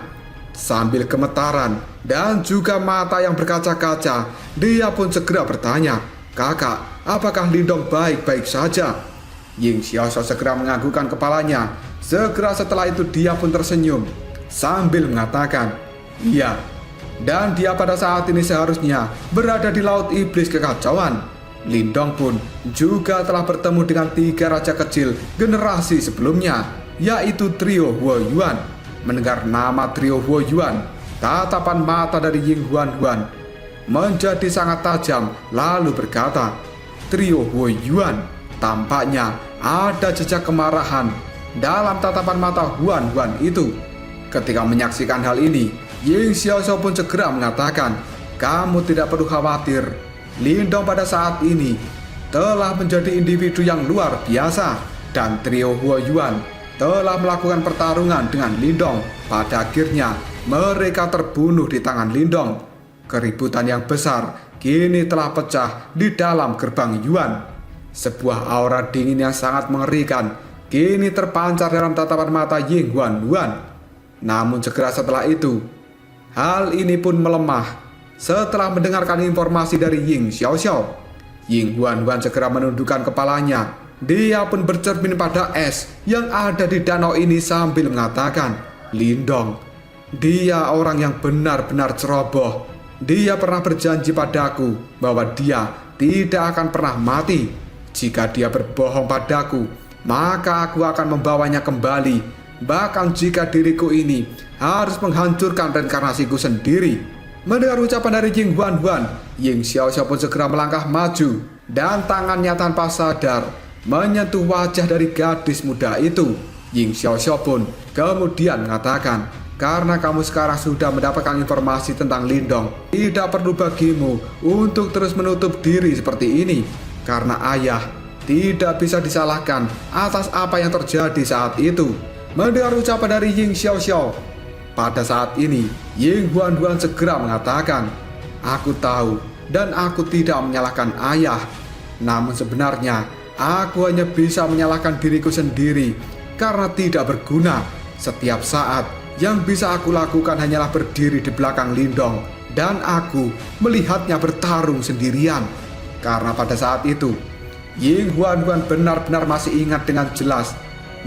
Sambil gemetaran dan juga mata yang berkaca-kaca, dia pun segera bertanya, "Kakak, apakah Lindong baik-baik saja?" Ying Xiao Xiao segera menganggukkan kepalanya. Segera setelah itu dia pun tersenyum sambil mengatakan, "Iya." Dan dia pada saat ini seharusnya berada di Laut Iblis Kekacauan. Lindong pun juga telah bertemu dengan 3 raja kecil generasi sebelumnya, yaitu Trio Huo Yuan. Mendengar nama Trio Huo Yuan, tatapan mata dari Ying Huan Huan menjadi sangat tajam, lalu berkata, "Trio Huo Yuan." Tampaknya ada jejak kemarahan dalam tatapan mata Huan Huan itu. Ketika menyaksikan hal ini, Ying Xiao Xiao pun segera mengatakan, "Kamu tidak perlu khawatir. Lindong pada saat ini telah menjadi individu yang luar biasa, dan Trio Huo Yuan telah melakukan pertarungan dengan Lindong. Pada akhirnya mereka terbunuh di tangan Lindong. Keributan yang besar kini telah pecah di dalam gerbang Yuan." Sebuah aura dingin yang sangat mengerikan kini terpancar dalam tatapan mata Ying Huan Huan. Namun segera setelah itu, hal ini pun melemah setelah mendengarkan informasi dari Ying Xiao Xiao. Ying Huan Huan segera menundukkan kepalanya Dia pun bercermin pada es yang ada di danau ini sambil mengatakan, "Lindong, dia orang yang benar-benar ceroboh. Dia pernah berjanji padaku bahwa dia tidak akan pernah mati. Jika dia berbohong padaku, maka aku akan membawanya kembali. Bahkan jika diriku ini harus menghancurkan reinkarnasiku sendiri." Mendengar ucapan dari Ying Huan, Ying Xiaoxiao pun segera melangkah maju dan tangannya tanpa sadar menyentuh wajah dari gadis muda itu. Ying Xiaoxiao pun kemudian mengatakan, "Karena kamu sekarang sudah mendapatkan informasi tentang Lindong, tidak perlu bagimu untuk terus menutup diri seperti ini. Karena ayah tidak bisa disalahkan atas apa yang terjadi saat itu." Mendengar ucapan dari Ying Xiaoxiao, pada saat ini Ying Huan segera mengatakan, "Aku tahu dan aku tidak menyalahkan ayah. Namun sebenarnya aku hanya bisa menyalahkan diriku sendiri karena tidak berguna. Setiap saat yang bisa aku lakukan hanyalah berdiri di belakang Lindong dan aku melihatnya bertarung sendirian." Karena pada saat itu Ying Huan benar-benar masih ingat dengan jelas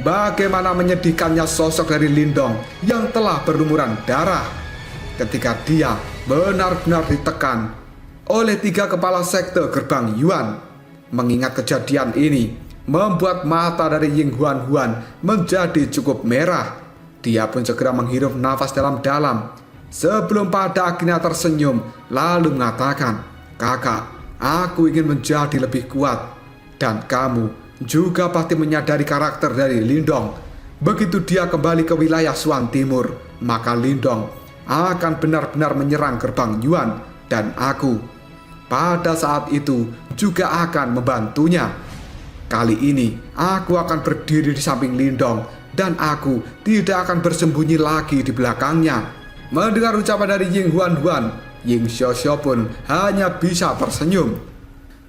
bagaimana menyedihkannya sosok dari Lindong yang telah berlumuran darah ketika dia benar-benar ditekan oleh 3 kepala sekte gerbang Yuan. Mengingat kejadian ini membuat mata dari Ying Huan menjadi cukup merah. Dia pun segera menghirup nafas dalam-dalam sebelum pada akhirnya tersenyum lalu mengatakan, "Kakak, aku ingin menjadi lebih kuat. Dan kamu juga pasti menyadari karakter dari Lindong. Begitu dia kembali ke wilayah Suan Timur, maka Lindong akan benar-benar menyerang gerbang Yuan dan aku pada saat itu juga akan membantunya. Kali ini aku akan berdiri di samping Lindong dan aku tidak akan bersembunyi lagi di belakangnya." Mendengar ucapan dari Ying Huan, Ying Xiaoxiao pun hanya bisa tersenyum.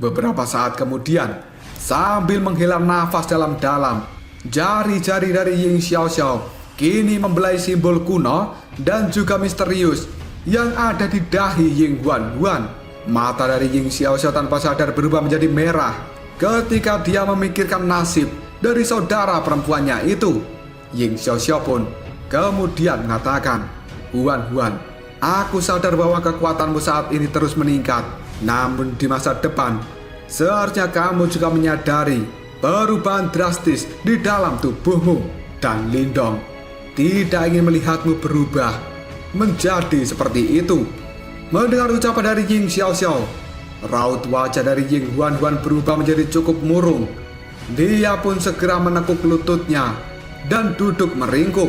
Beberapa saat kemudian, sambil menghela nafas dalam-dalam, jari-jari dari Ying Xiaoxiao kini membelai simbol kuno dan juga misterius yang ada di dahi Ying Huan. Mata dari Ying Xiaoxiao tanpa sadar berubah menjadi merah ketika dia memikirkan nasib dari saudara perempuannya itu. Ying Xiaoxiao pun kemudian mengatakan, Huan, aku sadar bahwa kekuatanmu saat ini terus meningkat. Namun di masa depan, seharusnya kamu juga menyadari perubahan drastis di dalam tubuhmu. Dan Lindong tidak ingin melihatmu berubah menjadi seperti itu." Mendengar ucapan dari Ying Xiaoxiao, raut wajah dari Ying Huan berubah menjadi cukup murung. Dia pun segera menekuk lututnya dan duduk meringkuk.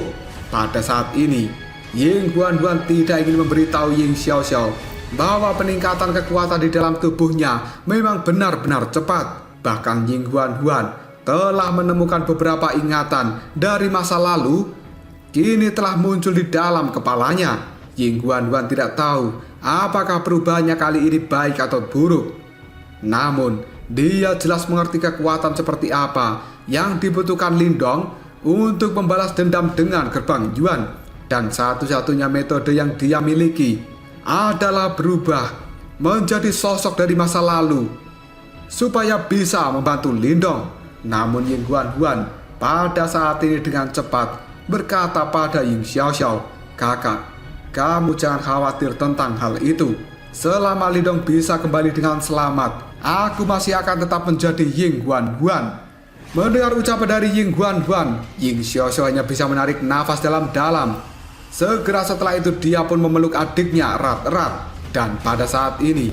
Pada saat ini, Ying Huan tidak ingin memberitahu Ying Xiaoxiao bahwa peningkatan kekuatan di dalam tubuhnya memang benar-benar cepat. Bahkan Ying Huan telah menemukan beberapa ingatan dari masa lalu kini telah muncul di dalam kepalanya. Ying Huan tidak tahu apakah perubahannya kali ini baik atau buruk. Namun dia jelas mengerti kekuatan seperti apa yang dibutuhkan Lindong untuk membalas dendam dengan gerbang Yuan. Dan satu-satunya metode yang dia miliki adalah berubah menjadi sosok dari masa lalu supaya bisa membantu Lindong. Namun Ying Huan pada saat ini dengan cepat berkata pada Ying Xiaoxiao, "Kakak, kamu jangan khawatir tentang hal itu. Selama Lindong bisa kembali dengan selamat, aku masih akan tetap menjadi Ying Huan." Mendengar ucapan dari Ying Huan, Ying Xiaoxiao hanya bisa menarik nafas dalam-dalam. Segera setelah itu dia pun memeluk adiknya erat-erat. Dan pada saat ini,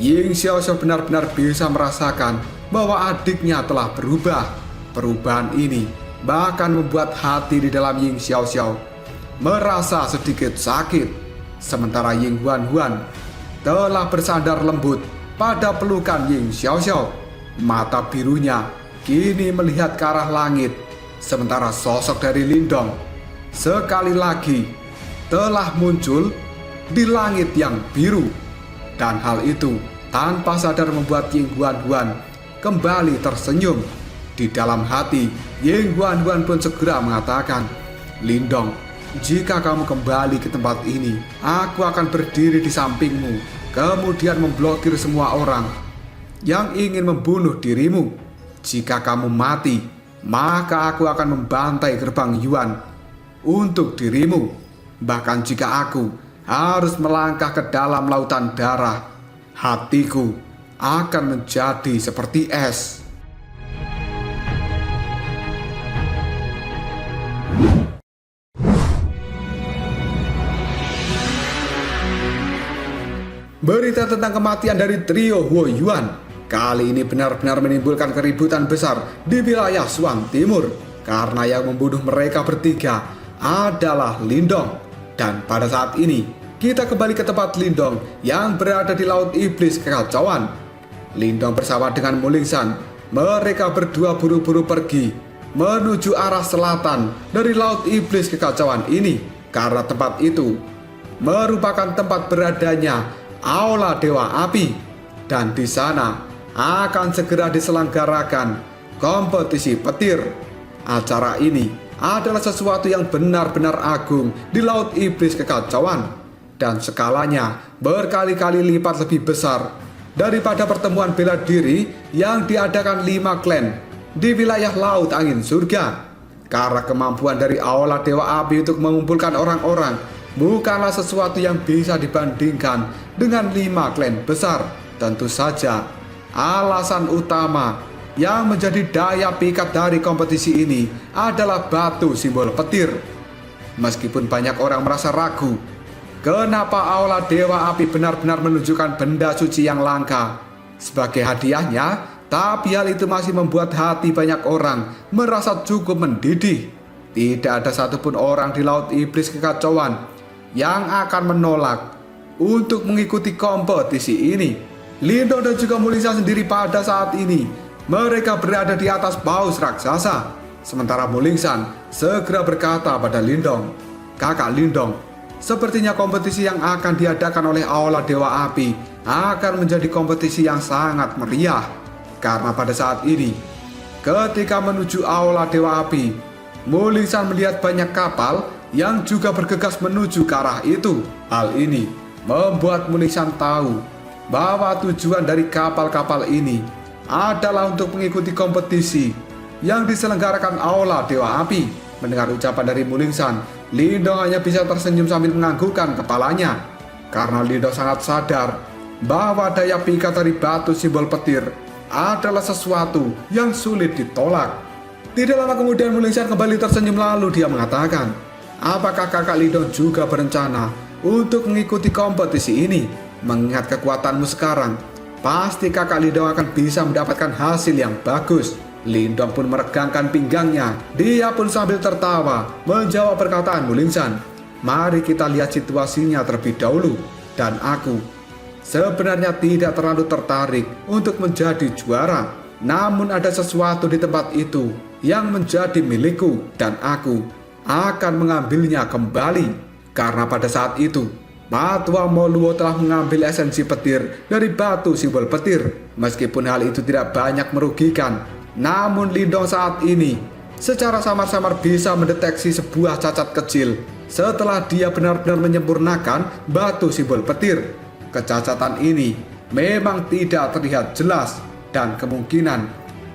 Ying Xiaoxiao benar-benar bisa merasakan bahwa adiknya telah berubah. Perubahan ini bahkan membuat hati di dalam Ying Xiaoxiao merasa sedikit sakit. Sementara Ying Huan telah bersandar lembut pada pelukan Ying Xiaoxiao. Mata birunya kini melihat ke arah langit. Sementara sosok dari Lindong sekali lagi telah muncul di langit yang biru. Dan hal itu tanpa sadar membuat Ying Huan kembali tersenyum. Di dalam hati, Ying Huan pun segera mengatakan, "Lindong, jika kamu kembali ke tempat ini, aku akan berdiri di sampingmu, kemudian memblokir semua orang yang ingin membunuh dirimu. Jika kamu mati, maka aku akan membantai gerbang Yuan untuk dirimu. Bahkan jika aku harus melangkah ke dalam lautan darah, hatiku akan menjadi seperti es. Berita tentang kematian dari trio Huo Yuan kali ini benar-benar menimbulkan keributan besar di wilayah Shuang Timur, karena yang membunuh mereka bertiga adalah Lindong. Dan pada saat ini kita kembali ke tempat Lindong yang berada di Laut Iblis Kekacauan. Lindong bersama dengan Mulingsan, mereka berdua buru-buru pergi menuju arah selatan dari Laut Iblis Kekacauan ini, karena tempat itu merupakan tempat beradanya Aula Dewa Api, dan di sana akan segera diselenggarakan kompetisi petir. Acara ini adalah sesuatu yang benar-benar agung di Laut Iblis Kekacauan, dan skalanya berkali-kali lipat lebih besar daripada pertemuan bela diri yang diadakan 5 klan di wilayah Laut Angin Surga. Karena kemampuan dari Aula Dewa Api untuk mengumpulkan orang-orang bukanlah sesuatu yang bisa dibandingkan dengan 5 klan besar. Tentu saja alasan utama yang menjadi daya pikat dari kompetisi ini adalah batu simbol petir. Meskipun banyak orang merasa ragu kenapa Aula Dewa Api benar-benar menunjukkan benda suci yang langka sebagai hadiahnya, tapi hal itu masih membuat hati banyak orang merasa cukup mendidih. Tidak ada satupun orang di Laut Iblis Kekacauan yang akan menolak untuk mengikuti kompetisi ini. Lindong dan juga Mulingsan sendiri pada saat ini mereka berada di atas paus raksasa. Sementara Mulingsan segera berkata pada Lindong, "Kakak Lindong, sepertinya kompetisi yang akan diadakan oleh Aula Dewa Api akan menjadi kompetisi yang sangat meriah. Karena pada saat ini ketika menuju Aula Dewa Api, Mulingsan melihat banyak kapal yang juga bergegas menuju ke arah itu. Hal ini membuat Mulingsan tahu bahwa tujuan dari kapal-kapal ini adalah untuk mengikuti kompetisi yang diselenggarakan Aula Dewa Api. Mendengar ucapan dari Mulingsan, Lindong hanya bisa tersenyum sambil menganggukkan kepalanya, karena Lindong sangat sadar bahwa daya pikat dari batu simbol petir adalah sesuatu yang sulit ditolak. Tidak lama kemudian Mulingsan kembali tersenyum, lalu dia mengatakan, "Apakah kakak Lindong juga berencana untuk mengikuti kompetisi ini? Mengingat kekuatanmu sekarang, pasti kakak Lindong akan bisa mendapatkan hasil yang bagus." Lindong pun meregangkan pinggangnya. Dia pun sambil tertawa menjawab perkataan Mulingsan, "Mari kita lihat situasinya terlebih dahulu. Dan aku sebenarnya tidak terlalu tertarik untuk menjadi juara. Namun ada sesuatu di tempat itu yang menjadi milikku, dan aku akan mengambilnya kembali." Karena pada saat itu Patwa Moluo telah mengambil esensi petir dari batu simbol petir. Meskipun hal itu tidak banyak merugikan, namun Lindong saat ini secara samar-samar bisa mendeteksi sebuah cacat kecil setelah dia benar-benar menyempurnakan batu simbol petir. Kecacatan ini memang tidak terlihat jelas, dan kemungkinan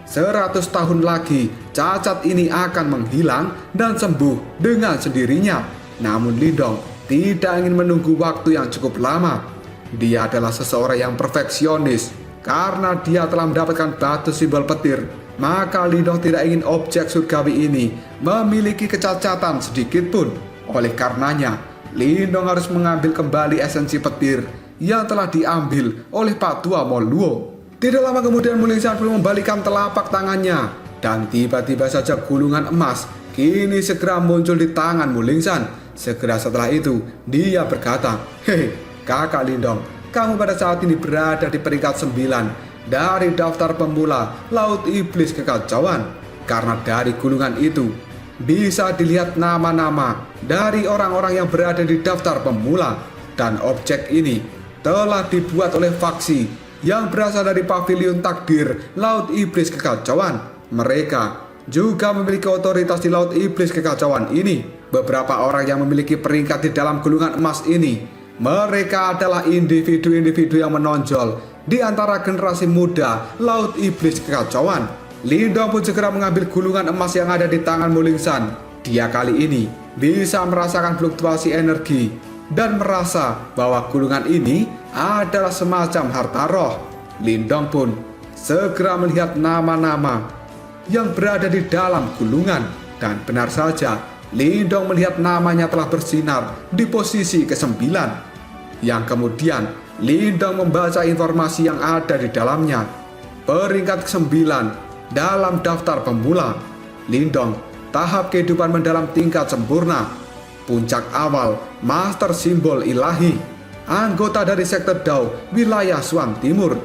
100 tahun lagi cacat ini akan menghilang dan sembuh dengan sendirinya. Namun Lindong tidak ingin menunggu waktu yang cukup lama. Dia adalah seseorang yang perfeksionis. Karena dia telah mendapatkan batu simbol petir, maka Lindong tidak ingin objek surgawi ini memiliki kecacatan sedikit pun. Oleh karenanya, Lindong harus mengambil kembali esensi petir yang telah diambil oleh Pak Tua Moluo. Tidak lama kemudian Mulingsan pun membalikkan telapak tangannya, dan tiba-tiba saja gulungan emas kini segera muncul di tangan Mulingsan. Segera setelah itu dia berkata, "Hehe, kakak Lindong, kamu pada saat ini berada di peringkat 9 dari daftar pemula Laut Iblis Kekacauan." Karena dari gulungan itu bisa dilihat nama-nama dari orang-orang yang berada di daftar pemula, dan objek ini telah dibuat oleh faksi yang berasal dari Pavilion Takdir Laut Iblis Kekacauan. Mereka juga memiliki otoritas di Laut Iblis Kekacauan ini. Beberapa orang yang memiliki peringkat di dalam gulungan emas ini, mereka adalah individu-individu yang menonjol di antara generasi muda Laut Iblis Kekacauan. Lindong pun segera mengambil gulungan emas yang ada di tangan Mulingsan. Dia kali ini bisa merasakan fluktuasi energi dan merasa bahwa gulungan ini adalah semacam harta roh. Lindong pun segera melihat nama-nama yang berada di dalam gulungan, dan benar saja Lindong melihat namanya telah bersinar di posisi ke-9, yang kemudian Lindong membaca informasi yang ada di dalamnya. Peringkat ke-9 dalam daftar pemula. Lindong, tahap kehidupan mendalam tingkat sempurna. Puncak awal, master simbol ilahi. Anggota dari sekte Dao, wilayah Swan Timur.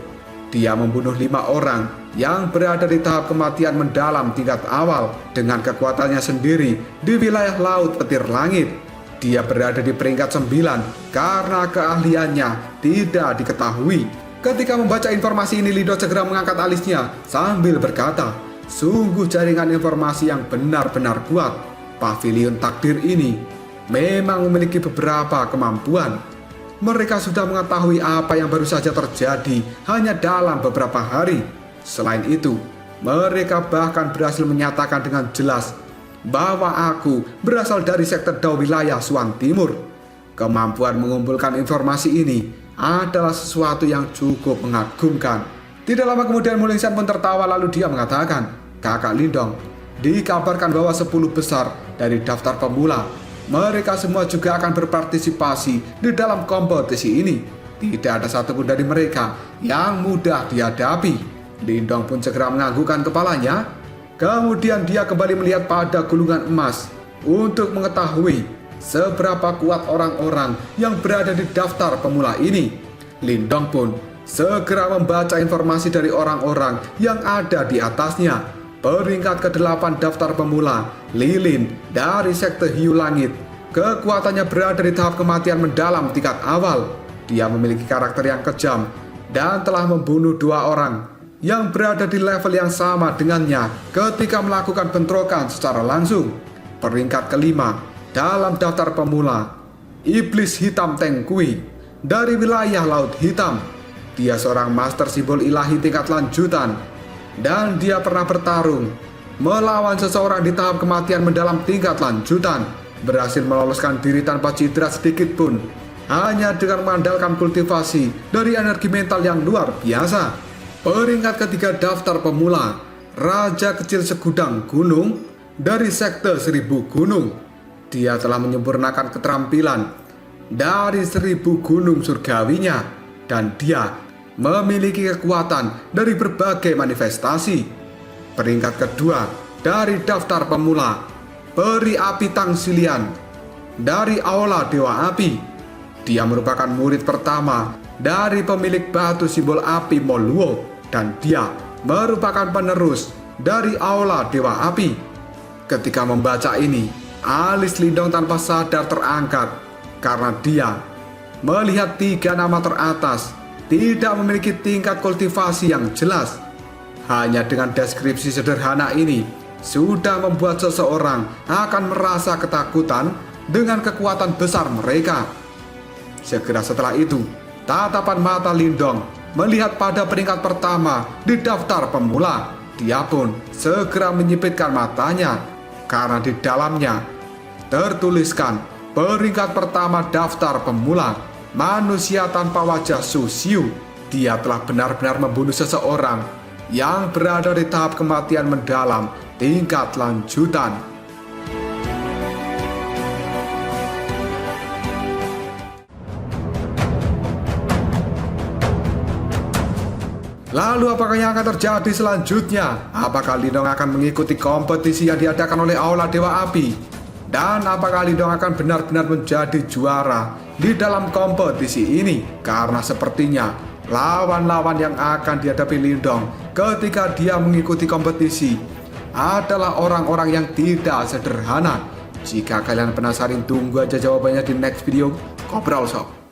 Dia membunuh 5 orang yang berada di tahap kematian mendalam tingkat awal dengan kekuatannya sendiri di wilayah Laut Petir Langit. Dia berada di peringkat 9 karena keahliannya tidak diketahui. Ketika membaca informasi ini, Lindong segera mengangkat alisnya sambil berkata, sungguh jaringan informasi yang benar-benar kuat. Pavilion takdir ini memang memiliki beberapa kemampuan. Mereka sudah mengetahui apa yang baru saja terjadi hanya dalam beberapa hari. Selain itu, mereka bahkan berhasil menyatakan dengan jelas bahwa aku berasal dari sekte Dao wilayah Swan Timur. Kemampuan mengumpulkan informasi ini adalah sesuatu yang cukup mengagumkan. Tidak lama kemudian Mulingsan pun tertawa lalu dia mengatakan, kakak Lindong, dikabarkan bahwa 10 besar dari daftar pemula, mereka semua juga akan berpartisipasi di dalam kompetisi ini. Tidak ada satupun dari mereka yang mudah dihadapi. Lindong pun segera menganggukkan kepalanya. Kemudian dia kembali melihat pada gulungan emas untuk mengetahui seberapa kuat orang-orang yang berada di daftar pemula ini. Lindong pun segera membaca informasi dari orang-orang yang ada di atasnya. Peringkat ke-8 daftar pemula, Lilin dari sekte Hiu Langit. Kekuatannya berada di tahap kematian mendalam tingkat awal. Dia memiliki karakter yang kejam dan telah membunuh 2 orang yang berada di level yang sama dengannya ketika melakukan bentrokan secara langsung. Peringkat ke-5 dalam daftar pemula, Iblis Hitam Tengkui dari wilayah Laut Hitam. Dia seorang master simbol ilahi tingkat lanjutan dan dia pernah bertarung melawan seseorang di tahap kematian mendalam tingkat lanjutan, berhasil meloloskan diri tanpa cedera sedikit pun hanya dengan mengandalkan kultivasi dari energi mental yang luar biasa. Peringkat ke-3 daftar pemula, Raja Kecil Segudang Gunung dari sekte 1000 Gunung. Dia telah menyempurnakan keterampilan dari 1000 gunung surgawinya dan dia memiliki kekuatan dari berbagai manifestasi. Peringkat kedua dari daftar pemula, Peri Api Tangsilian dari Aula Dewa Api. Dia merupakan murid pertama dari pemilik batu simbol api Moluo dan dia merupakan penerus dari Aula Dewa Api. Ketika membaca ini, alis Lindong tanpa sadar terangkat karena dia melihat 3 nama teratas tidak memiliki tingkat kultivasi yang jelas. Hanya dengan deskripsi sederhana ini sudah membuat seseorang akan merasa ketakutan dengan kekuatan besar mereka. Segera setelah itu, tatapan mata Lindong melihat pada peringkat pertama di daftar pemula. Dia pun segera menyipitkan matanya karena di dalamnya tertuliskan peringkat pertama daftar pemula, manusia tanpa wajah Su Xiu. Dia telah benar-benar membunuh seseorang yang berada di tahap kematian mendalam tingkat lanjutan. Lalu apakah yang akan terjadi selanjutnya? Apakah Lindong akan mengikuti kompetisi yang diadakan oleh Aula Dewa Api? Dan apakah Lindong akan benar-benar menjadi juara di dalam kompetisi ini? Karena sepertinya lawan-lawan yang akan dihadapi Lindong ketika dia mengikuti kompetisi adalah orang-orang yang tidak sederhana. Jika kalian penasaran, tunggu aja jawabannya di next video. Ngobrol Sob.